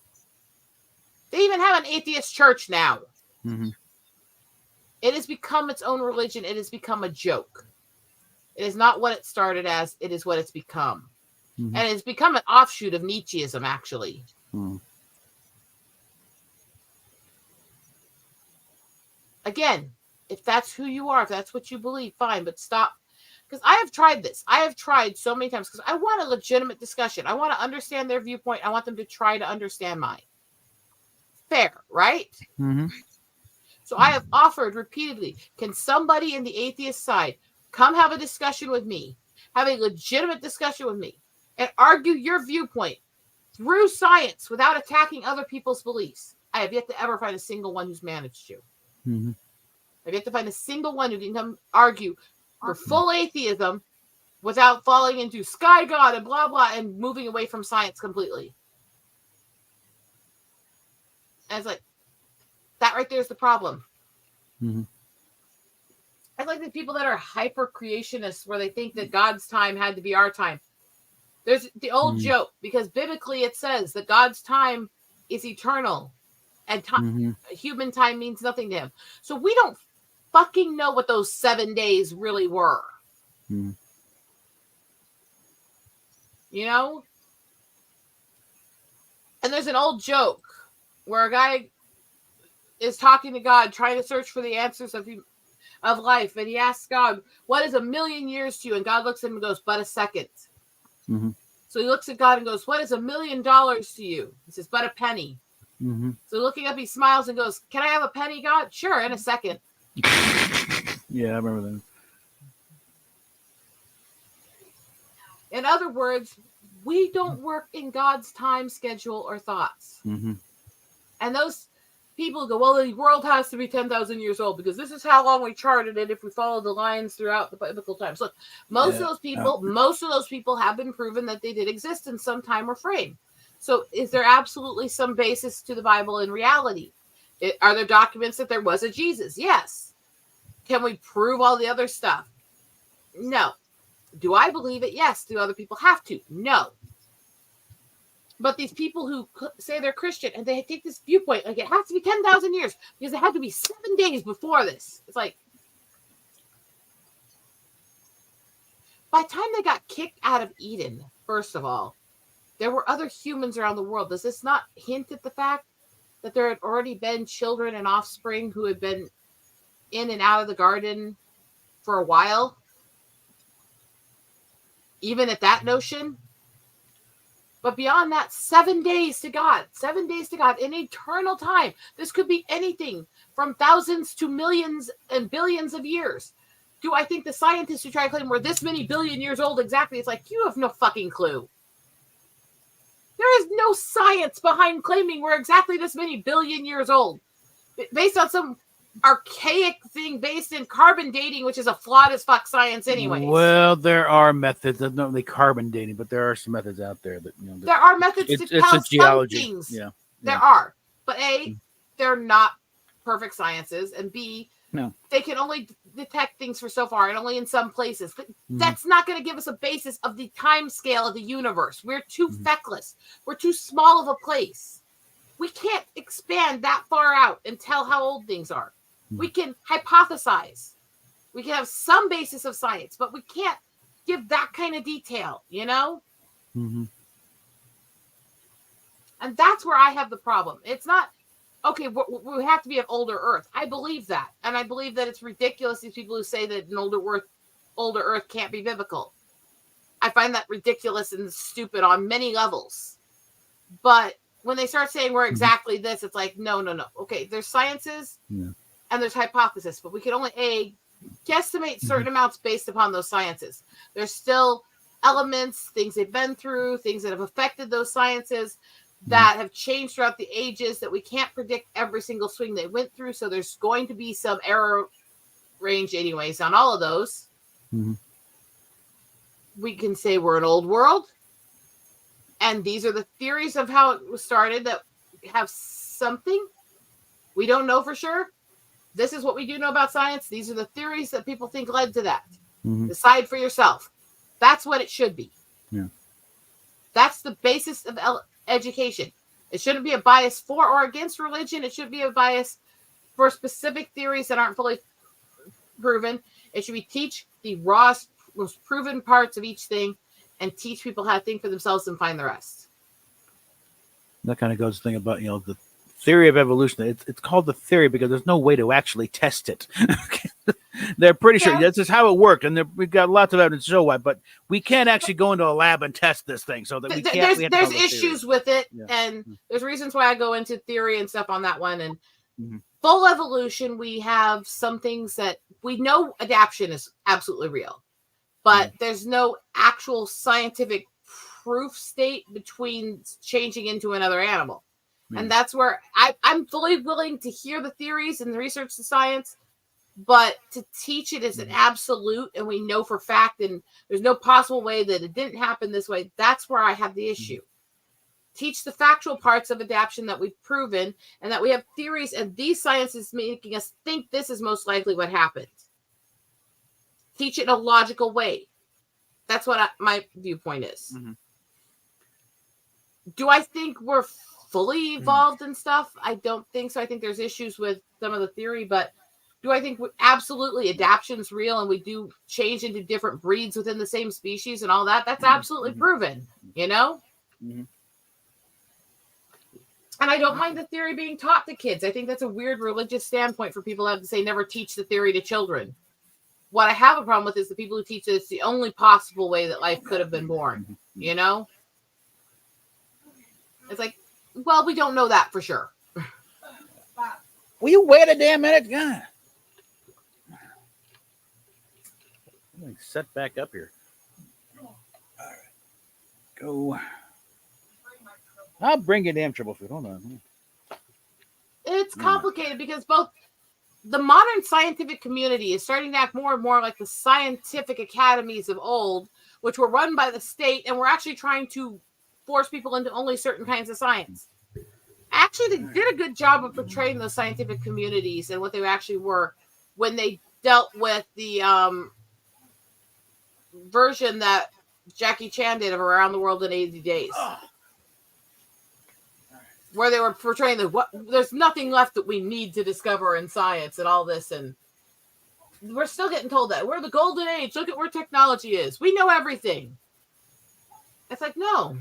They even have an atheist church now. Mm-hmm. It has become its own religion. It has become a joke. It is not what it started as. It is what it's become. Mhm. And it's become an offshoot of Nietzscheism, actually. Mm. Again, if that's who you are, if that's what you believe, fine, but stop. Because I have tried this. I have tried so many times because I want a legitimate discussion. I want to understand their viewpoint. I want them to try to understand mine. Fair, right? Mm-hmm. So I have offered repeatedly, can somebody in the atheist side come have a discussion with me, have a legitimate discussion with me, and argue your viewpoint through science without attacking other people's beliefs? I have yet to ever find a single one who's managed to. Mm-hmm. I've yet to find a single one who can come argue for full atheism without falling into sky god and blah, blah, and moving away from science completely. And it's like, that right there is the problem. Mm-hmm. I like the people that are hyper creationists where they think that God's time had to be our time. There's the old joke because biblically it says that God's time is eternal and human time means nothing to him. So we don't fucking know what those 7 days really were. Mm-hmm. You know? And there's an old joke where a guy is talking to God, trying to search for the answers of life. And he asks God, what is 1,000,000 years to you? And God looks at him and goes, but a second. Mm-hmm. So he looks at God and goes, what is $1,000,000 to you? He says, but a penny. Mm-hmm. So looking up, he smiles and goes, can I have a penny, God? Sure, in a second. Yeah, I remember that. In other words, we don't work in God's time schedule or thoughts. Mm-hmm. And those people go, well, the world has to be 10,000 years old because this is how long we charted it if we follow the lines throughout the biblical times. Look, most of those people have been proven that they did exist in some time or frame. So is there absolutely some basis to the Bible in reality? Are there documents that there was a Jesus? Yes. Can we prove all the other stuff? No. Do I believe it? Yes. Do other people have to? No. But these people who say they're Christian and they take this viewpoint, like it has to be 10,000 years because it had to be 7 days before this. It's like, by the time they got kicked out of Eden, first of all, there were other humans around the world. Does this not hint at the fact that there had already been children and offspring who had been in and out of the garden for a while? Even at that notion? But beyond that, 7 days to God, 7 days to God, in eternal time. This could be anything from thousands to millions and billions of years. Do I think the scientists who try to claim we're this many billion years old exactly? It's like, you have no fucking clue. There is no science behind claiming we're exactly this many billion years old. Based on some archaic thing based in carbon dating, which is a flawed as fuck science anyway. Well, there are methods. There's not really carbon dating, but there are some methods out there that There are methods to it's tell a geology. some things. Yeah, There are. But A, they're not perfect sciences, and B, no, they can only detect things for so far and only in some places. That's not going to give us a basis of the time scale of the universe. We're too feckless. We're too small of a place. We can't expand that far out and tell how old things are. We can hypothesize. We can have some basis of science, but we can't give that kind of detail, you know? Mm-hmm. And that's where I have the problem. It's not, okay, we have to be of older Earth. I believe that. And I believe that it's ridiculous, these people who say that an older Earth can't be biblical. I find that ridiculous and stupid on many levels. But when they start saying we're exactly this, it's like, no. Okay, there's sciences and there's hypothesis, but we can only guesstimate certain amounts based upon those sciences. There's still elements, things they've been through, things that have affected those sciences that have changed throughout the ages that we can't predict every single swing they went through. So there's going to be some error range anyways on all of those. We can say we're an old world. And these are the theories of how it was started that have something. We don't know for sure. This is what we do know about science. These are the theories that people think led to that. Decide for yourself. That's what it should be. Yeah. That's the basis of education. It shouldn't be a bias for or against religion. It should be a bias for specific theories that aren't fully proven. It should be teach the rawest, most proven parts of each thing and teach people how to think for themselves and find the rest. That kind of goes to the thing about, the theory of evolution. It's called the theory because there's no way to actually test it. They're pretty sure that's just how it worked, and we've got lots of evidence to show why. But we can't actually go into a lab and test this thing, so that we can't. There's issues with it, and there's reasons why I go into theory and stuff on that one. And full evolution, we have some things that we know adaptation is absolutely real, but there's no actual scientific proof state between changing into another animal. And that's where I'm fully willing to hear the theories and research the science, but to teach it as an absolute and we know for fact and there's no possible way that it didn't happen this way, that's where I have the issue. Teach the factual parts of adaptation that we've proven and that we have theories and these sciences making us think this is most likely what happened. Teach it in a logical way. That's what my viewpoint is. Do I think we're fully evolved and stuff? I don't think so. I think there's issues with some of the theory, but do I think absolutely adaptation's real and we do change into different breeds within the same species and all that? That's absolutely proven, And I don't mind the theory being taught to kids. I think that's a weird religious standpoint for people to have to say never teach the theory to children. What I have a problem with is the people who teach that it's the only possible way that life could have been born, It's like, well, we don't know that for sure. Will you wait a damn minute? God. Set back up here. All right. Go. I'll bring you damn trouble food. Hold on. It's complicated because both the modern scientific community is starting to act more and more like the scientific academies of old, which were run by the state, and we're actually trying to force people into only certain kinds of science. Actually, they did a good job of portraying those scientific communities and what they actually were when they dealt with the version that Jackie Chan did of Around the World in 80 Days. where they were portraying there's nothing left that we need to discover in science and all this, and we're still getting told that we're the golden age. Look at where technology is. We know everything. It's like, no.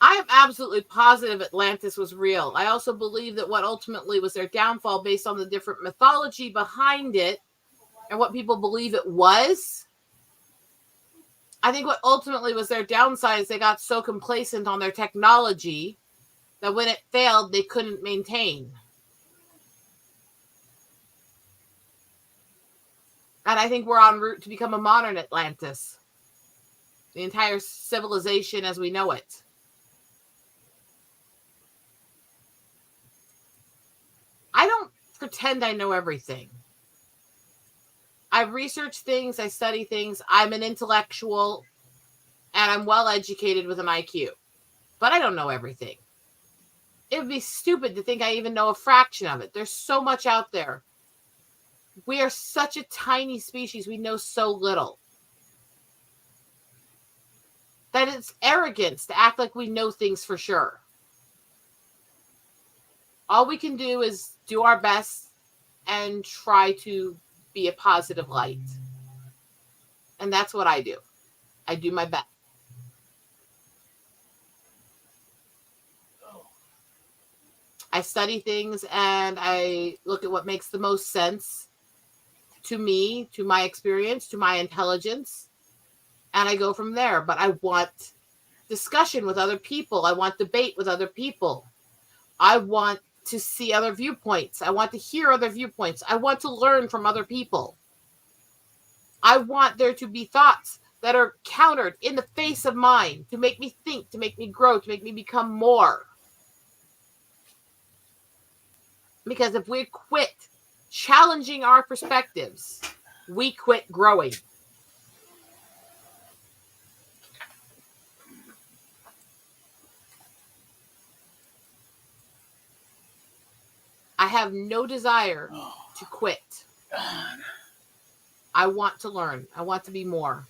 I am absolutely positive Atlantis was real. I also believe that what ultimately was their downfall, based on the different mythology behind it and what people believe it was, I think what ultimately was their downside is they got so complacent on their technology that when it failed, they couldn't maintain. And I think we're en route to become a modern Atlantis. The entire civilization as we know it. I don't pretend I know everything. I research things, I study things. I'm an intellectual, and I'm well educated with an IQ. But I don't know everything. It would be stupid to think I even know a fraction of it. There's so much out there. We are such a tiny species. We know so little. That it's arrogance to act like we know things for sure. All we can do is do our best and try to be a positive light. And that's what I do. I do my best. I study things and I look at what makes the most sense to me, to my experience, to my intelligence. And I go from there. But I want discussion with other people. I want debate with other people. I want to see other viewpoints. I want to hear other viewpoints. I want to learn from other people. I want there to be thoughts that are countered in the face of mine to make me think, to make me grow, to make me become more. Because if we quit challenging our perspectives, we quit growing. I have no desire to quit. I want to learn. I want to be more.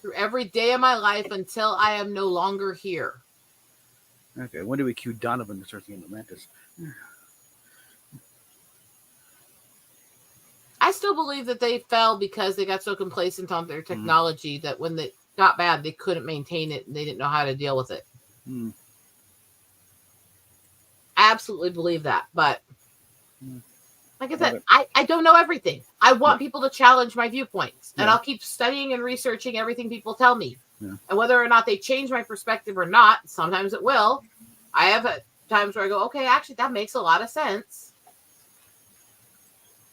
Through every day of my life until I am no longer here. Okay, when do we cue Donovan to start thinking Atlantis? I still believe that they fell because they got so complacent on their technology that when they got bad, they couldn't maintain it and they didn't know how to deal with it. I absolutely believe that. But like I said, I don't know everything. I want people to challenge my viewpoints. And I'll keep studying and researching everything people tell me. Yeah. And whether or not they change my perspective or not, sometimes it will. I have times where I go, okay, actually, that makes a lot of sense.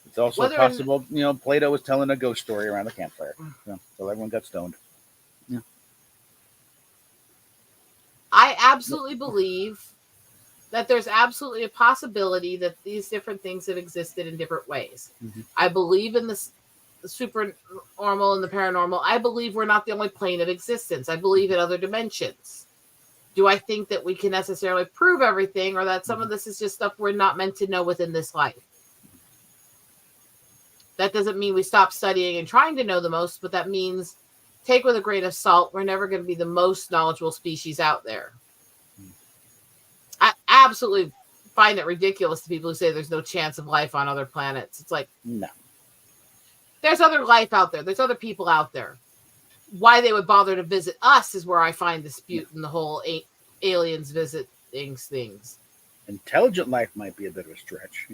It's also possible, Plato was telling a ghost story around the campfire. So everyone got stoned. Yeah. I absolutely believe that there's absolutely a possibility that these different things have existed in different ways. I believe in the super normal and the paranormal. I believe we're not the only plane of existence. I believe in other dimensions. Do I think that we can necessarily prove everything, or that some of this is just stuff we're not meant to know within this life? That doesn't mean we stop studying and trying to know the most, but that means take with a grain of salt. We're never going to be the most knowledgeable species out there. I absolutely find it ridiculous to people who say there's no chance of life on other planets. It's like, no. There's other life out there. There's other people out there. Why they would bother to visit us is where I find dispute in the whole aliens visiting things. Intelligent life might be a bit of a stretch.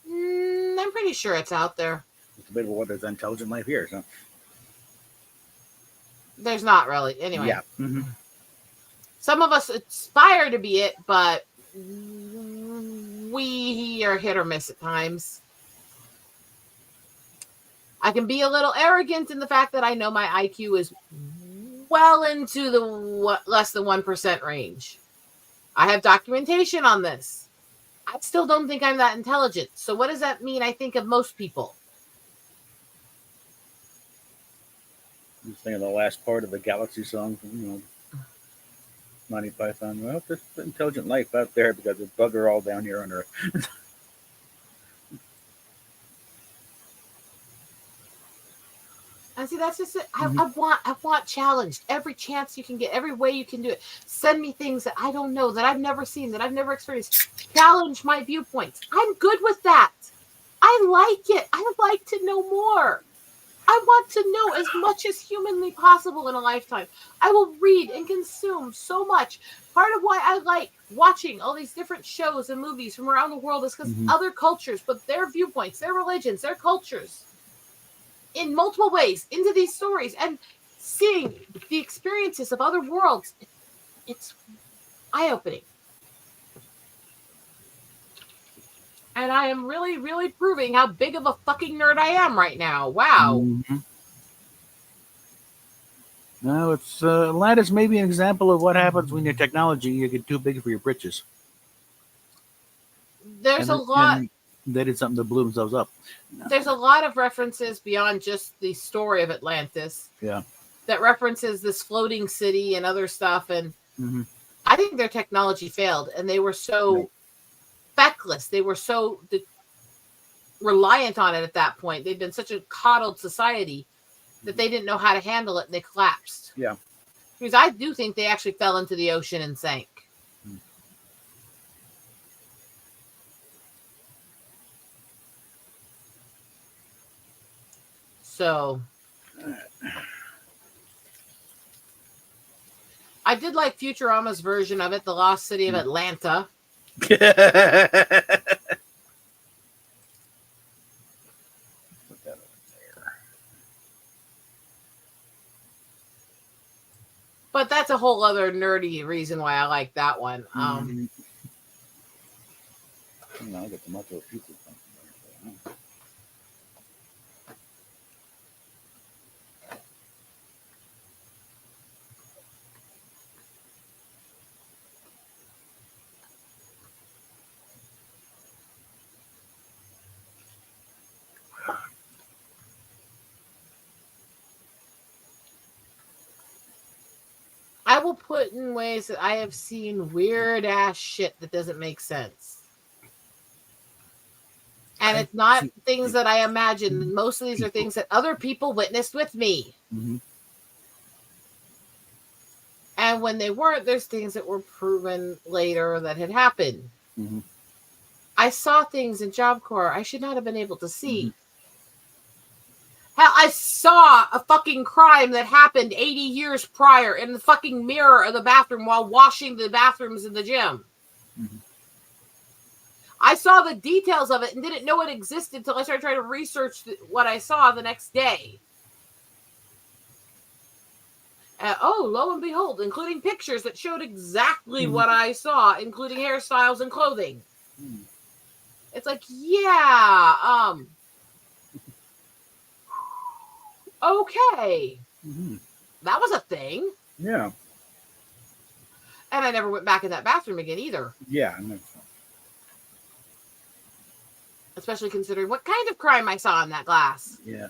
I'm pretty sure it's out there. It's a bit of what there's intelligent life here. So. There's not really. Anyway. Yeah. Some of us aspire to be it, but we are hit or miss at times. I can be a little arrogant in the fact that I know my IQ is well into the less than 1% range. I have documentation on this. I still don't think I'm that intelligent. So what does that mean, I think, of most people? I'm just thinking of the last part of the Galaxy song from, Monty Python. Well, there's intelligent life out there because there's bugger all down here on Earth. And see, that's just it. Mm-hmm. I want challenged every chance you can get, every way you can do it. Send me things that I don't know, that I've never seen, that I've never experienced. Challenge my viewpoints. I'm good with that. I like it. I like to know more. I want to know as much as humanly possible in a lifetime. I will read and consume so much. Part of why I like watching all these different shows and movies from around the world is because Mhm. other cultures put their viewpoints, their religions, their cultures in multiple ways into these stories, and seeing the experiences of other worlds. It's eye-opening. And I am really, really proving how big of a fucking nerd I am right now. Wow. Mhm. No, it's Atlantis may be an example of what happens when your technology you get too big for your britches, There's a and lot. and they did something to blew themselves up. There's a lot of references beyond just the story of Atlantis. Yeah. That references this floating city and other stuff. And Mhm. I think their technology failed, and they were so feckless. They were so reliant on it at that point. They'd been such a coddled society that they didn't know how to handle it, and they collapsed. Yeah. Because I do think they actually fell into the ocean and sank. So I did like Futurama's version of it, The Lost City of Atlanta. But that's a whole other nerdy reason why I like that one. Hang on, I got the Macho Pizza. I will put in ways that I have seen weird ass shit that doesn't make sense. And it's not things that I imagine. Most of these are things that other people witnessed with me. Mm-hmm. And when they weren't, there's things that were proven later that had happened. Mm-hmm. I saw things in Job Corps I should not have been able to see. Mm-hmm. Hell, I saw a fucking crime that happened 80 years prior in the fucking mirror of the bathroom while washing the bathrooms in the gym. Mm-hmm. I saw the details of it and didn't know it existed until I started trying to research what I saw the next day. Oh, lo and behold, including pictures that showed exactly what I saw, including hairstyles and clothing. Mm-hmm. It's like, yeah, okay. Mm-hmm. That was a thing. Yeah. And I never went back in that bathroom again either. Yeah. I know. Especially considering what kind of crime I saw in that glass. Yeah.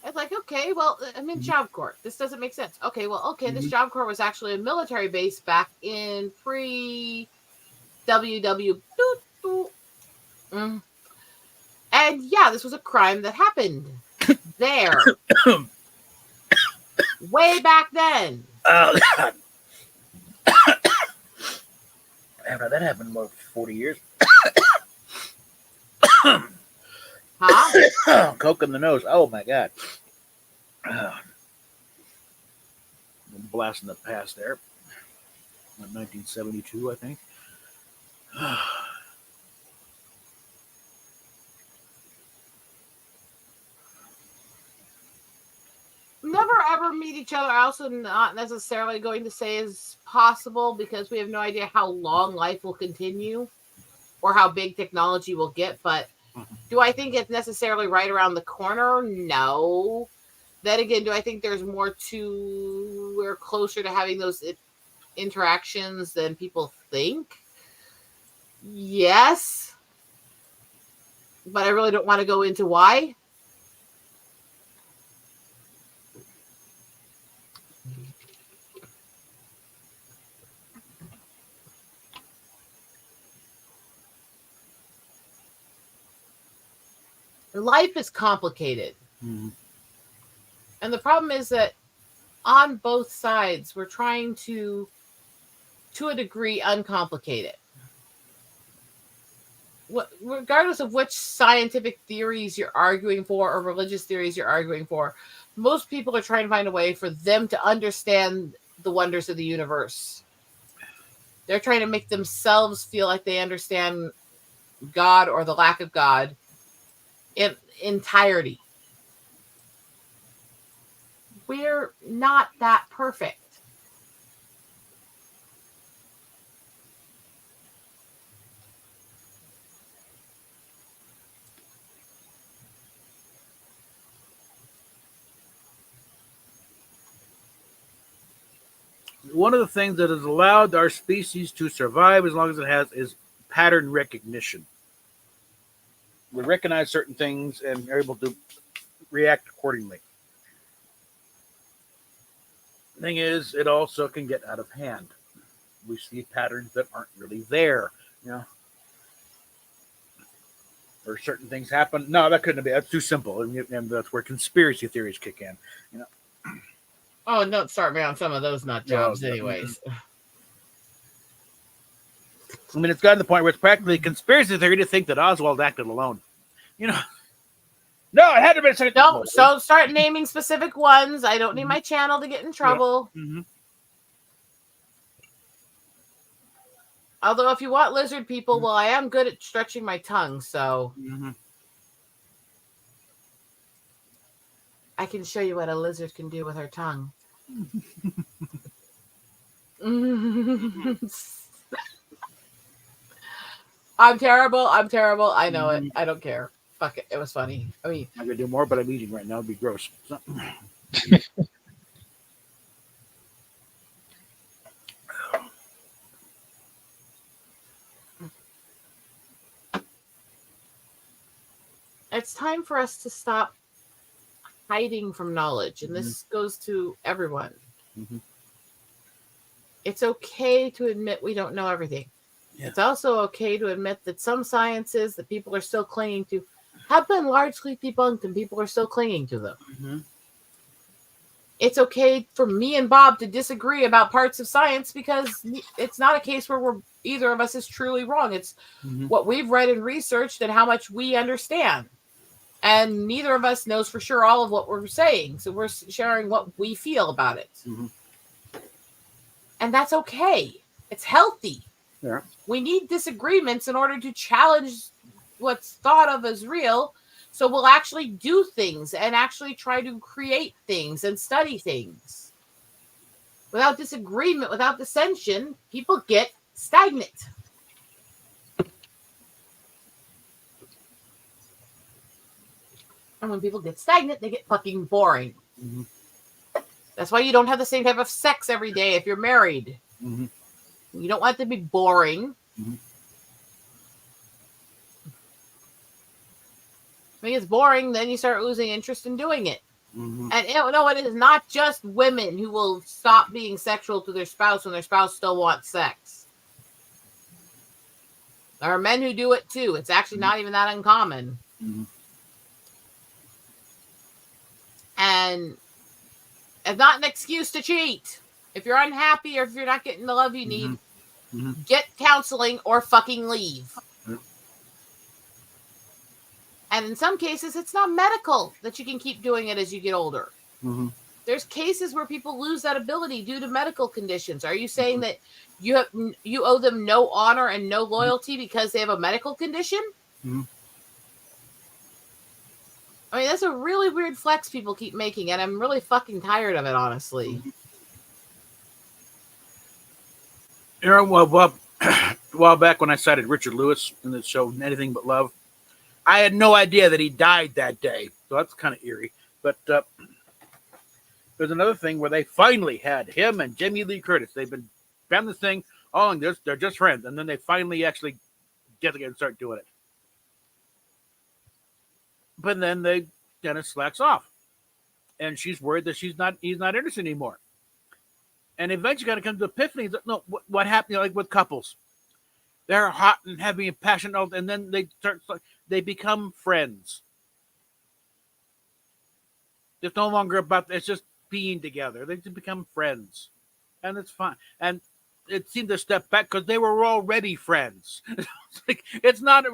It's like, okay, well, I'm in Job Corps. This doesn't make sense. Okay, well, okay, this Job Corps was actually a military base back in pre-WW. And yeah, this was a crime that happened there. Way back then. Oh, God. That happened about 40 years. Huh? Coke in the nose. Oh, my God. Blasting the past there. 1972, I think. Never ever meet each other. I also not necessarily going to say is possible because we have no idea how long life will continue or how big technology will get. But do I think it's necessarily right around the corner? No. Then again, do I think there's more to we're closer to having those interactions than people think? Yes. But I really don't want to go into why. Life is complicated. Mhm. And the problem is that on both sides, we're trying to a degree, uncomplicate it. Regardless of which scientific theories you're arguing for or religious theories you're arguing for, most people are trying to find a way for them to understand the wonders of the universe. They're trying to make themselves feel like they understand God or the lack of God in entirety. We're not that perfect. One of the things that has allowed our species to survive as long as it has is pattern recognition. We recognize certain things and are able to react accordingly. The thing is, it also can get out of hand. We see patterns that aren't really there, you know. Or certain things happen. No, that couldn't be. That's too simple, and that's where conspiracy theories kick in. You know. Oh, don't start me on some of those nut jobs, anyways. I mean, it's gotten to the point where it's practically conspiracy theory to think that Oswald acted alone. You know. No, it had to be. Don't start naming specific ones. I don't need my channel to get in trouble. Yeah. Mm-hmm. Although, if you want lizard people, well, I am good at stretching my tongue, so I can show you what a lizard can do with her tongue. I'm terrible. I know it. I don't care. Fuck it. It was funny. I mean, I'm gonna do more, but I'm eating right now. It'd be gross. So. it's time for us to stop hiding from knowledge, and this goes to everyone. Mm-hmm. It's okay to admit we don't know everything. Yeah. It's also okay to admit that some sciences that people are still clinging to have been largely debunked, and people are still clinging to them. Mm-hmm. It's okay for me and Bob to disagree about parts of science, because it's not a case where either of us is truly wrong. It's what we've read and researched and how much we understand. And neither of us knows for sure all of what we're saying. So we're sharing what we feel about it. Mm-hmm. And that's okay. It's healthy. Yeah. We need disagreements in order to challenge what's thought of as real. So we'll actually do things and actually try to create things and study things. Without disagreement, without dissension, people get stagnant. And when people get stagnant, they get fucking boring. Mm-hmm. That's why you don't have the same type of sex every day if you're married. Mm-hmm. You don't want it to be boring. Mm-hmm. When it gets boring, then you start losing interest in doing it. Mm-hmm. And you know, it is not just women who will stop being sexual to their spouse when their spouse still wants sex. There are men who do it too. It's actually not even that uncommon. Mm-hmm. And it's not an excuse to cheat. If you're unhappy or if you're not getting the love you need, get counseling or fucking leave. Mm-hmm. And in some cases, it's not medical that you can keep doing it as you get older. Mm-hmm. There's cases where people lose that ability due to medical conditions. Are you saying that you owe them no honor and no loyalty because they have a medical condition? Mm-hmm. I mean, that's a really weird flex people keep making, and I'm really fucking tired of it, honestly. You know, well, a while back when I cited Richard Lewis in the show Anything But Love, I had no idea that he died that day. So that's kind of eerie. But there's another thing where they finally had him and Jamie Lee Curtis. They've been found this thing. Oh, and they're just friends. And then they finally actually get together and start doing it. But then they kind of slacks off. And she's worried that he's not interested anymore. And eventually kind of comes to epiphany. No, what happened, like with couples? They're hot and heavy and passionate, and then they become friends. It's no longer about. It's just being together. They just become friends, and it's fine. And it seemed to step back because they were already friends. It's like it's not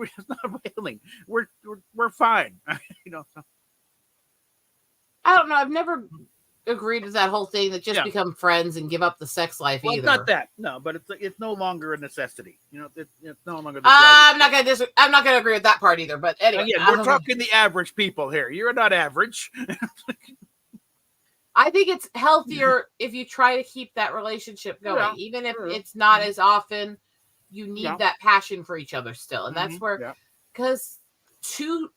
railing. We're fine. You know. I don't know. I've never agreed with that whole thing that just Yeah. become friends and give up the sex life Well, either. it's not that. No, but it's no longer a necessity. You know, it's no longer. I'm not gonna agree with that part either. But anyway, Again, we're talking the average people here. You're not average. I think it's healthier if you try to keep that relationship going, Yeah, even if sure. it's not as often. You need Yeah. that passion for each other still, and that's where Yeah. because too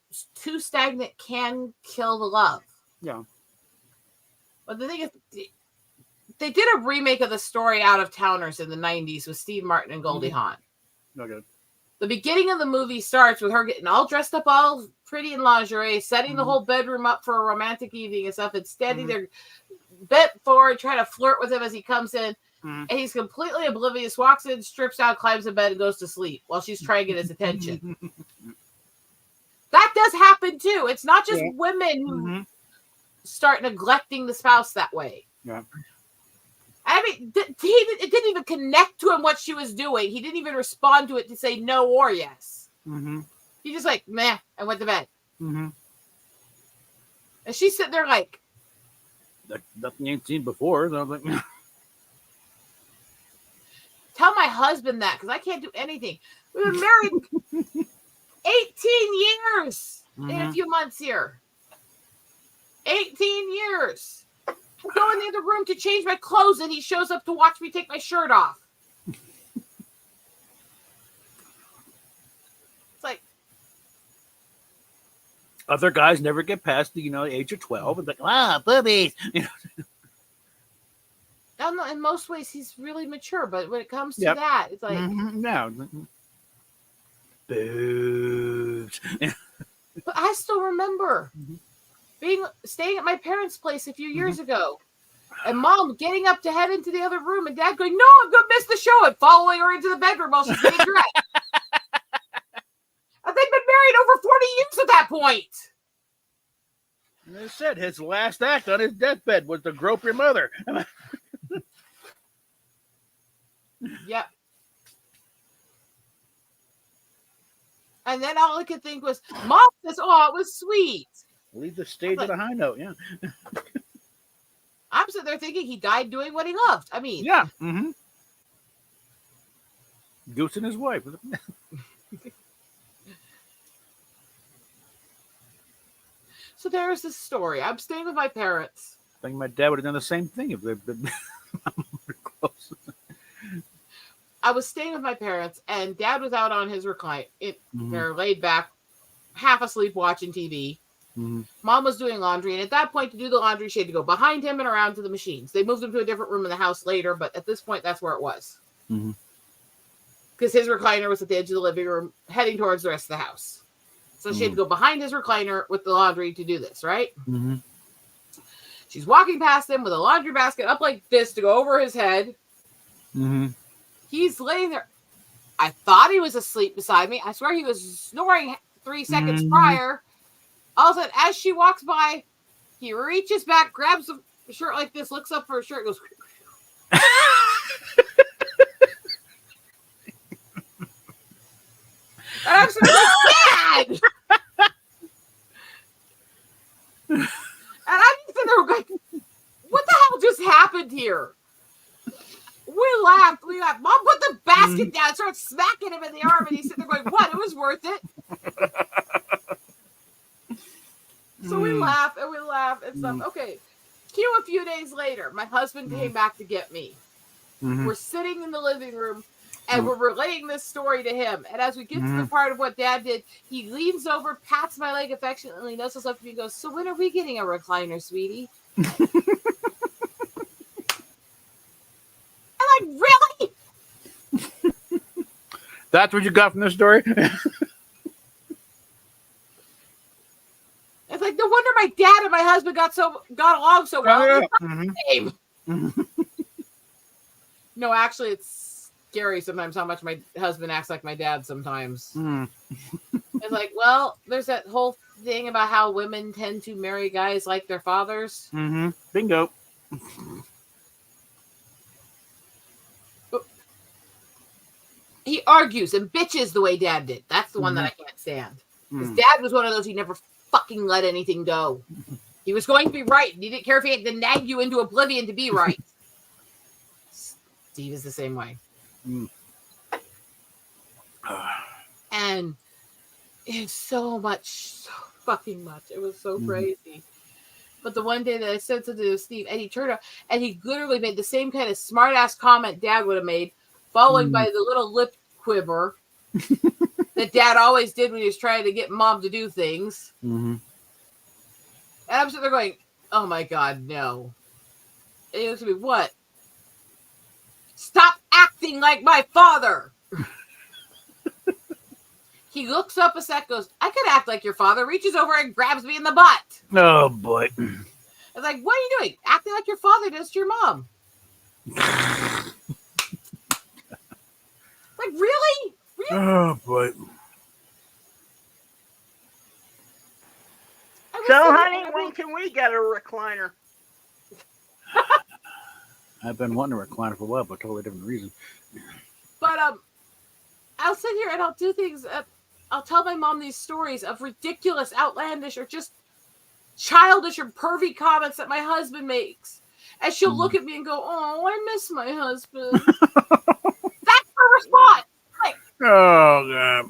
stagnant can kill the love. Yeah. But the thing is, they did a remake of the story Out of Towners in the 90s with Steve Martin and Goldie Hawn. Okay. The beginning of the movie starts with her getting all dressed up, all pretty in lingerie, setting the whole bedroom up for a romantic evening and stuff, and standing there bent forward, trying to flirt with him as he comes in. And he's completely oblivious, walks in, strips out, climbs in bed, and goes to sleep while she's trying to get his attention. That does happen too. It's not just women who start neglecting the spouse that way. Yeah. I mean, it didn't even connect to him what she was doing. He didn't even respond to it to say no or yes. He just like, meh, and went to bed. And she's sitting there like, Nothing you ain't seen before. So I was like, tell my husband that because I can't do anything. We've been married 18 years in a few months here. 18 years. I go in the other room to change my clothes and he shows up to watch me take my shirt off. It's like, other guys never get past the age of 12. It's like, boobies. You know? I don't know, in most ways he's really mature, but when it comes to Yep. that, it's like, No. Boobs. but I still remember staying at my parents' place a few years ago, and Mom getting up to head into the other room, and Dad going, "No, I'm gonna miss the show," and following her into the bedroom while she's getting dressed. And they've been married over 40 years at that point. And as I said, his last act on his deathbed was to grope your mother. Yep. And then all I could think was, Mom says, "Oh, it was sweet." Leave the stage on a high note. Yeah. I'm sitting there thinking he died doing what he loved. I mean, Yeah. Goose and his wife. so there's this story. I'm staying with my parents. I think my dad would have done the same thing if they'd been close. I was staying with my parents, and Dad was out on his recline. They're laid back, half asleep, watching TV. Mom was doing laundry, and at that point, to do the laundry, she had to go behind him and around to the machines. They moved him to a different room in the house later, but at this point, that's where it was. Because his recliner was at the edge of the living room, heading towards the rest of the house. So she had to go behind his recliner with the laundry to do this, right? She's walking past him with a laundry basket up like this to go over his head. He's laying there. I thought he was asleep beside me. I swear he was snoring 3 seconds prior. All of a sudden, as she walks by, he reaches back, grabs the shirt like this, looks up for her shirt, goes. And I'm sort of like, Dad! And I'm sitting there like, what the hell just happened here? We laughed. Mom put the basket down, started smacking him in the arm, and he's sitting there going, what? It was worth it. So we laugh and stuff. Okay. Cue a few days later. My husband came back to get me. We're sitting in the living room and we're relaying this story to him. And as we get to the part of what Dad did, he leans over, pats my leg affectionately, nuzzles up to me and goes, "So when are we getting a recliner, sweetie?" I'm like, really? That's what you got from this story? It's like, no wonder my dad and my husband got along so well. No, actually, it's scary sometimes how much my husband acts like my dad sometimes. It's like, well, there's that whole thing about how women tend to marry guys like their fathers? Mm-hmm. Bingo. He argues and bitches the way Dad did. That's the one that I can't stand. Because Mm. Dad was one of those he never fucking let anything go. He was going to be right. And he didn't care if he had to nag you into oblivion to be right. Steve is the same way. Mm. And it's so fucking much. It was so crazy. But the one day that I said something to Steve, and he turned up and he literally made the same kind of smart ass comment Dad would have made, followed by the little lip quiver that Dad always did when he was trying to get Mom to do things. Mm-hmm. And I'm sitting there going, oh my God, no. And he looks at me, what? Stop acting like my father. He looks up a sec, goes, I could act like your father, reaches over and grabs me in the butt. Oh boy. I was like, what are you doing? Acting like your father does to your mom. Like, really? Really? Oh boy. I was So, thinking, honey, when can we get a recliner? I've been wanting a recliner for a while, but a totally different reason. But I'll sit here and I'll do things. I'll tell my mom these stories of ridiculous, outlandish, or just childish or pervy comments that my husband makes. And she'll look at me and go, oh, I miss my husband. That's her response. Like, Oh god.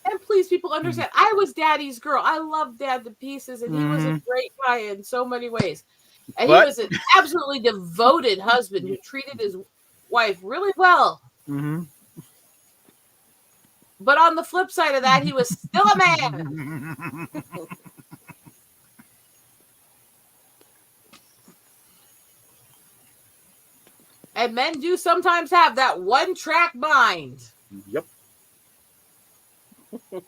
and please, people understand, I was Daddy's girl. I loved Dad to pieces, and he was a great guy in so many ways. And But- he was an absolutely devoted husband who treated his wife really well. Mm-hmm. But on the flip side of that, he was still a man. And men do sometimes have that one-track mind. Yep. Let's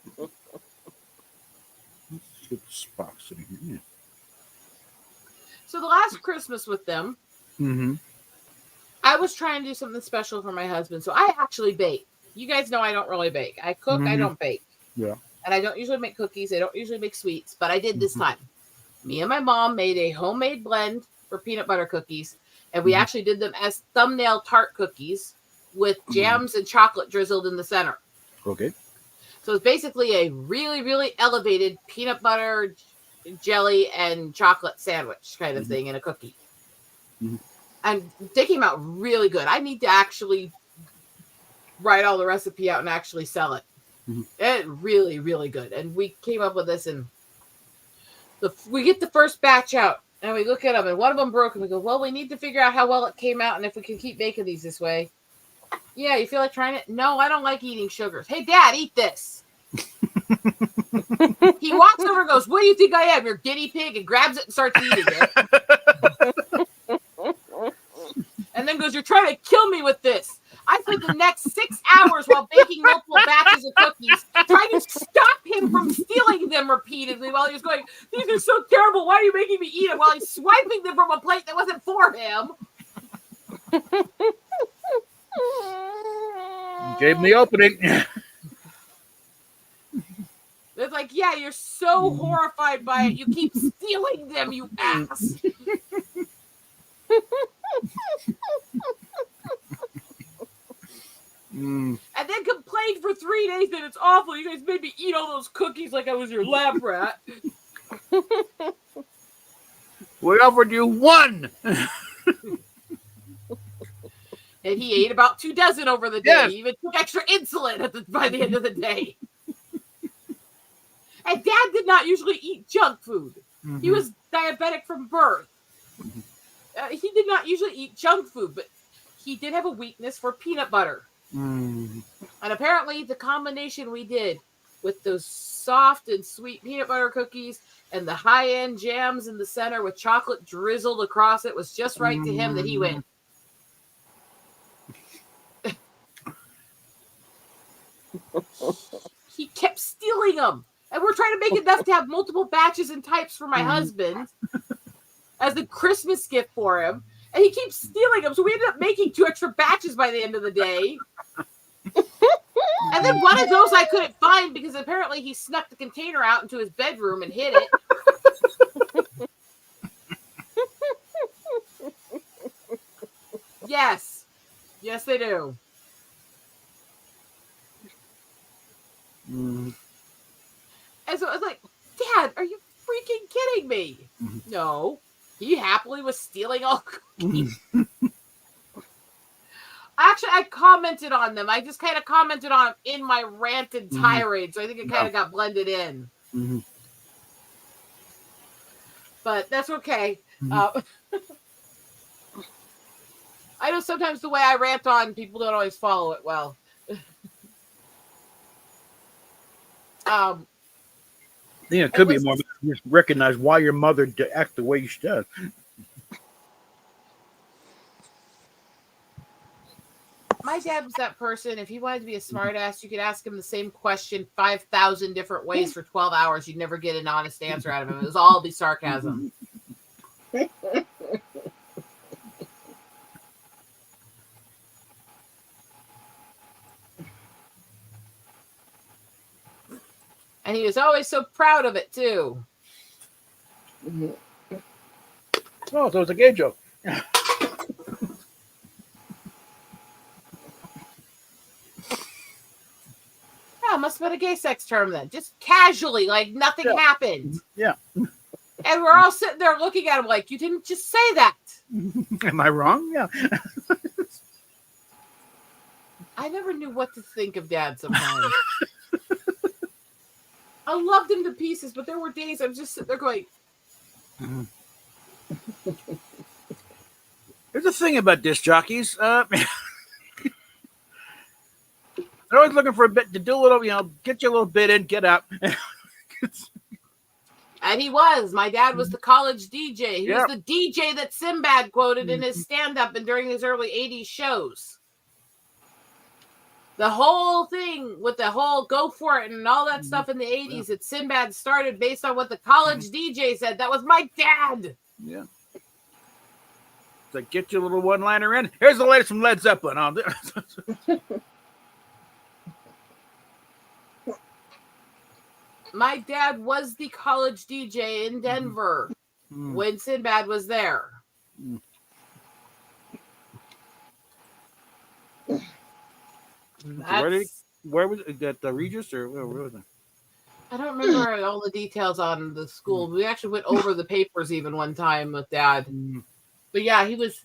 get the Spock sitting here. Yeah. So the last Christmas with them, Mm-hmm. I was trying to do something special for my husband. So I actually bake. You guys know I don't really bake. I cook, I don't bake. Yeah. And I don't usually make cookies. I don't usually make sweets, but I did this time. Me and my mom made a homemade blend for peanut butter cookies, and we actually did them as thumbnail tart cookies with jams and chocolate drizzled in the center. Okay. So it's basically a really, really elevated peanut butter, jelly, and chocolate sandwich kind of thing in a cookie. And they came out really good. I need to actually write all the recipe out and actually sell it. It really, really good. And we came up with this, and we get the first batch out, and we look at them, and one of them broke, and we go, well, we need to figure out how well it came out, and if we can keep making these this way. Yeah, you feel like trying it? No, I don't like eating sugars. Hey, Dad, eat this. He walks over and goes, what do you think I am, your guinea pig? And grabs it and starts eating it. And then goes, you're trying to kill me with this. I spent the next 6 hours while baking multiple batches of cookies trying to stop him from stealing them repeatedly while he was going, these are so terrible. Why are you making me eat them? While he's swiping them from a plate that wasn't for him. Gave him the opening. It's like, yeah, you're so horrified by it. You keep stealing them, you ass. And then complained for 3 days that it's awful. You guys made me eat all those cookies like I was your lab rat. We offered you one. And he ate about 2 dozen over the day. Yes. He even took extra insulin by the end of the day. And Dad did not usually eat junk food. He was diabetic from birth. He did not usually eat junk food, but he did have a weakness for peanut butter. And apparently the combination we did with those soft and sweet peanut butter cookies and the high-end jams in the center with chocolate drizzled across it was just right to him that he went. He kept stealing them. And we're trying to make enough to have multiple batches and types for my husband as a Christmas gift for him. And he keeps stealing them. So we ended up making 2 extra batches by the end of the day. And then one of those I couldn't find because apparently he snuck the container out into his bedroom and hid it. Yes. Yes, they do. Mm. And so I was like, Dad, are you freaking kidding me? No. He happily was stealing all cookies. Actually, I commented on them. I just kind of commented on them in my ranted tirade. So I think it kind of got blended in. Mhm. But that's okay. I know sometimes the way I rant on, people don't always follow it well. Yeah, it could be more. Just recognize why your mother act the way she does. My dad was that person. If he wanted to be a smartass, you could ask him the same question 5,000 different ways for 12 hours. You'd never get an honest answer out of him. It was all be sarcasm. And he was always so proud of it, too. Oh, so it's a gay joke. Yeah, it must have been a gay sex term then. Just casually, like nothing happened. Yeah. And we're all sitting there looking at him like, you didn't just say that. Am I wrong? Yeah. I never knew what to think of Dad sometimes. I loved him to pieces, but there were days I'm just sitting there going, There's a thing about disc jockeys. They're always looking for a bit to do a little, get you a little bit in, get out. and he was. My dad was the college DJ. He was the DJ that Sinbad quoted in his stand-up and during his early 80s shows. The whole thing with the whole go for it and all that stuff in the 80s that Sinbad started based on what the college DJ said. That was my dad. Yeah. It's like, get your little one-liner in. Here's the latest from Led Zeppelin. My dad was the college DJ in Denver when Sinbad was there. Where was it? At the Regis or where was it? I don't remember all the details on the school. We actually went over the papers even one time with Dad. But yeah, he was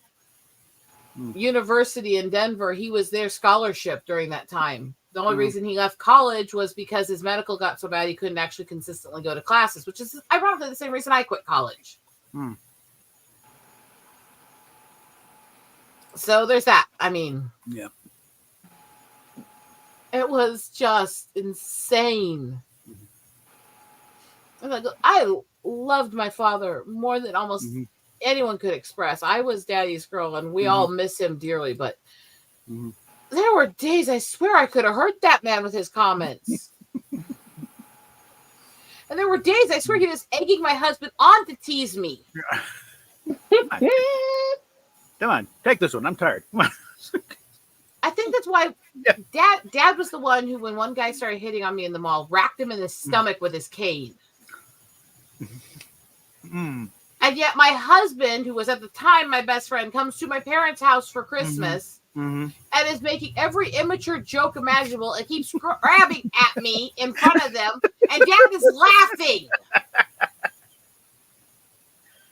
university in Denver. He was their scholarship during that time. The only reason he left college was because his medical got so bad he couldn't actually consistently go to classes, which is ironically the same reason I quit college. So there's that. I mean, it was just insane. I loved my father more than almost anyone could express. I was Daddy's girl, and we all miss him dearly. But there were days I swear I could have hurt that man with his comments. And there were days I swear he was egging my husband on to tease me. Come on, take this one. I'm tired. Come on. I think that's why Dad was the one who, when one guy started hitting on me in the mall, racked him in the stomach with his cane. And yet my husband, who was at the time my best friend, comes to my parents' house for Christmas and is making every immature joke imaginable and keeps grabbing at me in front of them. And Dad is laughing.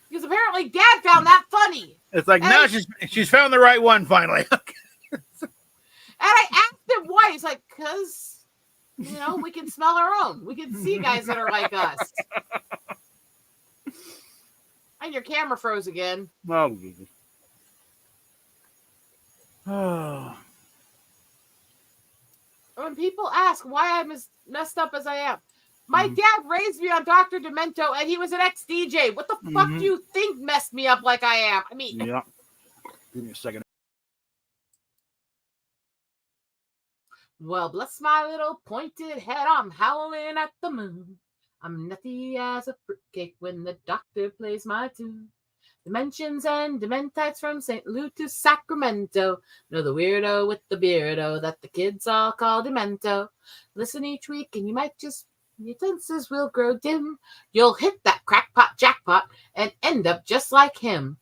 Because apparently Dad found that funny. It's like, now she's found the right one finally. And I asked him why. He's like, because, we can smell our own. We can see guys that are like us. And your camera froze again. Oh. When people ask why I'm as messed up as I am, my dad raised me on Dr. Demento, and he was an ex-DJ. What the fuck do you think messed me up like I am? I mean... Yeah. Give me a second. Well, bless my little pointed head, I'm howling at the moon. I'm nutty as a fruitcake when the doctor plays my tune. Dimensions and Dementites from St. Louis to Sacramento. Know the weirdo with the beardo that the kids all call Demento. Listen each week and you might just, your senses will grow dim. You'll hit that crackpot jackpot and end up just like him.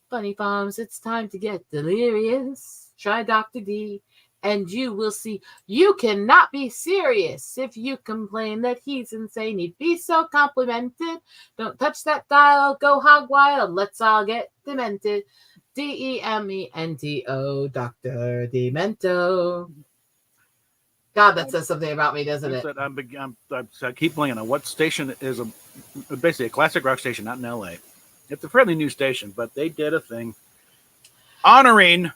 Funny Farms, it's time to get delirious. Try Dr. D and you will see you cannot be serious. If you complain that he's insane, he'd be so complimented. Don't touch that dial, go hog wild, let's all get demented. Demento, Dr. Demento. God, that says something about me, doesn't it? I keep playing on what station is basically a classic rock station, not in LA. It's a fairly new station, but they did a thing honoring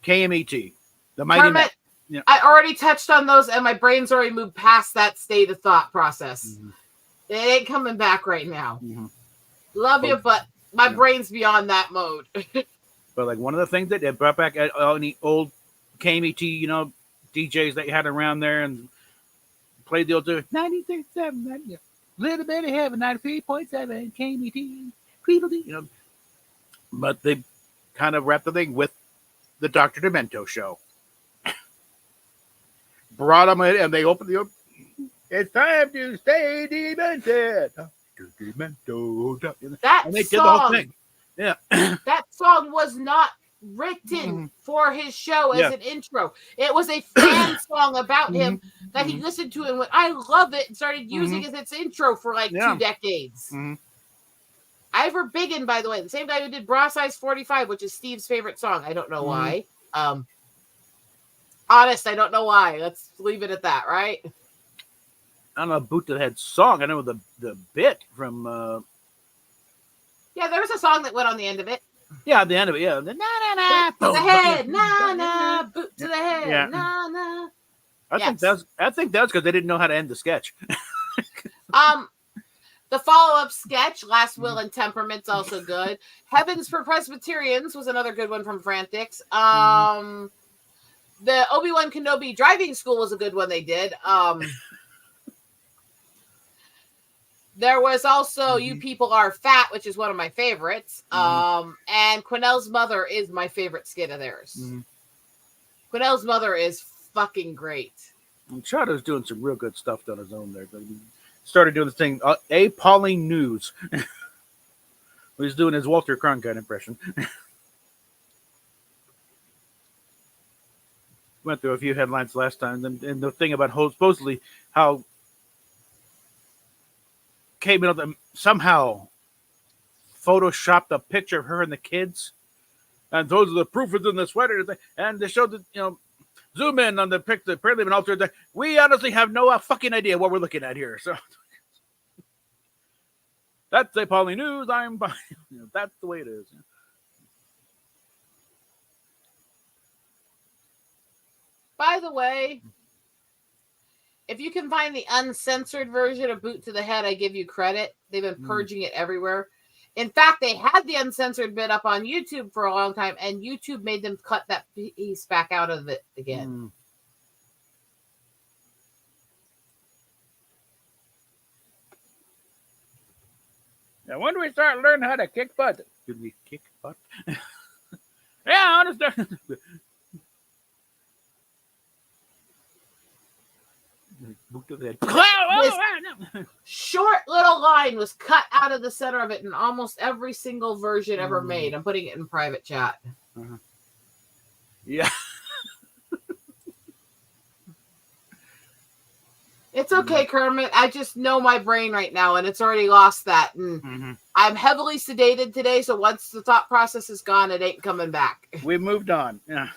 KMET, the Mighty Kermit, Met. Yeah. I already touched on those, and my brain's already moved past that state of thought process. It ain't coming back right now. Love you, but my brain's beyond that mode. But like one of the things that they brought back any old KMET, DJs that you had around there and played the old 93.7, little bit of heaven, 93.7 KMET, Tweedledee, But they kind of wrapped the thing with the Dr. Demento show. Brought them in and they opened the. It's time to stay demented. Dr. Demento. And they did the whole thing. Yeah. That song was not written for his show as an intro. It was a fan song about him that he listened to and went, I love it, and started using it as its intro for like 2 decades. Ivor Biggin, by the way, the same guy who did Bra Size 45, which is Steve's favorite song. I don't know why. Honest, I don't know why. Let's leave it at that, right? I don't know, Boot to the Head song. I know the bit from. Yeah, there was a song that went on the end of it. Yeah, at the end of it, yeah. The na to the head, na na, boot to the head, na na. I think that's because they didn't know how to end the sketch. The follow-up sketch, Last Will and Temperament's also good. Heavens for Presbyterians was another good one from Frantics. The Obi-Wan Kenobi driving school was a good one they did. There was also You People Are Fat, which is one of my favorites. And Quinnell's Mother is my favorite skit of theirs. Quinnell's Mother is fucking great. And Shadow's doing some real good stuff on his own there. Started doing the thing, Pauling News. He's doing his Walter Cronkite impression. Went through a few headlines last time, and the thing about supposedly how Kate Middleton somehow photoshopped a picture of her and the kids, and those are the proof is in the sweater, and they showed that zoom in on the picture. Apparently, been altered. We honestly have no fucking idea what we're looking at here. So that's a Pauling News. That's the way it is. By the way, if you can find the uncensored version of Boot to the Head, I give you credit. They've been purging it everywhere. In fact, they had the uncensored bit up on YouTube for a long time, and YouTube made them cut that piece back out of it again. Now, when do we start learning how to kick butt? Did we kick butt? Yeah, I understand. Short little line was cut out of the center of it in almost every single version ever made. I'm putting it in private chat. Yeah. It's okay, Kermit. I just know my brain right now, and it's already lost that. And I'm heavily sedated today, so once the thought process is gone, it ain't coming back. We moved on. Yeah.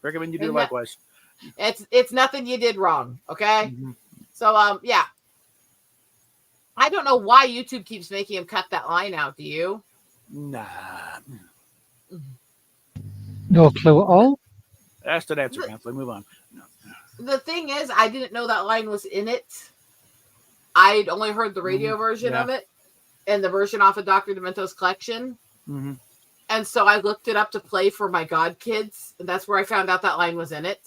Recommend you do likewise. It's nothing you did wrong, okay? So, yeah. I don't know why YouTube keeps making him cut that line out, do you? Nah. No clue at all. That's an answer, Anthony. Move on. No. The thing is, I didn't know that line was in it. I'd only heard the radio version of it and the version off of Dr. Demento's collection. And so I looked it up to play for my godkids, and that's where I found out that line was in it.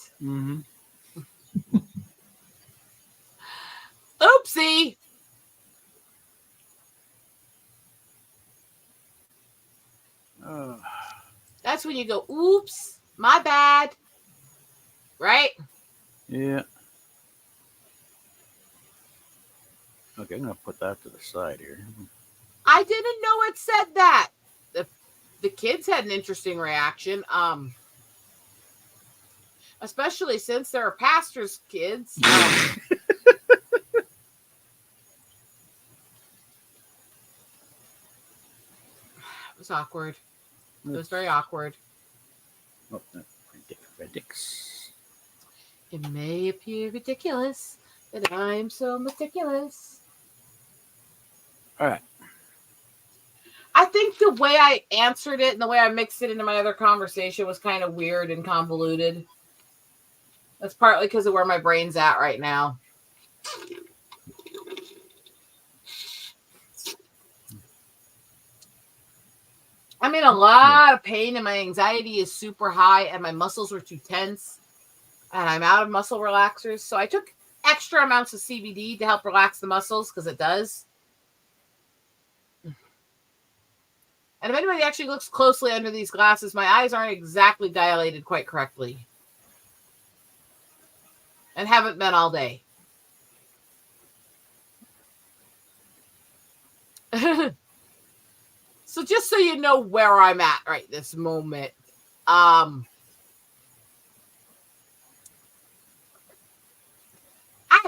Oopsie! That's when you go, oops, my bad. Right? Yeah. Okay, I'm gonna put that to the side here. I didn't know it said that. The kids had an interesting reaction. Especially since they're pastors' kids. It was awkward. It was very awkward. Oh, Predicts. It may appear ridiculous that I'm so meticulous. All right. I think the way I answered it and the way I mixed it into my other conversation was kind of weird and convoluted. That's partly because of where my brain's at right now. I'm in a lot of pain and my anxiety is super high and my muscles were too tense and I'm out of muscle relaxers. So I took extra amounts of CBD to help relax the muscles because it does. And if anybody actually looks closely under these glasses, my eyes aren't exactly dilated quite correctly. And haven't been all day. So just so you know where I'm at right this moment. I'm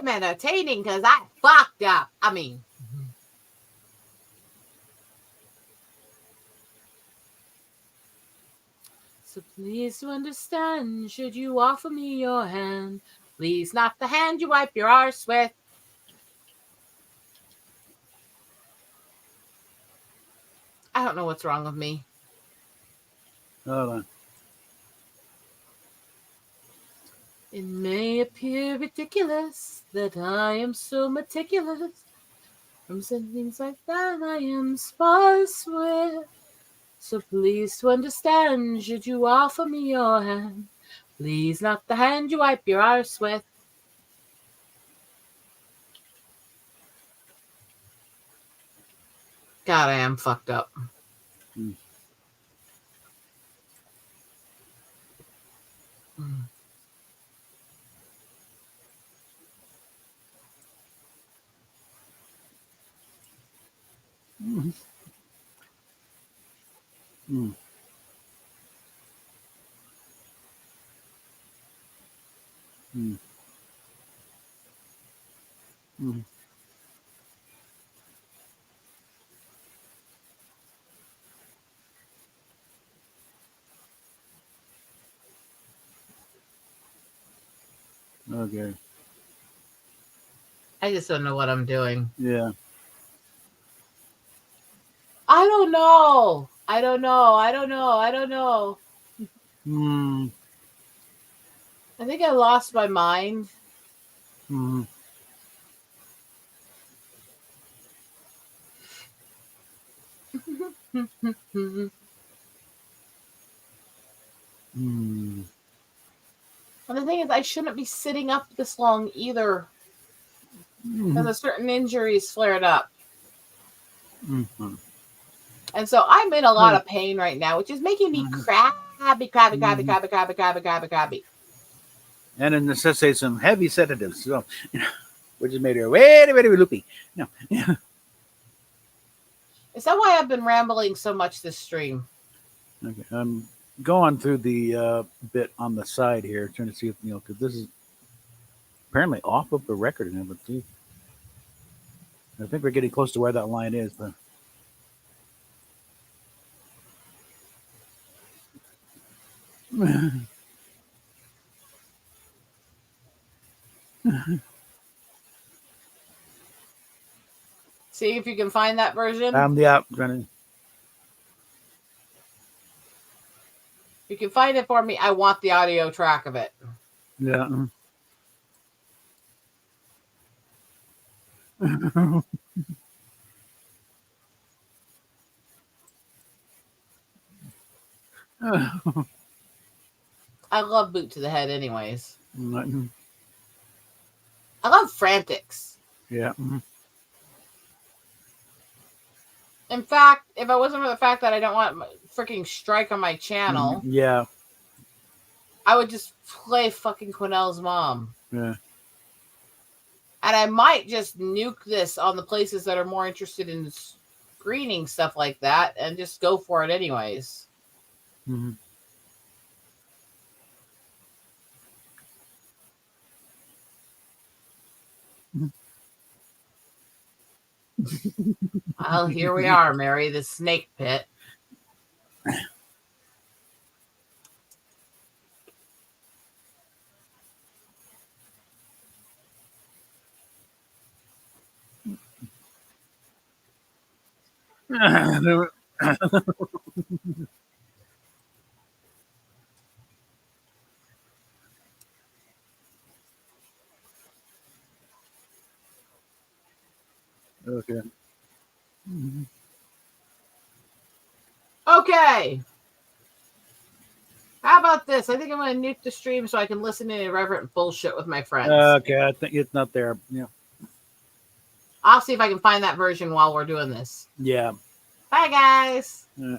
entertaining because I fucked up. I mean. So please to understand, should you offer me your hand, please not the hand you wipe your arse with. I don't know what's wrong with me. Hold on. It may appear ridiculous that I am so meticulous. From some things like that I am sparse with. So please to understand, should you offer me your hand, please not the hand you wipe your arse with. God, I am fucked up. Mm. Mm. Mm. Mm. Mm. Okay. I just don't know what I'm doing. Yeah. I don't know. I don't know. I don't know. I don't know. Mm. I think I lost my mind. Mm. Mm. And the thing is, I shouldn't be sitting up this long either. Because a certain injuries flared up. Mm-hmm. And so I'm in a lot of pain right now, which is making me crabby. And it necessitates some heavy sedatives, so which is made her very, very loopy. No. Is that why I've been rambling so much this stream? Okay. I'm going through the bit on the side here, trying to see if because this is apparently off of the record and everything. I think we're getting close to where that line is, but. See if you can find that version. Yeah, trying to. If you can find it for me, I want the audio track of it. Yeah. I love Boot to the Head anyways. Mm-hmm. I love Frantics. Yeah. In fact, if it wasn't for the fact that I don't want freaking strike on my channel, Yeah. I would just play fucking Quinnell's mom. Yeah. And I might just nuke this on the places that are more interested in screening stuff like that and just go for it anyways. Hmm. Well, here we are, Mary, the snake pit. Okay. Okay. How about this? I think I'm going to nuke the stream so I can listen to irreverent bullshit with my friends. Okay, I think it's not there. Yeah. I'll see if I can find that version while we're doing this. Yeah. Bye, guys. Yeah.